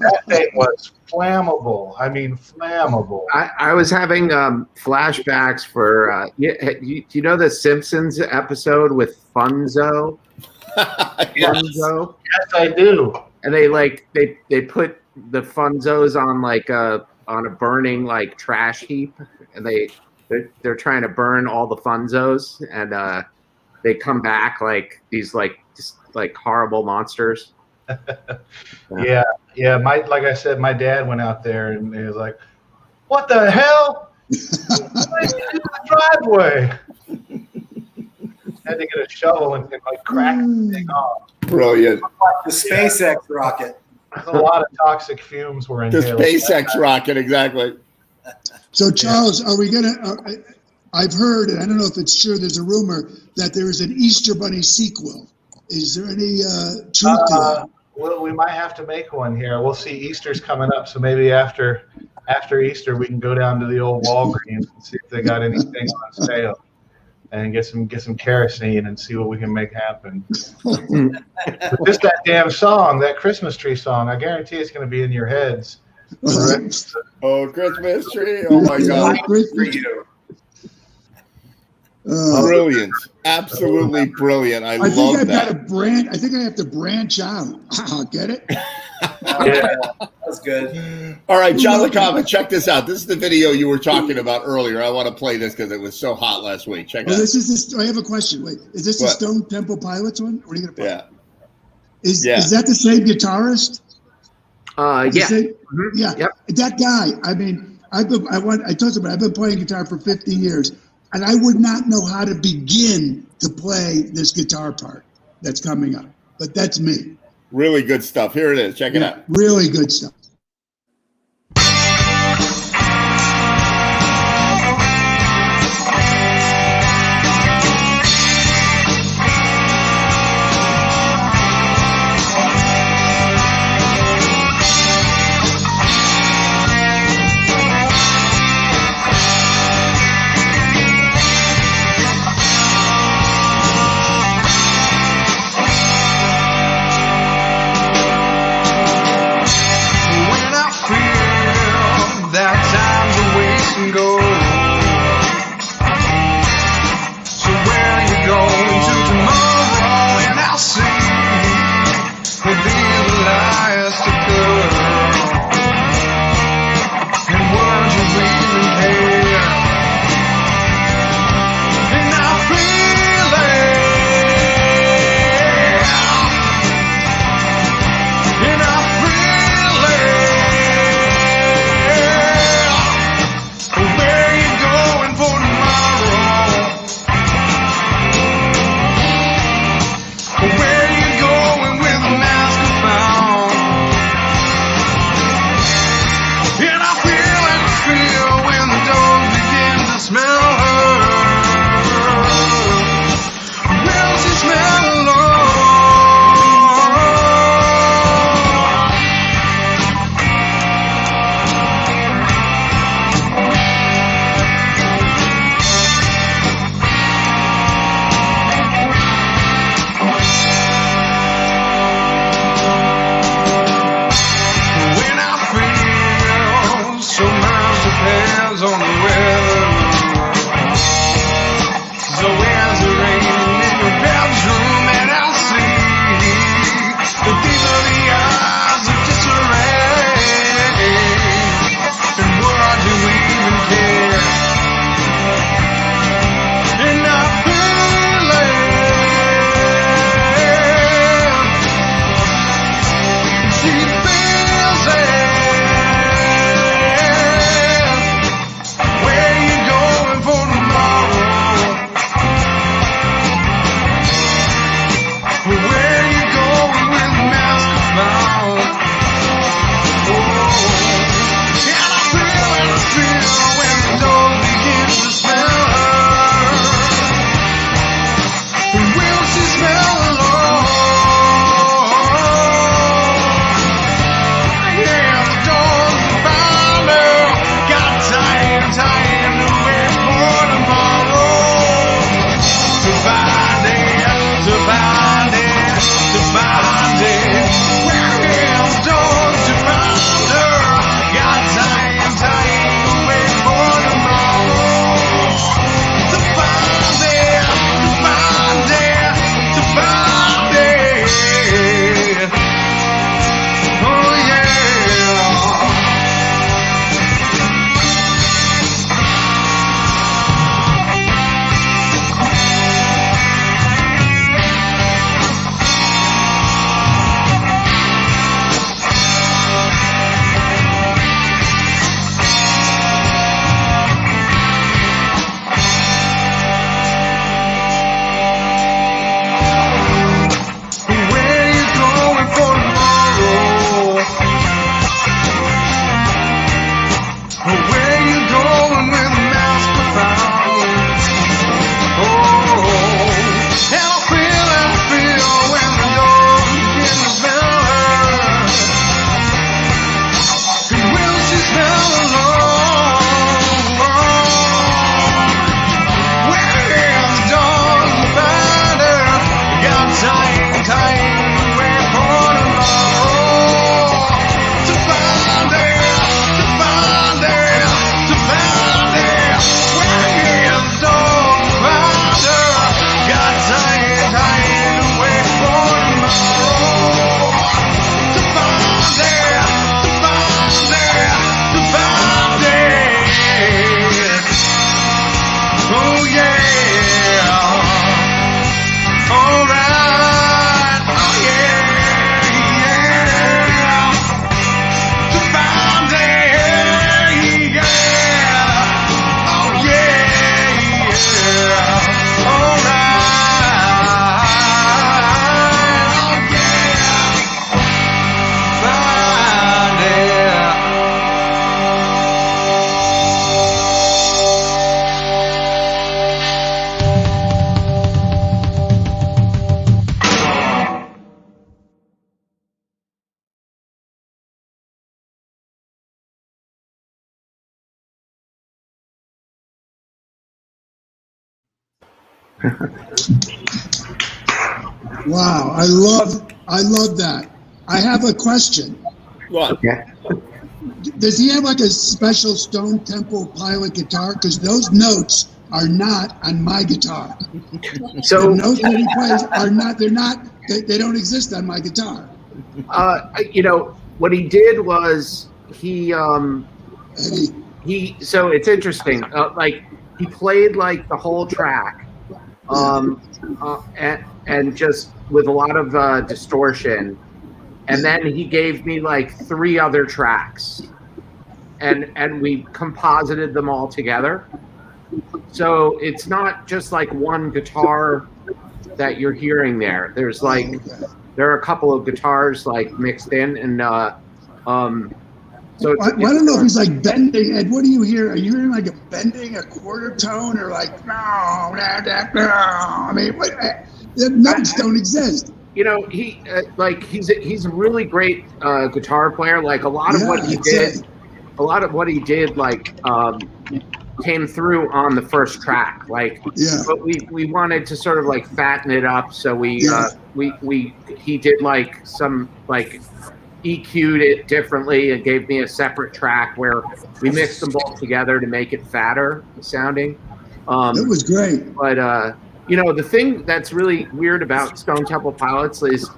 that thing was flammable. I mean, flammable. I was having flashbacks for you know the Simpsons episode with Funzo? Yes. Funzo? Yes, I do. And they put the Funzos on a burning like trash heap, and they're trying to burn all the Funzos, and they come back like these just horrible monsters. Yeah. Like I said, my dad went out there and he was like, "What the hell? What did you do in the driveway?" Had to get a shovel and crack the thing off. Brilliant. The SpaceX rocket. A lot of toxic fumes were inhaled. The SpaceX rocket, exactly. So, Charles, are we gonna? I've heard, and I don't know if it's true. There's a rumor that there is an Easter Bunny sequel. Is there any truth to that? Well, we might have to make one here. We'll see. Easter's coming up, so maybe after Easter we can go down to the old Walgreens and see if they got anything on sale, and get some kerosene and see what we can make happen. But just that damn song, that Christmas tree song, I guarantee it's going to be in your heads. Oh, Christmas tree! Oh my God! Brilliant, absolutely brilliant. I love that. Got a brand. I think I have to branch out. Get it? Yeah, that's good. All right, John LaCava, check this out. This is the video you were talking about earlier. I want to play this because it was so hot last week. Check it out. I have a question. Wait, is this the Stone Temple Pilots one? What are you going to play? Yeah. Is that the same guitarist? Yeah. Yeah. Yep. That guy. I mean, I told you, I've been playing guitar for 50 years, and I would not know how to begin to play this guitar part that's coming up. But that's me. Really good stuff. Here it is. Check it out. Really good stuff. Wow, I love that. I have a question. What? Yeah. Does he have like a special Stone Temple Pilot guitar? Because those notes are not on my guitar. So the notes that he plays are not. They're not. They don't exist on my guitar. You know what he did was he. So it's interesting. Like he played like the whole track, and just with a lot of distortion. And then he gave me like 3 other tracks, and we composited them all together. So it's not just like one guitar that you're hearing there. There's like there are a couple of guitars like mixed in, and so I don't know if he's like bending. Ed, what do you hear? Are you hearing like a bending, a quarter tone, or like no? I mean, the notes don't exist. You know, he's a really great guitar player. Like a lot of what he did, like came through on the first track. Like, but we wanted to sort of like fatten it up, so he did like some like EQ'd it differently and gave me a separate track where we mixed them both together to make it fatter sounding. It was great, but. You know, the thing that's really weird about Stone Temple Pilots is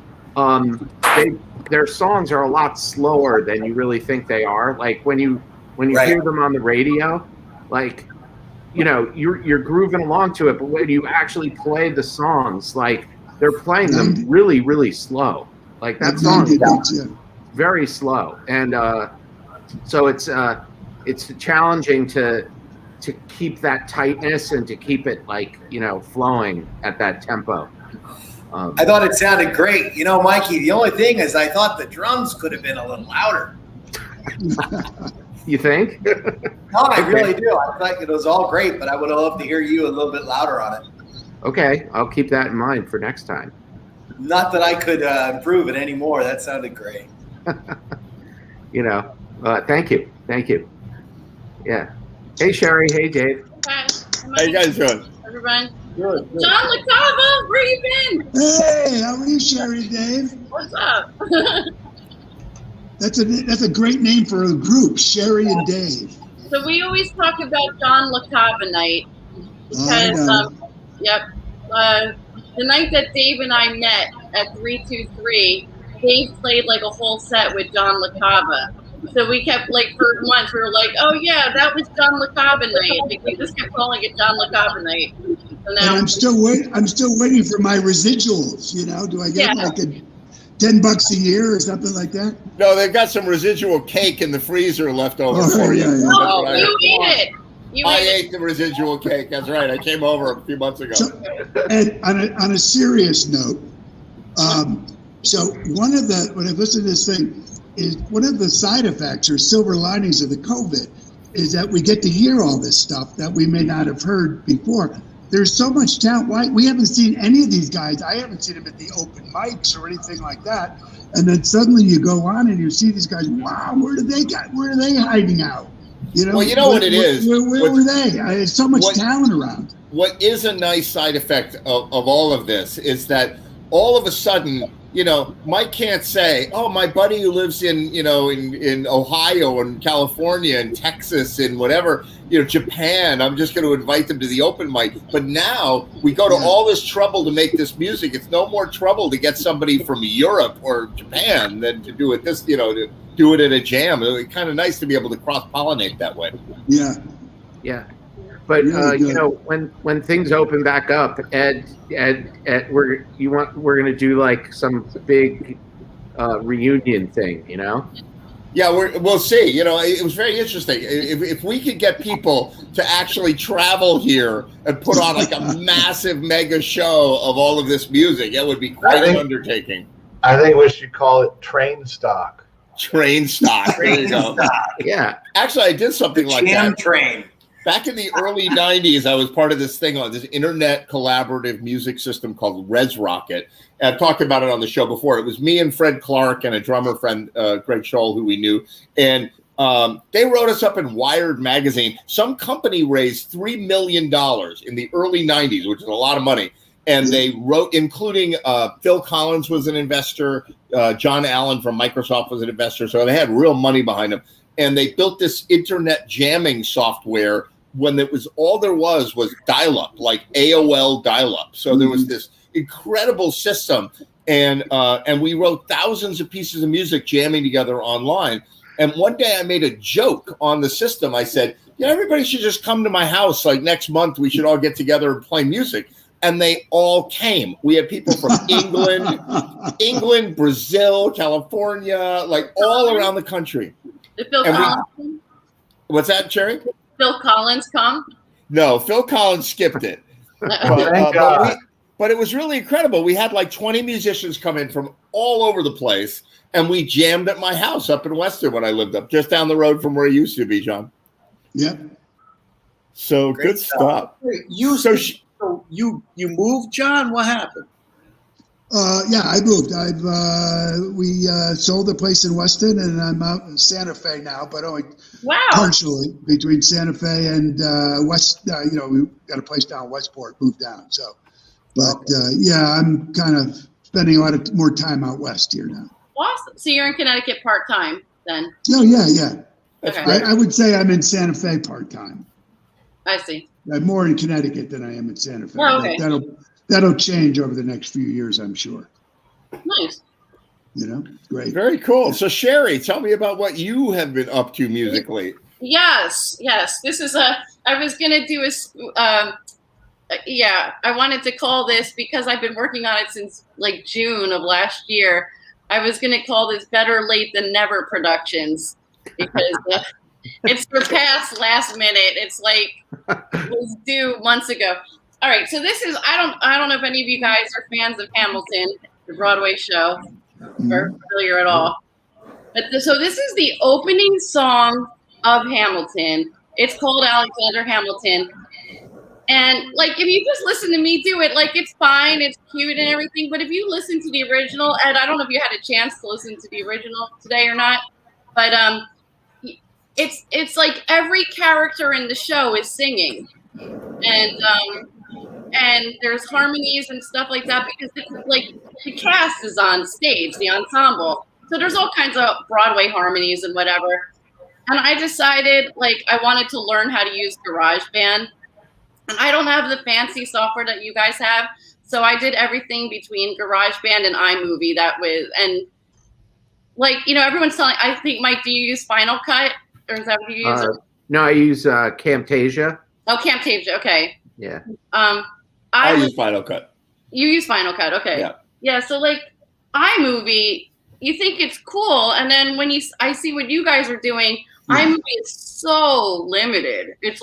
their songs are a lot slower than you really think they are. Like when you hear them on the radio, like, you know, you're grooving along to it, but when you actually play the songs, like they're playing them really, really slow. Like that song is very slow. And so it's challenging to keep that tightness and to keep it like, you know, flowing at that tempo. I thought it sounded great. You know, Mikey, the only thing is I thought the drums could have been a little louder. You think? No, I really do. I thought it was all great, but I would have loved to hear you a little bit louder on it. Okay, I'll keep that in mind for next time. Not that I could improve it anymore. That sounded great. You know, thank you. Yeah. Hey, Sherry. Hey, Dave. How you guys doing? Everyone. Good. John LaCava, where you been? Hey, how are you, Sherry, Dave? What's up? That's a great name for a group, Sherry and Dave. So we always talk about John LaCava night because, the night that Dave and I met at 323, Dave played like a whole set with John LaCava. So we kept like for months we were like, oh yeah, that was John LaCava night. Like we just kept calling it John LaCava night. So now and I'm still waiting for my residuals. You know, do I get like $10 a year or something like that? No, they've got some residual cake in the freezer left over for you. Oh, you ate it. I ate the residual cake. That's right. I came over a few months ago. So, and on a serious note, so when I listen to this thing, is one of the side effects or silver linings of the COVID is that we get to hear all this stuff that we may not have heard before. There's so much talent. Why we haven't seen any of these guys. I haven't seen them at the open mics or anything like that. And then suddenly you go on and you see these guys. Wow, where are they hiding out? You know. Well, you know what it is. Where were they? There's so much talent around. What is a nice side effect of all of this is that all of a sudden, you know, Mike can't say, oh, my buddy who lives in, you know, in Ohio and California and Texas and whatever, you know, Japan, I'm just going to invite them to the open mic. But now we go to all this trouble to make this music. It's no more trouble to get somebody from Europe or Japan than to do it to do it at a jam. It's kind of nice to be able to cross-pollinate that way. Yeah. Yeah. But you know, when things open back up, Ed, we're going to do like some big reunion thing, you know? Yeah, we'll see. You know, it was very interesting. If we could get people to actually travel here and put on like a massive mega show of all of this music, it would be quite an undertaking. I think we should call it Train Stock. Train Stock. There you go. Yeah. Actually, I did something like that. Train. Back in the early 90s, I was part of this thing on this internet collaborative music system called Res Rocket. And I've talked about it on the show before. It was me and Fred Clark and a drummer friend, Greg Scholl, who we knew. And They wrote us up in Wired magazine. Some company raised $3 million in the early 90s, which is a lot of money. And they wrote, including Phil Collins was an investor, John Allen from Microsoft was an investor. So they had real money behind them. And they built this internet jamming software when it was all there was dial-up, like AOL dial-up. So there was this incredible system. And we wrote thousands of pieces of music jamming together online. And one day I made a joke on the system. I said, yeah, everybody should just come to my house. Like next month, we should all get together and play music. And they all came. We had people from England, Brazil, California, like all around the country. Did Phil Collins come? What's that, Cherry? Phil Collins come? No, Phil Collins skipped it. But it was really incredible. We had like 20 musicians come in from all over the place, and we jammed at my house up in Weston when I lived up, just down the road from where it used to be, John. Yep. So great good stuff. So you moved, John? What happened? Yeah, I moved. We sold the place in Weston, and I'm out in Santa Fe now, but only partially between Santa Fe and West. We got a place down Westport, moved down. So, but yeah, I'm kind of spending a lot more time out west here now. Awesome. So you're in Connecticut part time then? Oh yeah. Okay. I would say I'm in Santa Fe part time. I see. I'm more in Connecticut than I am in Santa Fe. Oh, okay. That'll change over the next few years, I'm sure. Nice. Great. Very cool. So Sherry, tell me about what you have been up to musically. Yes. This is I was going to do I wanted to call this, because I've been working on it since like June of last year. I was going to call this Better Late Than Never Productions, because it's surpassed last minute. It's like it was due months ago. All right, so this is I don't know if any of you guys are fans of Hamilton, the Broadway show, or familiar at all. But so this is the opening song of Hamilton. It's called Alexander Hamilton. And like, if you just listen to me do it, like, it's fine, it's cute and everything. But if you listen to the original, and I don't know if you had a chance to listen to the original today or not, but it's like every character in the show is singing, and there's harmonies and stuff like that, because it's like the cast is on stage, the ensemble. So there's all kinds of Broadway harmonies and whatever. And I decided, like, I wanted to learn how to use GarageBand. And I don't have the fancy software that you guys have. So I did everything between GarageBand and iMovie and like, everyone's telling, I think, Mike, do you use Final Cut? Or is that what you use? No, I use Camtasia. Oh, Camtasia. Okay. Yeah. I use Final Cut. You use Final Cut. Okay. Yeah. So like iMovie, you think it's cool. And then when I see what you guys are doing, iMovie is so limited. It's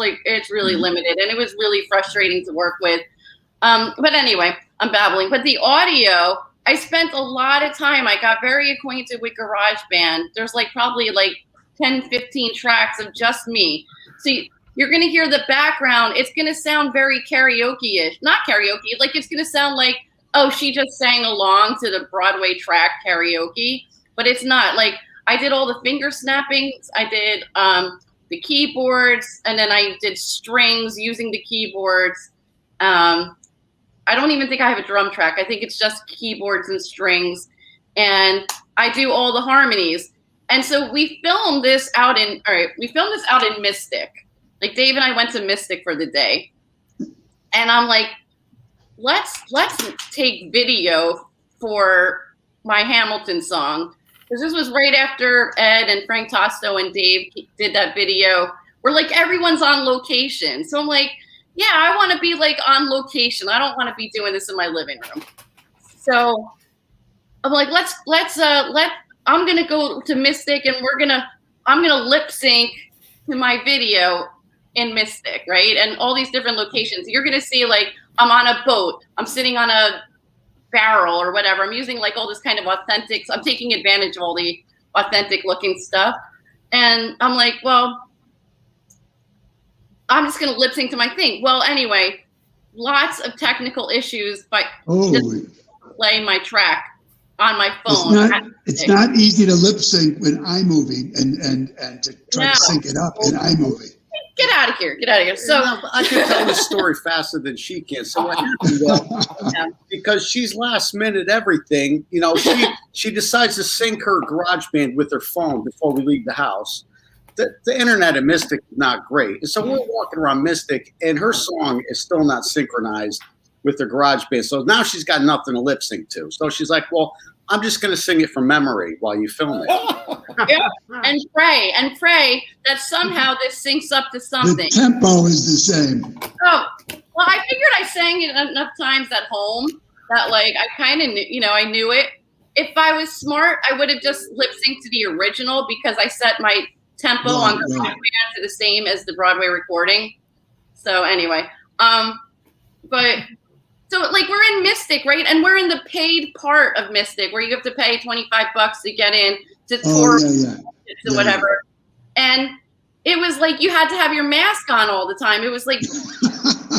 really limited. And it was really frustrating to work with. But anyway, I'm babbling. But the audio, I spent a lot of time. I got very acquainted with GarageBand. There's probably 10, 15 tracks of just me. So you're going to hear the background. It's going to sound very karaoke-ish. Not karaoke. It's going to sound like, oh, she just sang along to the Broadway track karaoke. But it's not. I did all the finger snappings. I did the keyboards. And then I did strings using the keyboards. I don't even think I have a drum track. I think it's just keyboards and strings. And I do all the harmonies. And so we filmed this out in Mystic. Dave and I went to Mystic for the day. And I'm like, let's take video for my Hamilton song. Because this was right after Ed and Frank Tosto and Dave did that video where everyone's on location. So I'm like, yeah, I want to be on location. I don't want to be doing this in my living room. So I'm like, I'm going to go to Mystic and I'm going to lip sync to my video in Mystic, right? And all these different locations. You're going to see I'm on a boat. I'm sitting on a barrel or whatever. I'm using all this kind of authentic. I'm taking advantage of all the authentic looking stuff. And I'm like, well, I'm just going to lip sync to my thing. Well, anyway, lots of technical issues by just playing my track. on my phone. It's not easy to lip sync with iMovie and to try to sync it up in iMovie. Get out of here. Get out of here. So I can tell the story faster than she can. So what happened was, because she's last minute everything, you know, she decides to sync her GarageBand with her phone before we leave the house. The internet at Mystic is not great. And so we're walking around Mystic, and her song is still not synchronized with her GarageBand. So now she's got nothing to lip sync to. So she's like, well, I'm just going to sing it from memory while you film it. Yeah, and pray that somehow this syncs up to something. The tempo is the same. Oh, well, I figured I sang it enough times at home that, like, I kind of knew, you know, I knew it. If I was smart, I would have just lip synced to the original because I set my tempo on the GarageBand to the same as the Broadway recording. So anyway, but so like we're in Mystic, right? And we're in the paid part of Mystic where you have to pay $25 to get in to tour to whatever. And it was like you had to have your mask on all the time. It was like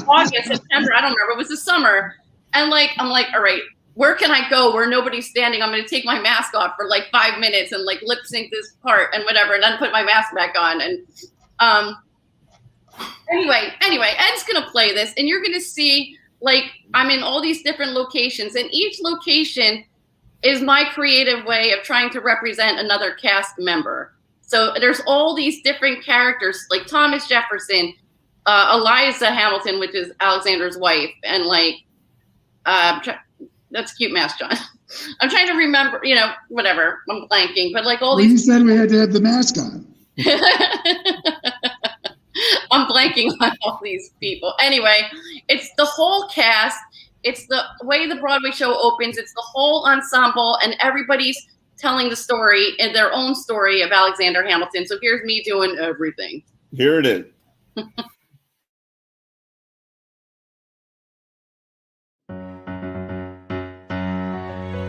August, September, I don't remember. It was the summer. And like I'm like, all right, where can I go where nobody's standing? I'm going to take my mask off for like 5 minutes and like lip sync this part and whatever, and then put my mask back on. And anyway, Ed's going to play this, and you're going to see like I'm in all these different locations, and each location is my creative way of trying to represent another cast member. So there's all these different characters, like Thomas Jefferson, Eliza Hamilton, which is Alexander's wife, and like that's a cute mask, John. I'm trying to remember, you know, whatever. I'm blanking, but like all these. You said we had to have the mask on. I'm blanking on all these people. Anyway, it's the whole cast. It's the way the Broadway show opens. It's the whole ensemble, and everybody's telling the story and their own story of Alexander Hamilton. So here's me doing everything. Here it is.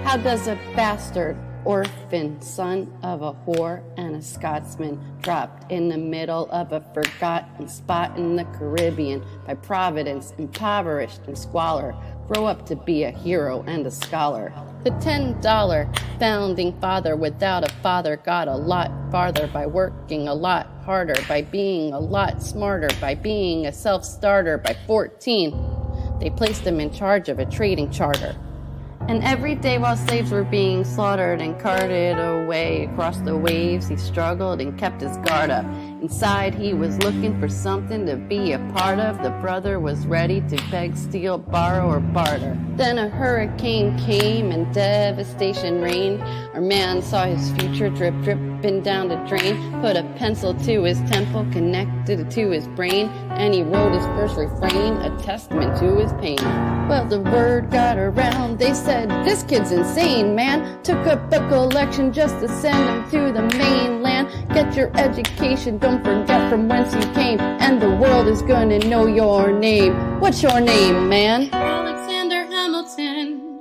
How does a bastard, orphan, son of a whore and a Scotsman, dropped in the middle of a forgotten spot in the Caribbean by Providence, impoverished and squalor, grow up to be a hero and a scholar? The $10 founding father without a father got a lot farther by working a lot harder, by being a lot smarter, by being a self-starter. By 14, they placed him in charge of a trading charter. And every day while slaves were being slaughtered and carted away across the waves, he struggled and kept his guard up. Inside he was looking for something to be a part of. The brother was ready to beg, steal, borrow, or barter. Then a hurricane came and devastation reigned. Our man saw his future dripping down the drain, put a pencil to his temple, connected it to his brain, and he wrote his first refrain, a testament to his pain. Well, the word got around, they said, this kid's insane, man. Took up a collection just to send him to the mainland. Get your education, don't forget from whence you came, and the world is gonna know your name. What's your name, man? Alexander Hamilton.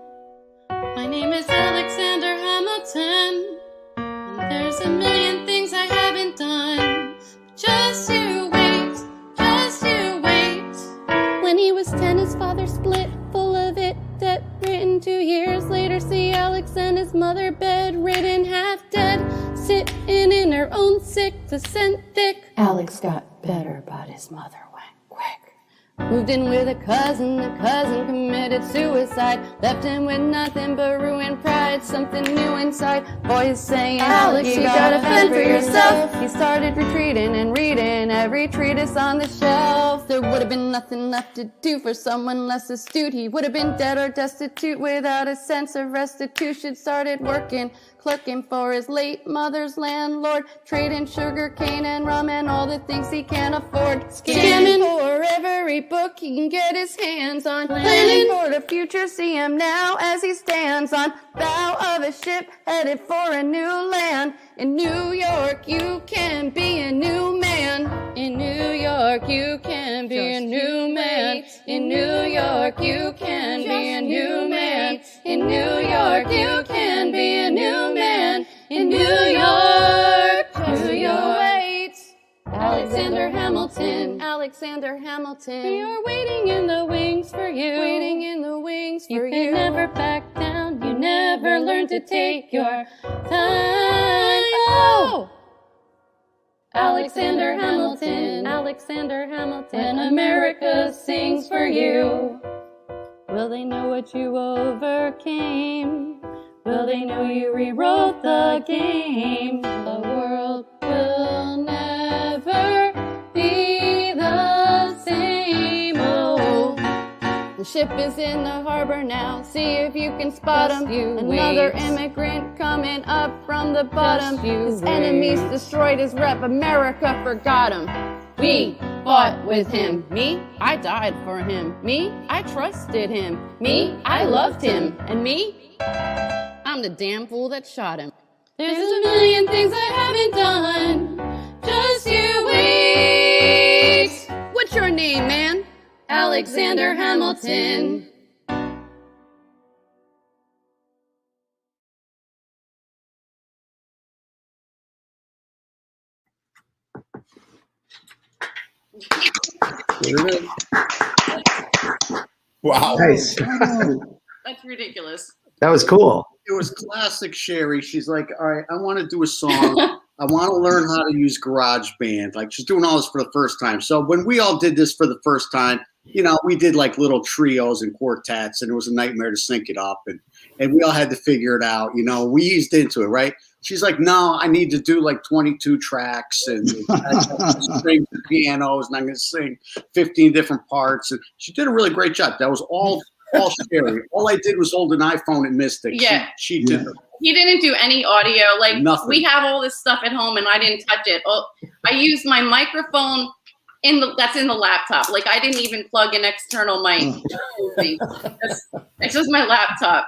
My name is Alexander Hamilton. And there's a million things I haven't done. Just you wait, just you wait. When he was 10, his father split, full of it, debt written. 2 years later, see Alex and his mother bedridden, half dead, sitting in her own sick descent thick. Alex got better, but his mother went quick. Moved in with a cousin, the cousin committed suicide, left him with nothing but ruined pride, something new inside. Boys saying, Alex, you gotta fend for yourself. He started retreating and reading every treatise on the shelf. There would have been nothing left to do for someone less astute. He would have been dead or destitute without a sense of restitution. Started working, clerking for his late mother's landlord, trading sugar cane and rum and all the things he can't afford. Scamming for every book he can get his hands on. Planning for the future, see him now as he stands on bow of a ship headed for a new land. In New York, you can be a new man. In New York, you can be a new man. In New York, you can be a new man. In New York, you can be a new man. In New York, just you wait. Alexander Hamilton. Alexander Hamilton. We are waiting in the wings for you. Waiting in the wings for you. You never back down. You never learn learn to take your time. Oh! Alexander Hamilton, Alexander Hamilton, when America sings for you, will they know what you overcame? Will they know you rewrote the game? The world will never be the same. Oh, the ship is in the harbor now. See if you can spot him. Another immigrant coming up from the bottom. His enemies destroyed his rep. America forgot him. We fought with him. Me, I died for him. Me, I trusted him. Me, I loved him. And me, I'm the damn fool that shot him. There's a million things I haven't done. Just you wait. What's your name, man? Alexander Hamilton. Wow. Nice. That's ridiculous. That was cool. It was classic Sherry. She's like, all right, I want to do a song. I want to learn how to use GarageBand. Like, she's doing all this for the first time. So when we all did this for the first time, you know, we did like little trios and quartets, and it was a nightmare to sync it up. And we all had to figure it out. You know, we eased into it, right? She's like, no, I need to do like 22 tracks and strings and pianos, and I'm going to sing 15 different parts. And she did a really great job. That was all Sherry. All I did was hold an iPhone and Mystic. Yeah. She did it. He didn't do any audio. Like, Nothing. we have all this stuff at home, and I didn't touch it. Oh, I used my microphone that's in the laptop. Like, I didn't even plug an external mic. It's just my laptop.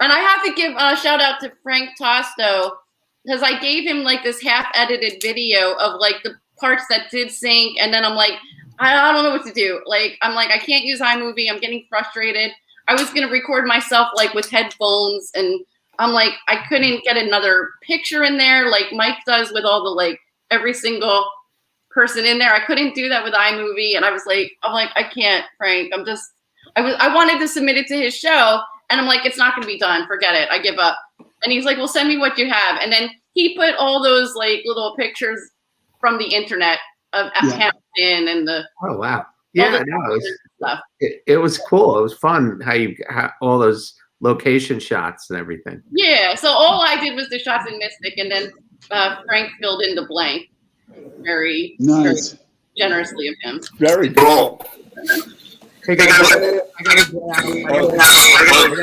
And I have to give a shout out to Frank Tosto, because I gave him like this half-edited video of like the parts that did sync, and then I'm like, I don't know what to do. Like, I'm like, I can't use iMovie. I'm getting frustrated. I was going to record myself like with headphones, and I'm like, I couldn't get another picture in there like Mike does with all the like every single person in there. I couldn't do that with iMovie, and I'm like, I can't, Frank. I wanted to submit it to his show, and I'm like, it's not going to be done. Forget it. I give up. And he's like, well, send me what you have. And then he put all those like little pictures from the internet of Hamilton and the. Oh, wow. Yeah, it was cool. It was fun how all those location shots and everything. Yeah, so all I did was the shots in Mystic, and then Frank filled in the blank. Very nice. Very generously of him. Very cool. Hey guys, I gotta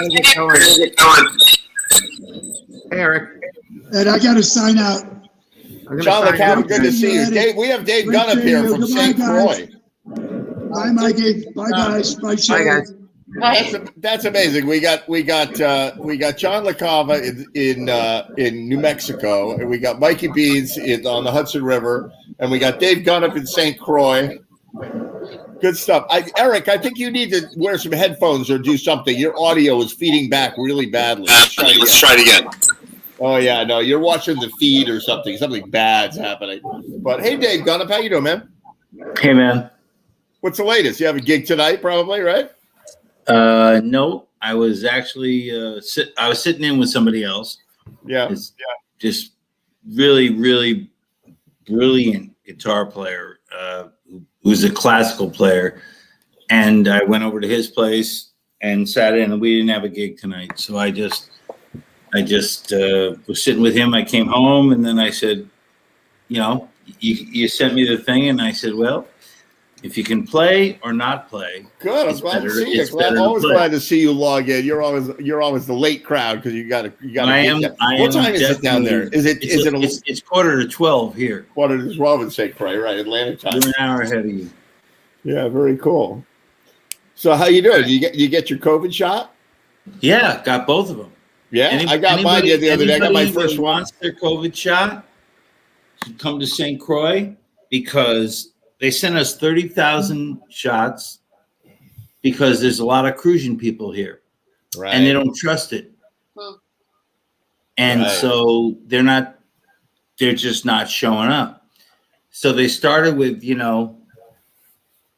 get going. Hey, Eric. And I got to sign out. John LeCava, good to see you. Dave, we have Dave Gunn up here from St. Croix. Bye, Mikey. Bye, guys. Bye, Sherry. That's amazing. We got John LeCava in New Mexico, and we got Mikey Beans on the Hudson River, and we got Dave Gunn up in St. Croix. Good stuff. Eric, I think you need to wear some headphones or do something. Your audio is feeding back really badly. Let's try it again. Oh yeah, no, you're watching the feed or something. Something bad's happening. But hey, Dave Gunn, how you doing, man? Hey, man. What's the latest? You have a gig tonight, probably, right? No, I was actually I was sitting in with somebody else. Yeah. Just really, really brilliant guitar player who's a classical player. And I went over to his place and sat in, and we didn't have a gig tonight. So I just was sitting with him. I came home, and then I said, you sent me the thing, and I said, well, if you can play or not play, good. I'm glad to see you. I'm always glad to see you log in. You're always the late crowd because you got to. What time is it down there? It's 11:45 here. 11:45 in St. Croix, right? Atlantic time. We're an hour ahead of you. Yeah, very cool. So how you doing? You get your COVID shot? Yeah, got both of them. Yeah, I got mine the other day. I got my first one. Wants their COVID shot should come to St. Croix because they sent us 30,000 shots because there's a lot of cruising people here, right? And they don't trust it, and so they're just not showing up. So they started with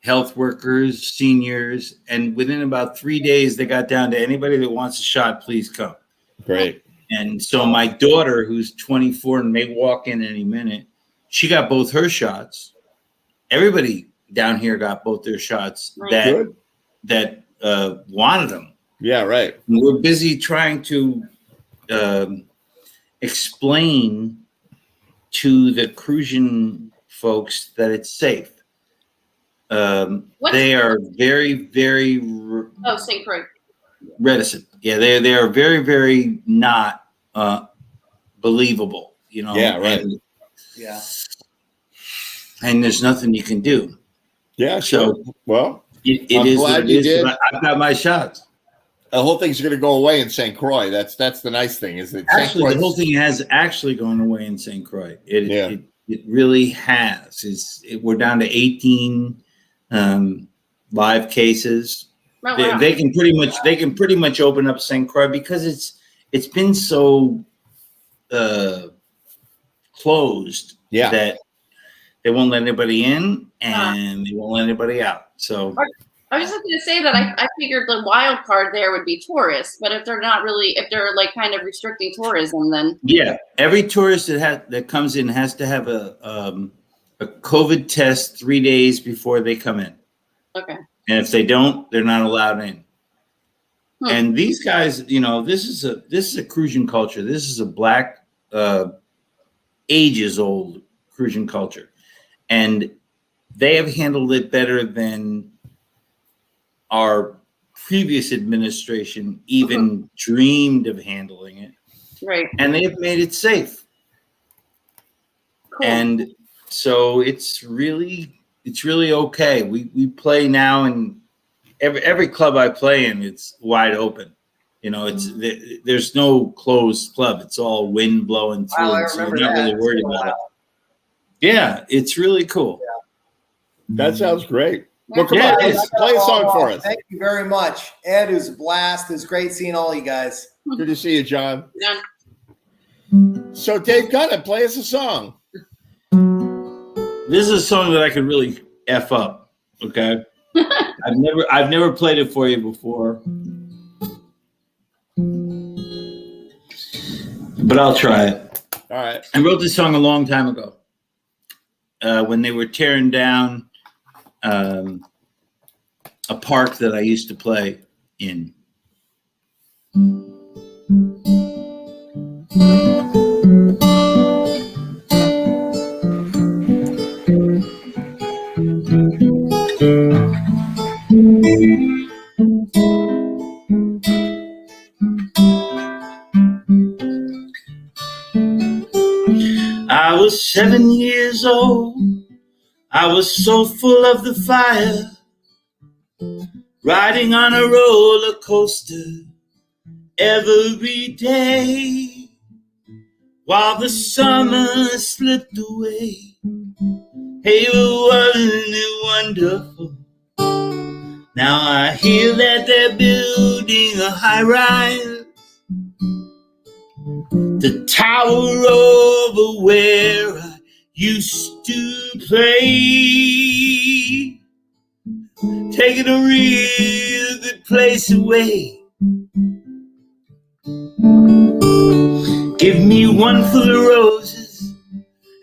health workers, seniors, and within about 3 days they got down to anybody that wants a shot, please come. Great. And so my daughter, who's 24 and may walk in any minute, she got both her shots. Everybody down here got both their shots that wanted them. Yeah, right. And we're busy trying to explain to the Crucian folks that it's safe. They are very, very St. Croix. reticent. Yeah, they are very, very not believable. You know. Yeah, right. Yeah. And there's nothing you can do. Yeah, sure. So, well, it I'm is glad what it you is, did. but I've got my shots. The whole thing's going to go away in St. Croix. That's the nice thing, is that Actually, the whole thing has actually gone away in St. Croix. It really has. We're down to 18 live cases. Oh, wow. They can pretty much open up St. Croix because it's been so closed that they won't let anybody in and they won't let anybody out. So I was just going to say that I figured the wild card there would be tourists, but if they're like kind of restricting tourism, then every tourist that comes in has to have a COVID test 3 days before they come in. Okay. And if they don't, they're not allowed in. And these guys, this is a Crucian culture. This is a Black, ages old Crucian culture, and they have handled it better than our previous administration even dreamed of handling it. Right. And they have made it safe. Cool. And so it's really okay. We play now, and every club I play in, it's wide open. There's no closed club. It's all wind blowing through. Wow, I so remember you're not that. really worried about it. Yeah, it's really cool. That sounds great. Well, come Yeah, on, it is. play a song for us. Thank you very much. Ed, it was a blast. It was great seeing all you guys. Good to see you, John. Yeah. So, Dave Gunn, play us a song. This is a song that I could really F up. Okay. I've never played it for you before. But I'll try it. All right. I wrote this song a long time ago when they were tearing down a park that I used to play in. I was 7 years old. I was so full of the fire, riding on a roller coaster every day, while the summer slipped away. Hey, wasn't it wonderful? Now I hear that they're building a high-rise, the tower over where I used to play, taking a real good place away. Give me one for the roses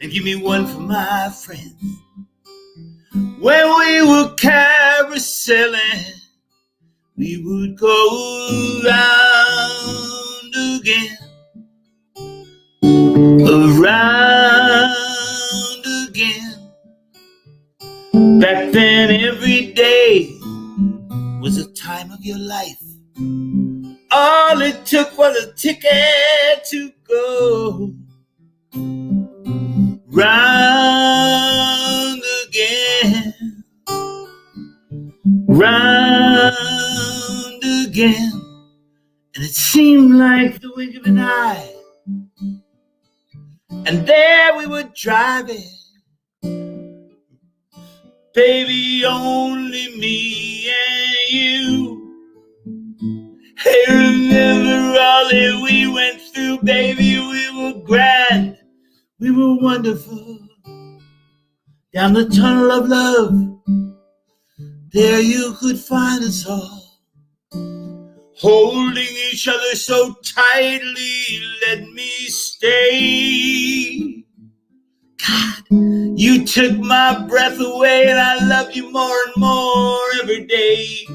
and give me one for my friends. When we were carouseling, we would go round again, around again. Back then every day was a time of your life. All it took was a ticket to go round again, round again. And it seemed like the wink of an eye, and there we were driving, baby, only me and you. Hey, remember all that we went through, baby, we were grand, we were wonderful. Down the tunnel of love, there you could find us all, holding each other so tightly, let me stay. God, you took my breath away, and I love you more and more every day.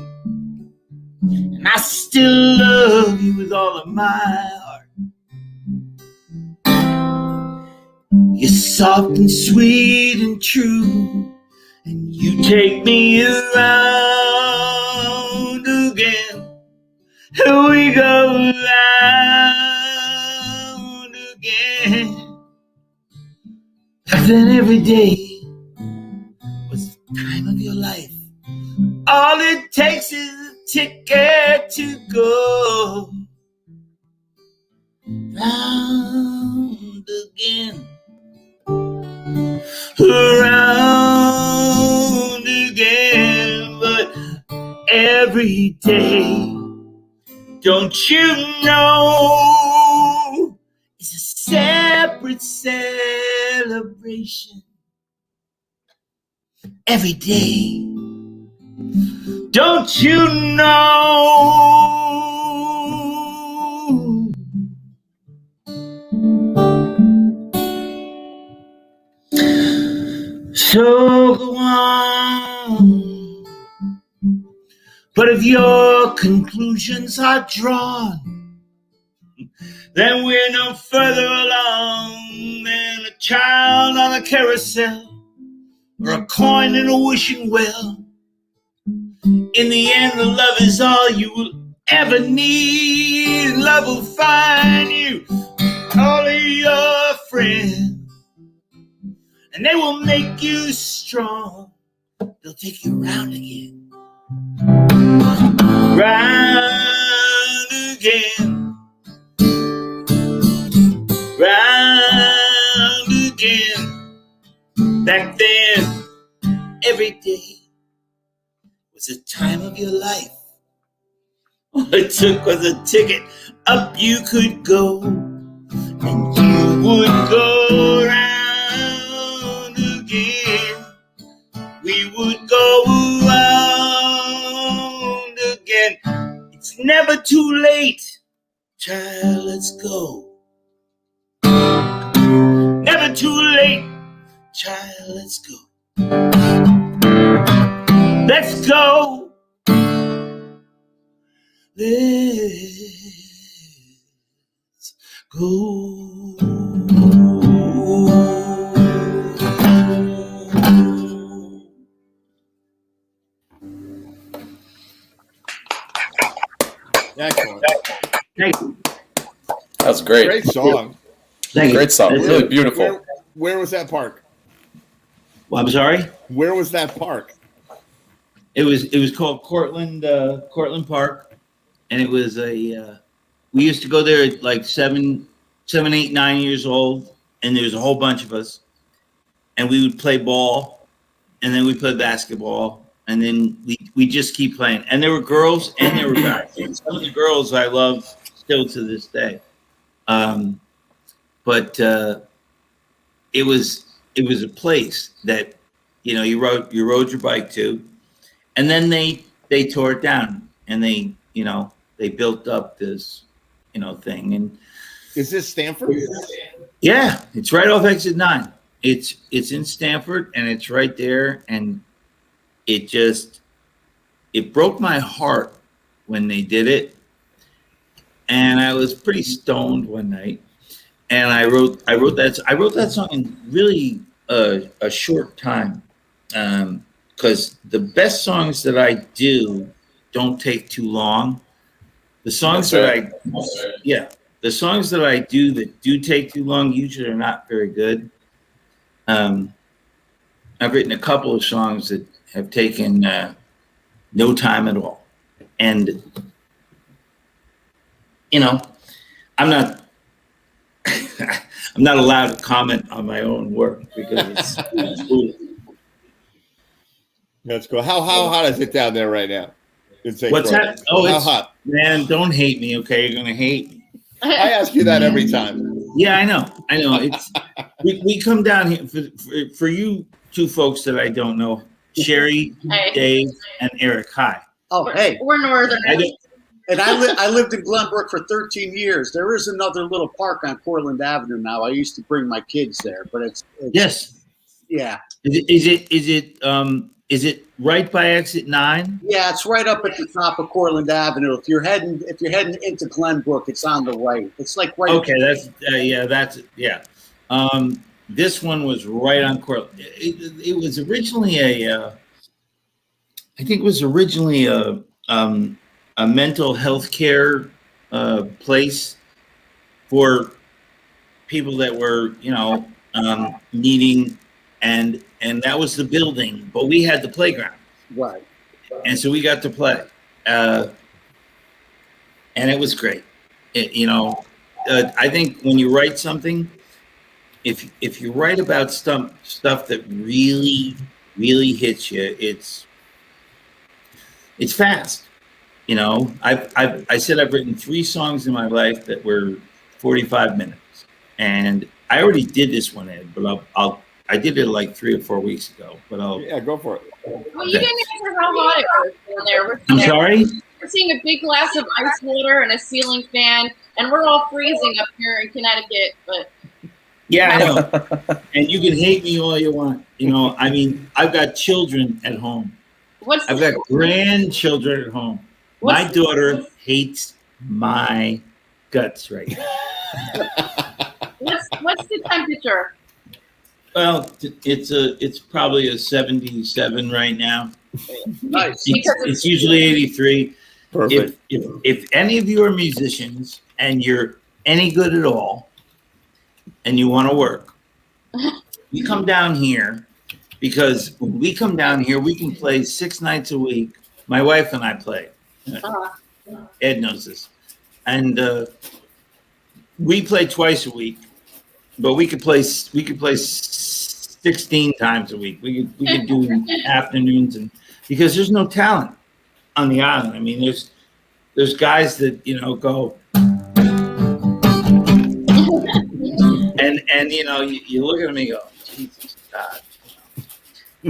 And I still love you with all of my heart. You're soft and sweet and true, and you take me around again. Here we go round again. And then every day was the time of your life. All it takes is a ticket to go round again. Around again, but every day, don't you know, it's a separate celebration. Every day, don't you know? So go on. But if your conclusions are drawn, then we're no further along than a child on a carousel or a coin in a wishing well. In the end, the love is all you will ever need. Love will find you, all of your friends, and they will make you strong. They'll take you round again. Round again. Round again. Back then, every day was a time of your life. All it took was a ticket up you could go, and you would go round again. We would go round again. It's never too late, child, let's go. Never too late, child, let's go. Let's go. Let's go. Excellent. Thank you. That's great. Great song. Thank you. Great song. Really beautiful. Where was that park? Well, I'm sorry? Where was that park? It was called Cortland Park, and it was we used to go there at like 7, 8, 9 years old, and there was a whole bunch of us, and we would play ball, and then we play basketball, and then we just keep playing. And there were girls and there were guys. And some of the girls I love still to this day. But it was a place that, you know, you rode your bike to, and then they tore it down, and they built up this, thing. And is this Stanford? Yeah, it's right off exit 9. It's in Stanford, and it's right there, and it broke my heart when they did it. And I was pretty stoned one night, and I wrote that song in really a short time, because the best songs that I do don't take too long. The songs the songs that I do that do take too long usually are not very good. I've written a couple of songs that have taken no time at all, and I'm not allowed to comment on my own work because it's foolish. That's cool. How hot is it down there right now? What's that? Oh, how it's hot? Man, don't hate me, okay? You're gonna hate me. I ask you that every time. Yeah, I know. It's we come down here for you two folks that I don't know, Sherry, Hey. Dave, and Eric. Hi. Oh, hey. We're northern. Hey, And I lived in Glenbrook for 13 years. There is another little park on Portland Avenue now. I used to bring my kids there, but it's Yes. yeah. Is it right by exit 9? Yeah, it's right up at the top of Cortland Avenue. If you're heading into Glenbrook, it's on the right. It's like right. Okay, that's. This one was right on Cortland. It was originally I think it was originally a mental health care place for people that were, needing, and that was the building, but we had the playground. Right. And so we got to play. And it was great. I think when you write something, if you write about stuff that really, really hits you, it's fast. I said I've written 3 songs in my life that were 45 minutes, and I already did this one, Ed, but I did it like 3 or 4 weeks ago. But go for it. Well, you didn't answer how hot it was down there. I'm sorry? We're seeing a big glass of ice water and a ceiling fan, and we're all freezing up here in Connecticut. But yeah, I know. And you can hate me all you want. I've got children at home. I've got grandchildren at home. My daughter hates my guts right now. What's the temperature? Well, it's probably a 77 right now. Nice. It's usually 83. Perfect. If any of you are musicians and you're any good at all, and you want to work, you come down here, because when we come down here, we can play 6 nights a week. My wife and I play. Ed knows this, and we play twice a week, but we could play 16 times a week. We could do afternoons, and because there's no talent on the island. I mean, there's guys that go. And you look at me and go, Jesus God.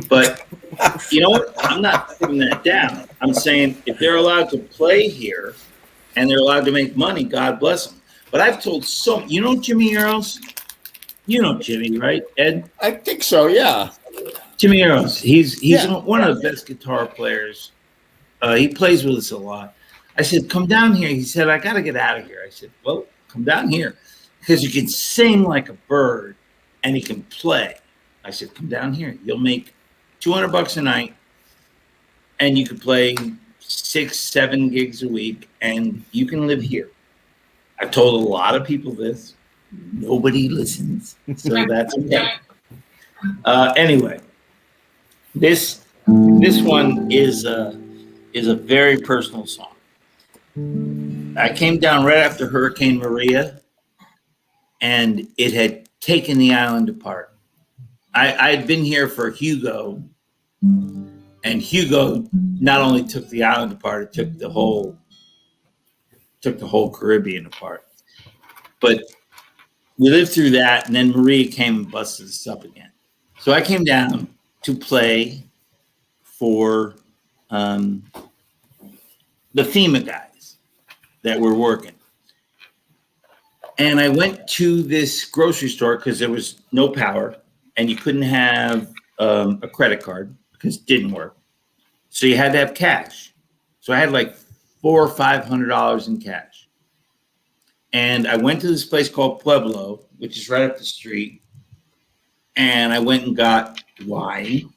But you know what? I'm not putting that down. I'm saying if they're allowed to play here and they're allowed to make money, God bless them. But I've told Jimmy Earls? You know Jimmy, right, Ed? I think so, yeah. Jimmy Earls. He's one of the best guitar players. He plays with us a lot. I said, come down here. He said, I got to get out of here. I said, well, come down here. Because you can sing like a bird and he can play. I said, come down here. You'll make $200 a night and you can play 6-7 gigs a week and you can live here. I've told a lot of people this. Nobody listens. So that's okay. Anyway, this one is a very personal song. I came down right after Hurricane Maria, and it had taken the island apart. I had been here for Hugo, and Hugo not only took the island apart, it took the whole Caribbean apart. But we lived through that, and then Maria came and busted us up again. So I came down to play for the FEMA guys that were working. And I went to this grocery store because there was no power and you couldn't have a credit card because it didn't work. So you had to have cash. So I had like $400 or $500 in cash. And I went to this place called Pueblo, which is right up the street. And I went and got wine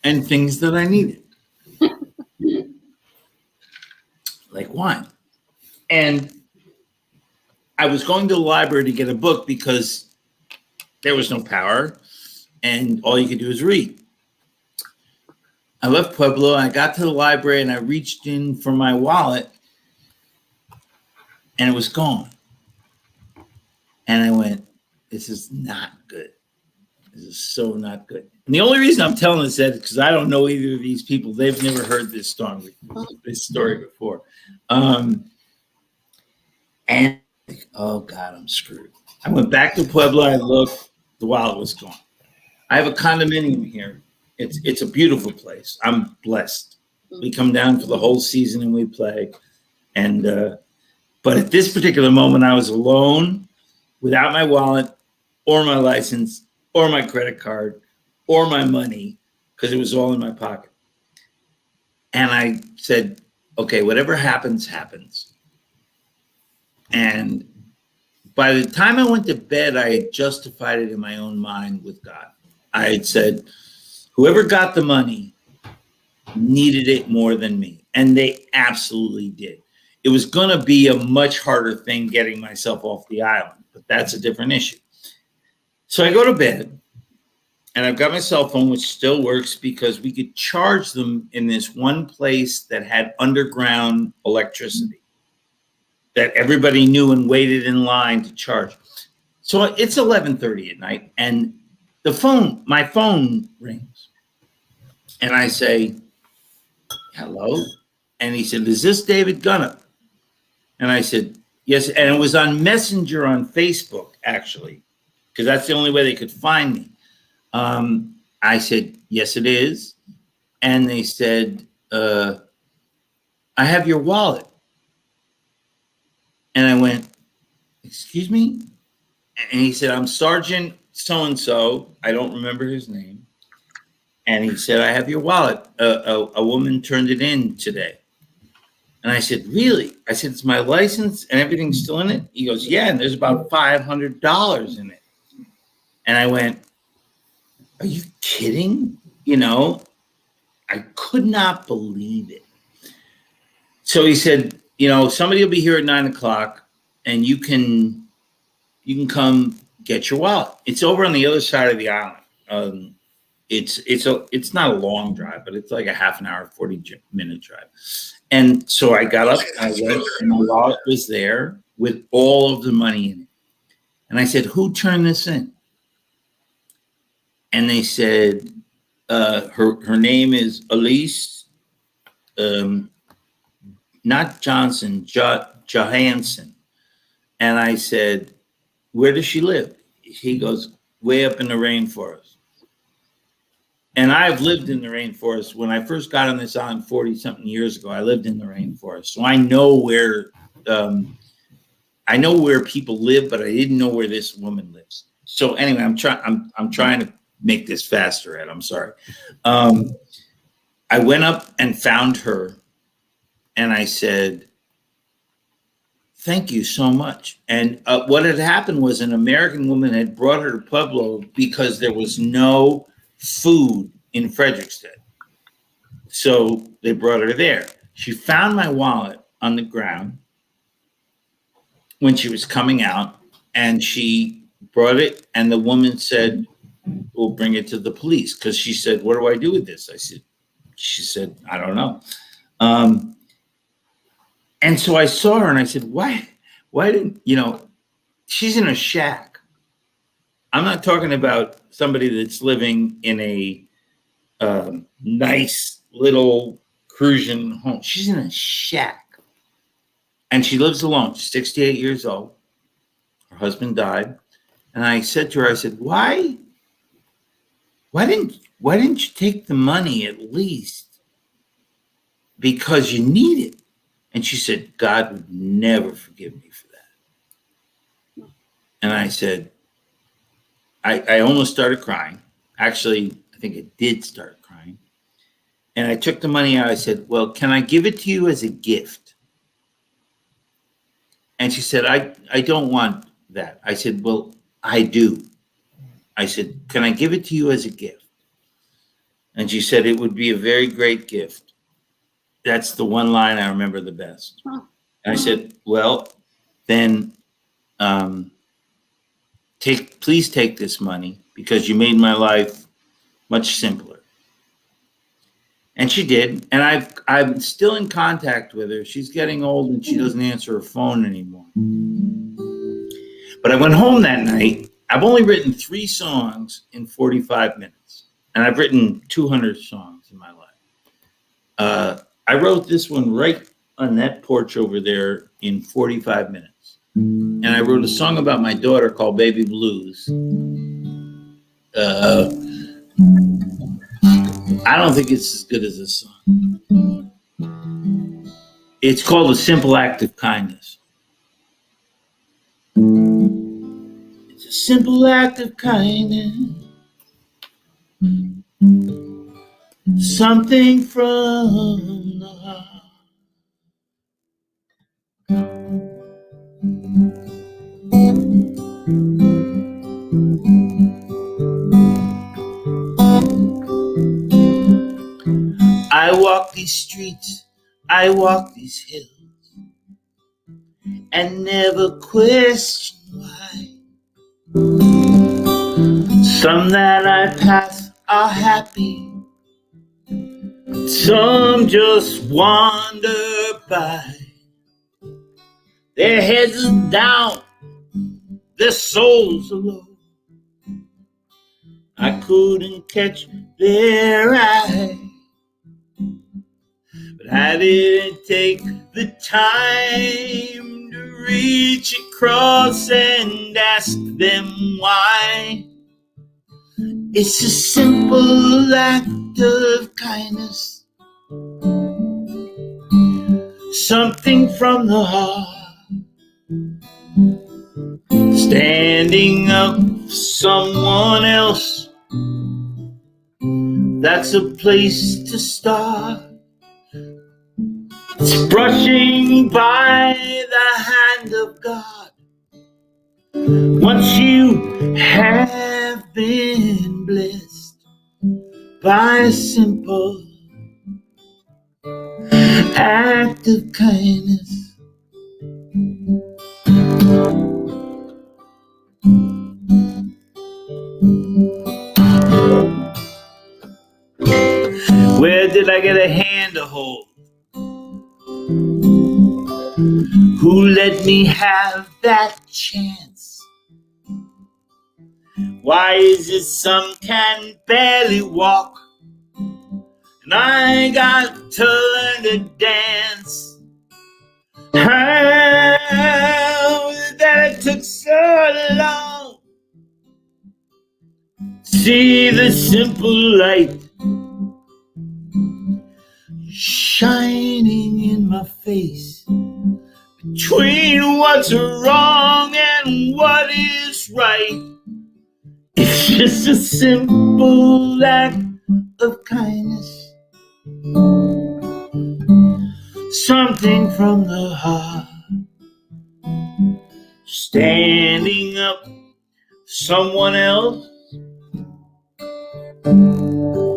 and things that I needed. Like wine. And I was going to the library to get a book because there was no power and all you could do is read. I left Pueblo, I got to the library and I reached in for my wallet and it was gone. And I went, this is not good. This is so not good. And the only reason I'm telling this is because I don't know either of these people. They've never heard this story before. And oh God, I'm screwed. I went back to Pueblo. I looked, the wallet was gone. I have a condominium here. It's a beautiful place. I'm blessed. We come down for the whole season and we play. And but at this particular moment, I was alone, without my wallet, or my license, or my credit card, or my money, because it was all in my pocket. And I said, okay, whatever happens, happens. And by the time I went to bed, I had justified it in my own mind with God. I had said, whoever got the money needed it more than me. And they absolutely did. It was going to be a much harder thing getting myself off the island, but that's a different issue. So I go to bed, and I've got my cell phone, which still works because we could charge them in this one place that had underground electricity that everybody knew and waited in line to charge. So it's 11:30 at night, and my phone rings, and I say, hello? And he said, is this David Gunnup? And I said, yes. And it was on Messenger on Facebook, actually, because that's the only way they could find me. I said, yes, it is. And they said, I have your wallet. And I went, excuse me? And he said, I'm Sergeant so-and-so. I don't remember his name. And he said, I have your wallet. A woman turned it in today. And I said, really? I said, is my license and everything still in it? He goes, yeah, and there's about $500 in it. And I went, are you kidding? You know, I could not believe it. So he said, you know, somebody will be here at 9 o'clock and you can come get your wallet. It's over on the other side of the island. It's not a long drive, but it's like a half an hour, 40-minute drive. And so I got up, I went, and my wallet was there with all of the money in it. And I said, who turned this in? And they said, her name is Elise, not Johnson, Johansson. And I said, where does she live? He goes, way up in the rainforest. And I've lived in the rainforest. When I first got on this island 40-something years ago, I lived in the rainforest. So I know where people live, but I didn't know where this woman lives. So anyway, I'm trying to make this faster, Ed. I'm sorry. I went up and found her, and I said, thank you so much. And what had happened was an American woman had brought her to Pueblo because there was no food in Frederickstead. So they brought her there. She found my wallet on the ground when she was coming out, and she brought it, and the woman said, we'll bring it to the police, because she said, what do I do with this? She said, I don't know. And so I saw her and I said, why didn't, she's in a shack. I'm not talking about somebody that's living in a nice little Crucian home. She's in a shack. And she lives alone. She's 68 years old. Her husband died. And I said to her, I said, why didn't you take the money at least? Because you need it. And she said, God would never forgive me for that. And I said, I almost started crying. Actually, I think I did start crying. And I took the money out. I said, well, can I give it to you as a gift? And she said, I don't want that. I said, well, I do. I said, can I give it to you as a gift? And she said, it would be a very great gift. That's the one line I remember the best. And I said, well, then please take this money because you made my life much simpler. And she did. And I'm still in contact with her. She's getting old and she doesn't answer her phone anymore. But I went home that night. I've only written 3 songs in 45 minutes. And I've written 200 songs in my life. I wrote this one right on that porch over there in 45 minutes. And I wrote a song about my daughter called Baby Blues. I don't think it's as good as this song. It's called a simple act of kindness. It's a simple act of kindness. Something from the heart. I walk these streets, I walk these hills, and never question why. Some that I pass are happy, some just wander by. Their heads are down, their souls are low. I couldn't catch their eye, but I didn't take the time to reach across and ask them why. It's a simple act of kindness, something from the heart. Standing up for someone else, that's a place to start. It's brushing by the hand of God. Once you have been blessed by a simple act of kindness. Where did I get a hand to hold? Who let me have that chance? Why is it some can barely walk and I got to learn to dance? How is it that it took so long? See the simple light shining in my face, between what's wrong and what is right. It's just a simple act of kindness, something from the heart. Standing up for someone else,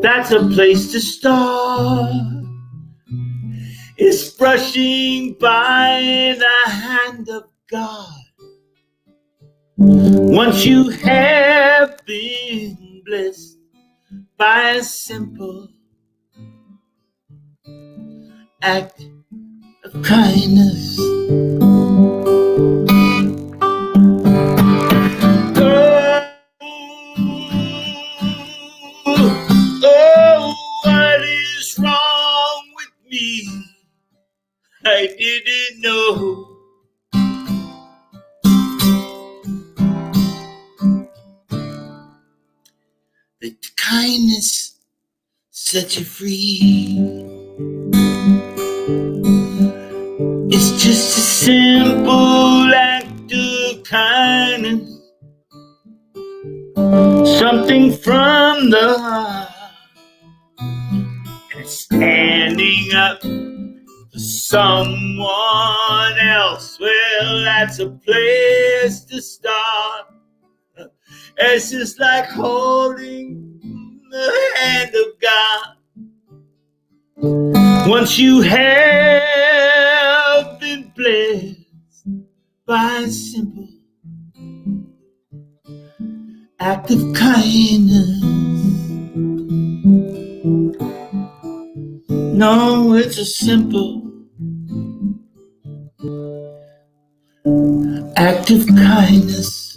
that's a place to start. It's brushing by the hand of God. Once you have been blessed by a simple act of kindness. Oh, what is wrong with me? I didn't know. That kindness set you free. It's just a simple act of kindness, something from the heart. And standing up for someone else, well, that's a place to start. It's just like holding the hand of God. Once you have been blessed by a simple act of kindness. No, it's a simple act of kindness.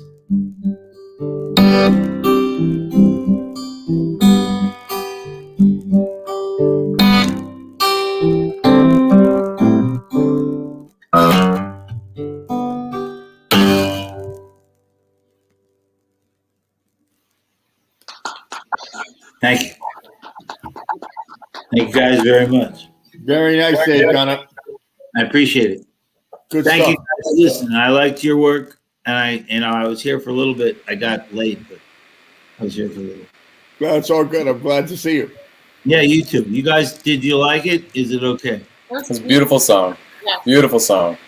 Thank you. Thank you guys very much. Very nice, Dave Gunner. I appreciate it. Good Thank stuff. you guys. Listen, I liked your work, and I was here for a little bit. I got late, but I was here for a little. That's all good. I'm glad to see you. Yeah, you too. You guys, did you like it? Is it okay? It's a beautiful song. Yeah. Beautiful song.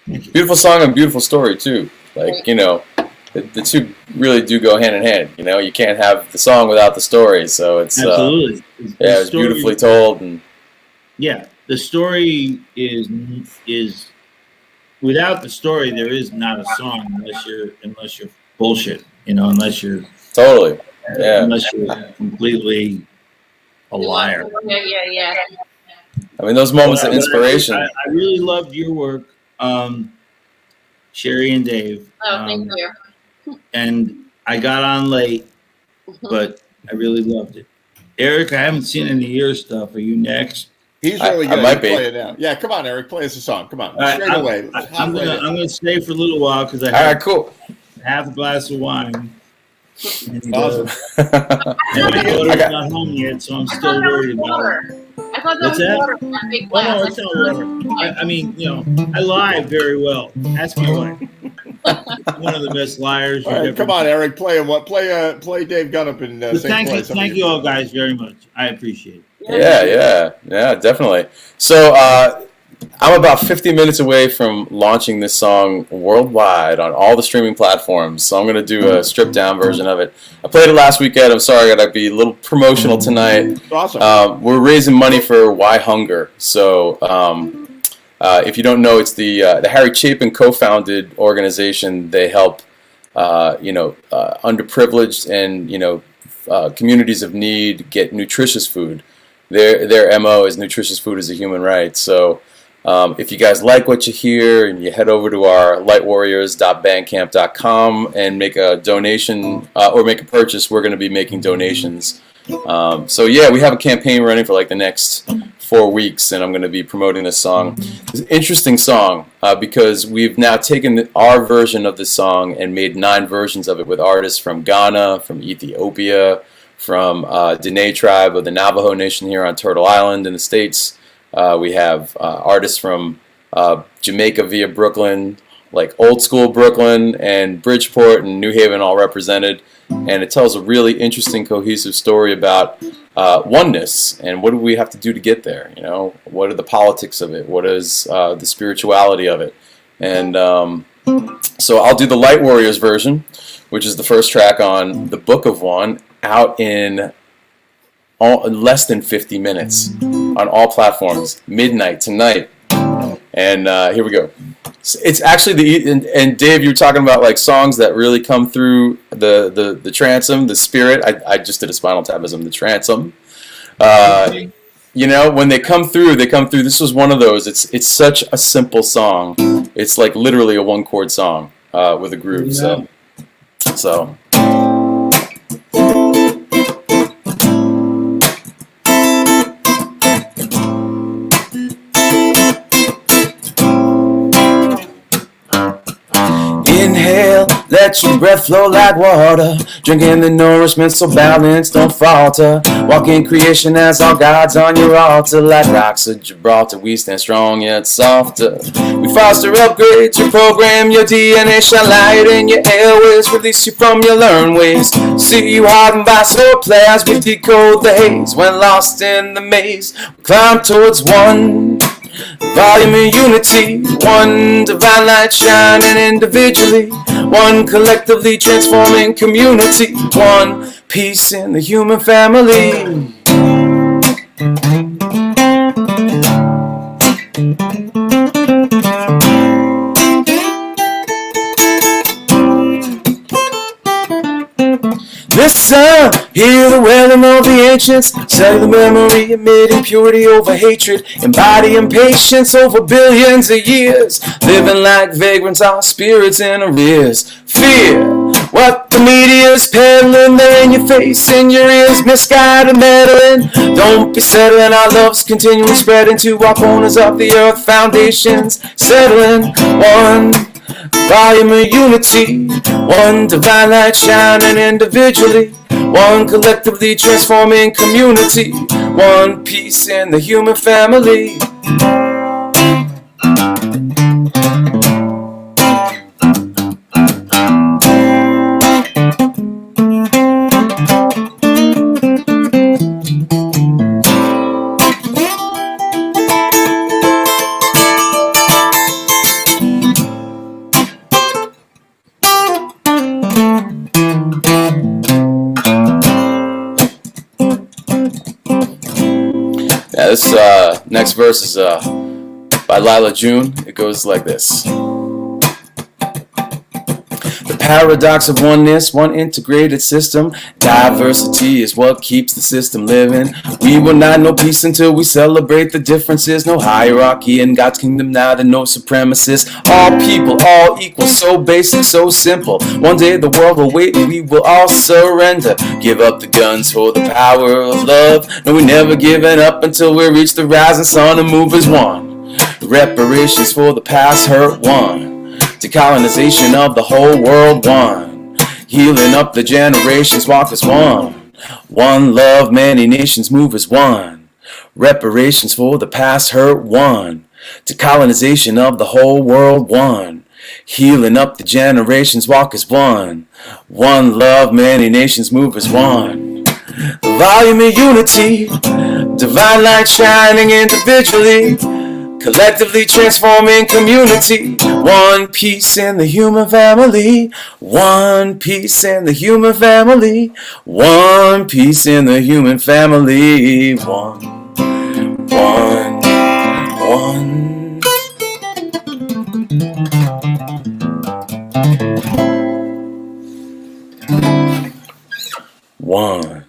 Beautiful song and beautiful story too. Like, you know, the two really do go hand in hand. You know, you can't have the song without the story. So it's Absolutely. yeah, it's beautifully told. And yeah, the story is without the story, there is not a song unless you're bullshit. You know, unless you're totally. Yeah. Unless you're completely a liar. Yeah. I mean, those moments of inspiration. I really loved your work, Sherry and Dave. Oh, thank you. And I got on late, but I really loved it. Eric, I haven't seen any of your stuff. Are you next? He's really I good. might be. Play it now. Yeah, come on, Eric. Play us a song. Come on. All right, Straight away. I'm gonna stay for a little while because I All right, cool. half a glass of wine. And, Awesome. and my daughter's not home yet, so I'm still worried about her. I thought that What's was that? water from that big Oh, no, glass. it's not water. I mean, you know, I lie very well. Ask my wife. I'm one of the best liars. All right, come on, Eric. Play him. What? Play Dave Gunnup in But St. Place. thank you all guys very much. I appreciate it. Yeah, definitely. So I'm about 50 minutes away from launching this song worldwide on all the streaming platforms. So I'm going to do a stripped down version of it. I played it last weekend. I'm sorry I got to be a little promotional tonight. Awesome. We're raising money for Why Hunger. So if you don't know, it's the Harry Chapin co-founded organization. They help underprivileged and communities of need get nutritious food. Their MO is nutritious food is a human right. So if you guys like what you hear, and you head over to our lightwarriors.bandcamp.com and make a donation or make a purchase, we're going to be making donations. So yeah, we have a campaign running for like the next 4 weeks, and I'm going to be promoting this song. It's an interesting song because we've now taken our version of this song and made 9 versions of it with artists from Ghana, from Ethiopia, from Dene tribe of the Navajo Nation here on Turtle Island in the States. We have artists from Jamaica via Brooklyn, like old school Brooklyn and Bridgeport and New Haven all represented. And it tells a really interesting, cohesive story about oneness and what do we have to do to get there? You know, what are the politics of it? What is the spirituality of it? And so I'll do the Light Warriors version, which is the first track on the Book of One, out in less than 50 minutes on all platforms, midnight tonight. And here we go. It's actually and Dave, you were talking about like songs that really come through the transom, the spirit. I just did a Spinal Tapism, the transom. When they come through. This was one of those. It's such a simple song. It's like literally a 1-chord song with a groove. Yeah. So. Inhale, let your breath flow like water. Drinking the nourishment so balanced, don't falter. Walk in creation as all gods on your altar. Like rocks of Gibraltar, we stand strong yet softer. We foster upgrades, your program, your DNA shine light in your airways. Release you from your learned ways. See you hardened by slow play as we decode the haze. When lost in the maze, we climb towards one. Volume and unity, one divine light shining individually, one collectively transforming community, one peace in the human family. Listen, hear the wailing of the ancients, cellular memory amid impurity over hatred, embodying patience over billions of years, living like vagrants, our spirits in arrears. Fear, what the media's peddling, there in your face, in your ears, misguided meddling. Don't be settling, our love's continually spreading to all corners of the earth, foundations settling. One volume of unity, one divine light shining individually, one collectively transforming community, one peace in the human family. next verse is by Lila June. It goes like this. The paradox of oneness, one integrated system. Diversity is what keeps the system living. We will not know peace until we celebrate the differences. No hierarchy in God's kingdom now, there no supremacists. All people, all equal, so basic, so simple. One day the world will wait and we will all surrender. Give up the guns for the power of love. No, we never giving up until we reach the rising sun and move as one. Reparations for the past hurt, one. Decolonization of the whole world, one. Healing up the generations, walk as one. One love, many nations move as one. Reparations for the past hurt, one. Decolonization of the whole world, one. Healing up the generations, walk as one. One love, many nations move as one. The volume of unity, divine light shining individually. Collectively transforming community. One piece in the human family. One piece in the human family. One piece in the human family. One. One.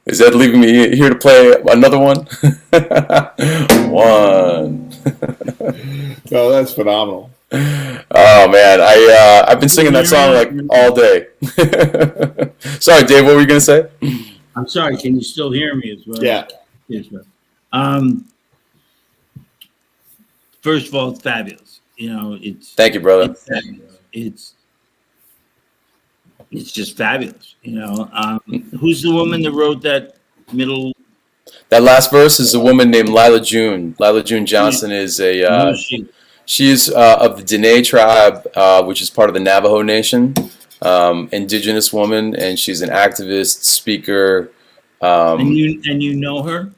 Is that leaving me here to play another one? One. Oh, that's phenomenal. Oh man, I've been singing that song like all day. Sorry, Dave, what were you gonna say? I'm sorry. Can you still hear me as well? Yeah. Yes, sir. First of all, it's fabulous. You know, it's. Thank you, brother. It's fabulous. It's just fabulous. You know, who's the woman that wrote that middle? That last verse is a woman named Lila June. Lila June Johnson is a. She's of the Dene tribe, which is part of the Navajo Nation. Indigenous woman, and she's an activist, speaker. And you know her?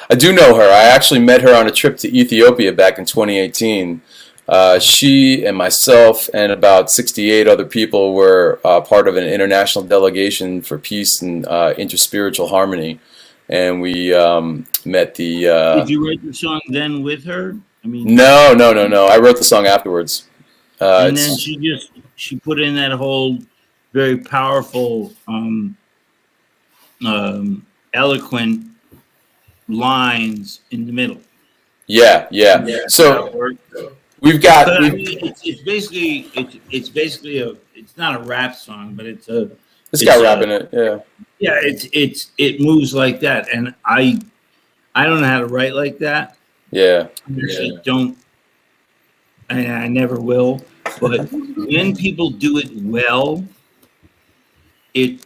I do know her. I actually met her on a trip to Ethiopia back in 2018. She and myself and about 68 other people were part of an international delegation for peace and interspiritual harmony, and we met the. Did you write the song then with her? I mean, No. I wrote the song afterwards. And then she put in that whole very powerful, eloquent lines in the middle. Yeah. So we've got. But I mean, it's basically it's not a rap song, but it's got rap in it. Yeah. Yeah, it moves like that, and I don't know how to write like that. Yeah. I actually don't. And I never will. But when people do it well, it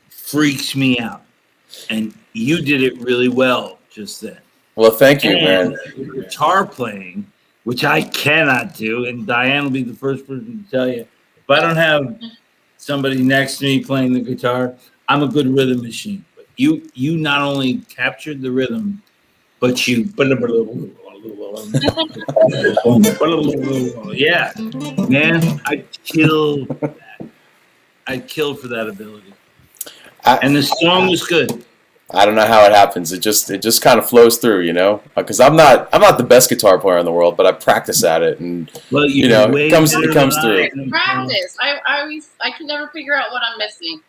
freaks me out. And you did it really well just then. Well, thank you, man. Guitar playing, which I cannot do, and Diane will be the first person to tell you. If I don't have somebody next to me playing the guitar, I'm a good rhythm machine. But you not only captured the rhythm, but you yeah, man, I'd kill for that ability. And the song was good. I don't know how it happens. It just kind of flows through, you know. Because I'm not the best guitar player in the world, but I practice at it, and you know, it comes through. Practice. I can never figure out what I'm missing.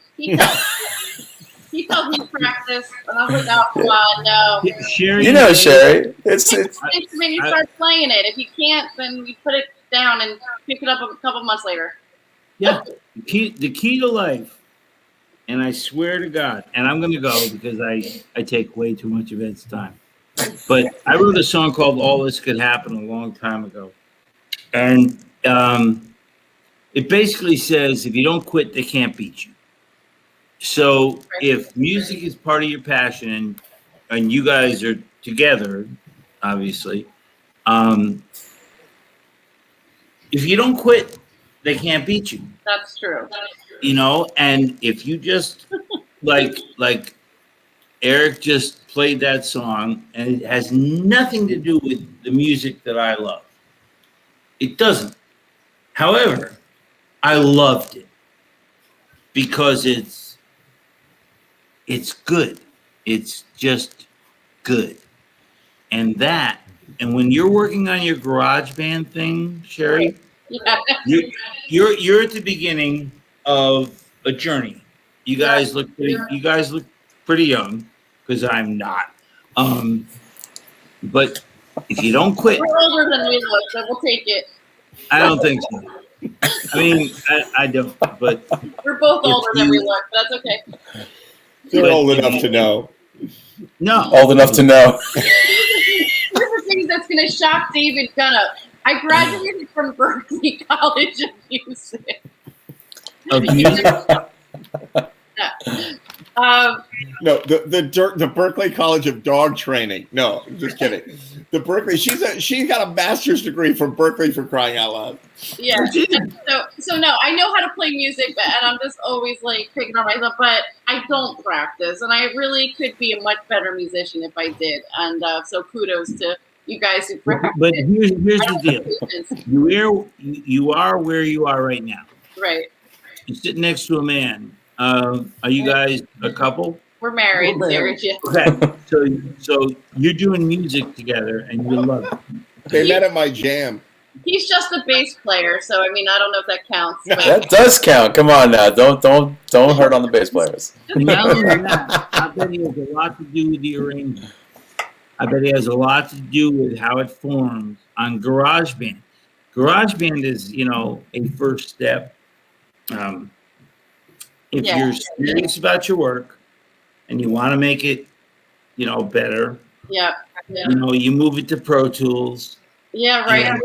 He told me practice, and I was like, oh, come on, no. Sherry, you know, Sherry, it's when you start playing it. If you can't, then you put it down and pick it up a couple months later. Yeah, the key to life, and I swear to God, and I'm going to go because I take way too much of Ed's time. But I wrote a song called "All This Could Happen" a long time ago, and it basically says, if you don't quit, they can't beat you. So if music is part of your passion, and you guys are together, obviously, if you don't quit, they can't beat you. That's true. You know, and if you just like Eric just played that song, and it has nothing to do with the music that I love. It doesn't. However, I loved it because it's good. It's just good. And when you're working on your garage band thing, Sherry, Yeah. you're at the beginning of a journey. You guys look pretty young, because I'm not. But if you don't quit, We're older than we look, so we'll take it. I don't think so. I mean, I don't, but We're both older than we look, but that's okay. You're old enough to know. No. Old enough to know. Here's the thing that's going to shock David Gunnup. I graduated from Berkeley College of Music. Of music? No, the Berkeley College of Dog Training. No, I'm just kidding. The Berkeley. She's got a master's degree from Berkeley, for crying out loud. Yeah. So no, I know how to play music, and I'm just always like picking on myself, but I don't practice, and I really could be a much better musician if I did. And so kudos to you guys who practice. But here's the deal. You are where you are right now. Right. You're sitting next to a man. Are you guys a couple? We're married, Sarah. Yeah. Okay. So you're doing music together, and you love it. They met at my jam. He's just a bass player, so I mean, I don't know if that counts. But. That does count. Come on now, don't hurt on the bass players. Not only that, I bet he has a lot to do with the arrangement. I bet he has a lot to do with how it forms on GarageBand. GarageBand is, a first step. If you're serious about your work and you want to make it, better. Yeah. You move it to Pro Tools. Yeah, right.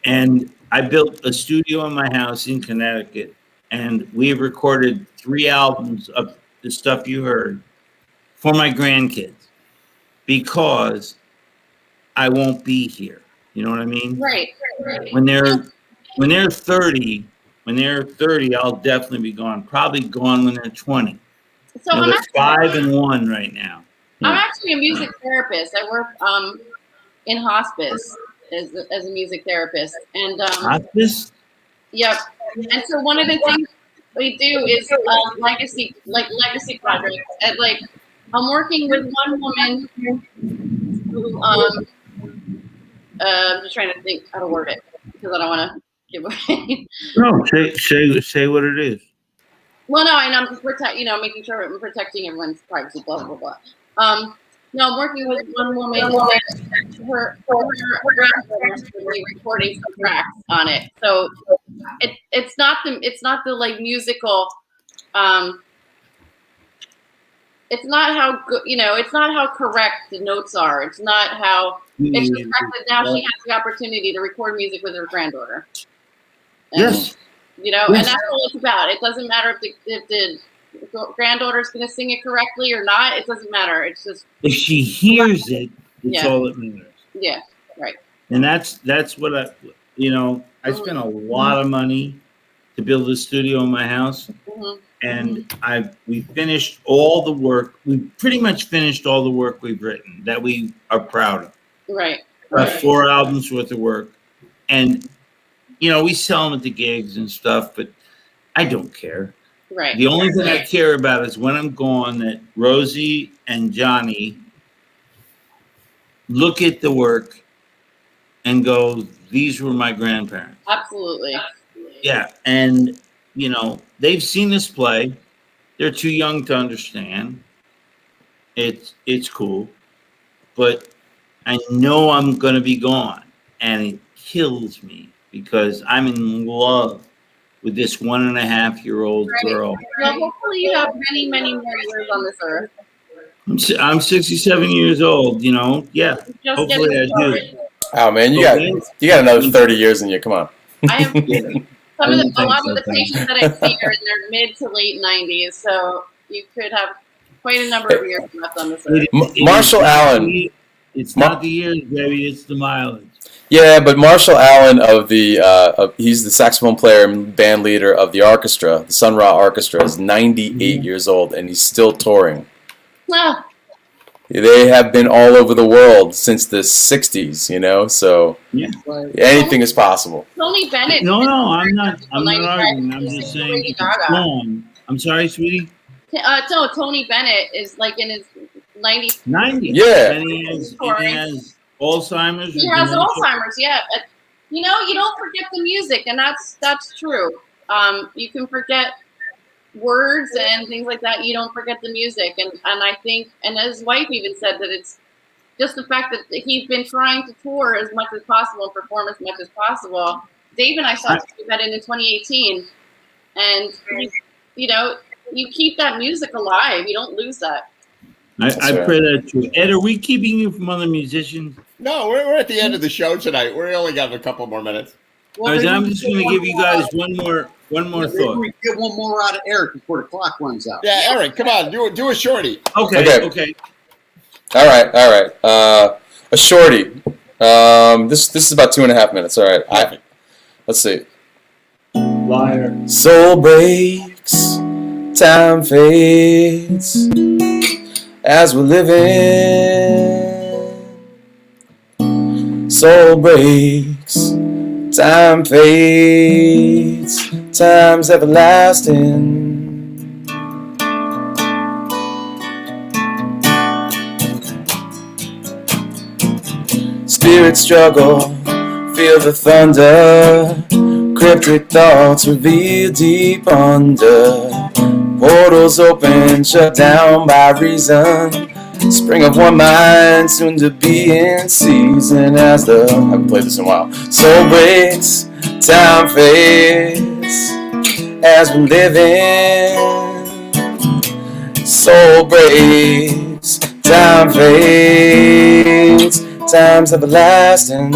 And I built a studio in my house in Connecticut, and we've recorded 3 albums of the stuff you heard for my grandkids, because I won't be here. You know what I mean? Right. When they're 30, I'll definitely be gone. Probably gone when they're 20. So they're 5 and 1 right now. I'm actually a music therapist. I work in hospice as a music therapist, and hospice. Yep. And so one of the things we do is legacy projects. And I'm working with one woman who I'm just trying to think how to word it because I don't want to give away. No, say what it is. Well, no, and I'm just making sure I'm protecting everyone's privacy. Blah blah blah. No, I'm working with one woman. Her grandfather's recording some tracks on it, so it's not the musical. It's not how good, it's not how correct the notes are. It's not how. It's the fact that now she has the opportunity to record music with her granddaughter. And, yes. And that's all it's about. It doesn't matter if the granddaughter's going to sing it correctly or not. It doesn't matter. It's just if she hears it, it's all that matters. Yeah, right. And that's what I spent a lot of money to build a studio in my house, and we finished all the work. We pretty much finished all the work we've written that we are proud of. Right. 4 albums worth of work, and we sell them at the gigs and stuff, but I don't care. Right. The only thing I care about is when I'm gone, that Rosie and Johnny look at the work and go, these were my grandparents. Absolutely. Yeah. And, they've seen us play. They're too young to understand. It's cool. But I know I'm going to be gone. And it kills me because I'm in love with this 1.5-year-old girl. Well, hopefully you have many, many more years on this earth. I'm 67 years old, Yeah. Hopefully I do. Oh man, you got another 30 years in you. Come on. I have a lot of the patients that I see are in their mid to late 90s, so you could have quite a number of years left on this earth. Marshall Allen. It's not the years, baby. It's the mileage. Yeah, but Marshall Allen he's the saxophone player and band leader of the orchestra, the Sun Ra Orchestra, is 98 years old, and he's still touring. Ah. They have been all over the world since the 60s, so anything is possible. Tony Bennett. No, I'm not arguing. I'm just saying it's gone. I'm sorry, sweetie. No, Tony Bennett is like in his 90s. 90. Yeah. And he has Alzheimer's. He or has dementia. Alzheimer's, yeah. You know, you don't forget the music, and that's true. You can forget words and things like that. You don't forget the music, and I think, and his wife even said that it's just the fact that he's been trying to tour as much as possible and perform as much as possible. Dave and I saw that in 2018, and you know, you keep that music alive. You don't lose that. I pray that too. Ed, are we keeping you from other musicians? No, we're at the end of the show tonight. We only got a couple more minutes. All right, then I'm just going to give you guys one more thought. We get one more out of Eric before the clock runs out. Yeah, Eric, come on, do a shorty. Okay. All right. A shorty. This is about 2.5 minutes. All right. Let's see. Liar. Soul breaks, time fades as we're living. Soul breaks, time fades, time's everlasting. Spirits struggle, feel the thunder. Cryptic thoughts revealed deep under. Portals open, shut down by reason. Spring of one mind, soon to be in season as the... I haven't played this in a while. Soul breaks, time fades as we're living. Soul breaks, time fades, time's everlasting.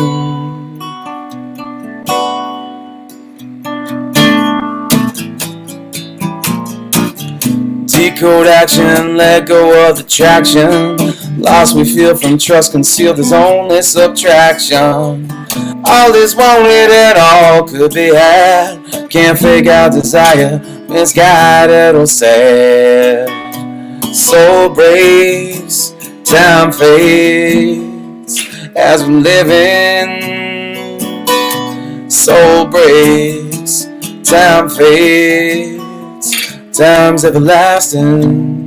Decode action, let go of the traction. Loss we feel from trust concealed is only subtraction. All is wanted and all could be had. Can't fake out desire, misguided or sad. Soul breaks, time fades as we're living. Soul breaks, time fades, time's everlasting.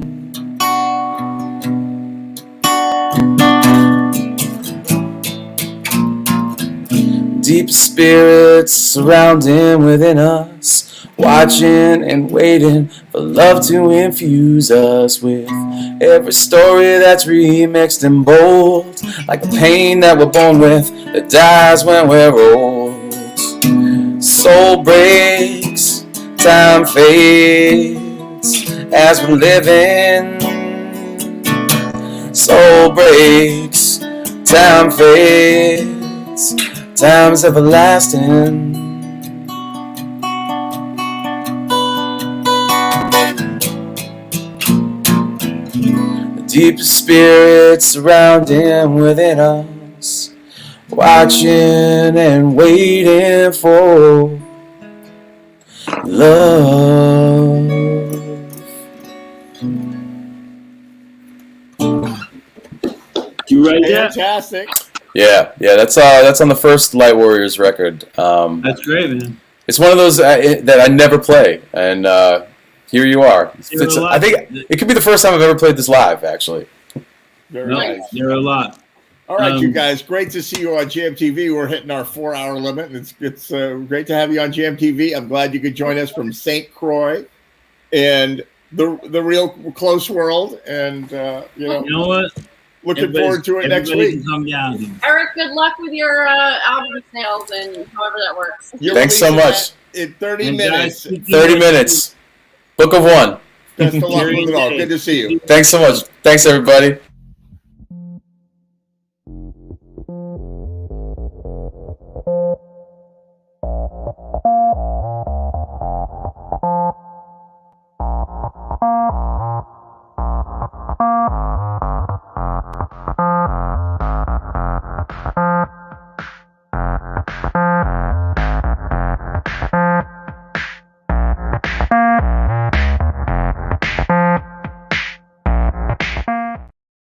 Deep spirits surrounding within us, watching and waiting for love to infuse us with every story that's remixed and bold, like the pain that we're born with that dies when we're old. Soul breaks, time fades as we're living. Soul breaks, time fades, time's everlasting. The deepest spirits surrounding within us, watching and waiting for love. You write that? Fantastic. Yeah, that's on the first Light Warriors record. That's great, man. It's one of those that I never play, and here you are. I think it could be the first time I've ever played this live, actually. Very nice. There are a lot. All right, you guys, great to see you on Jam TV. We're hitting our 4-hour limit. It's great to have you on Jam TV. I'm glad you could join us from St. Croix and the real close world. And you know what? Looking forward to it next week. Come down. Eric, good luck with your album sales and however that works. Thanks so much. In 30 minutes. 30 minutes. Book of one. Best of luck with it all. Good to see you. Thanks so much. Thanks, everybody.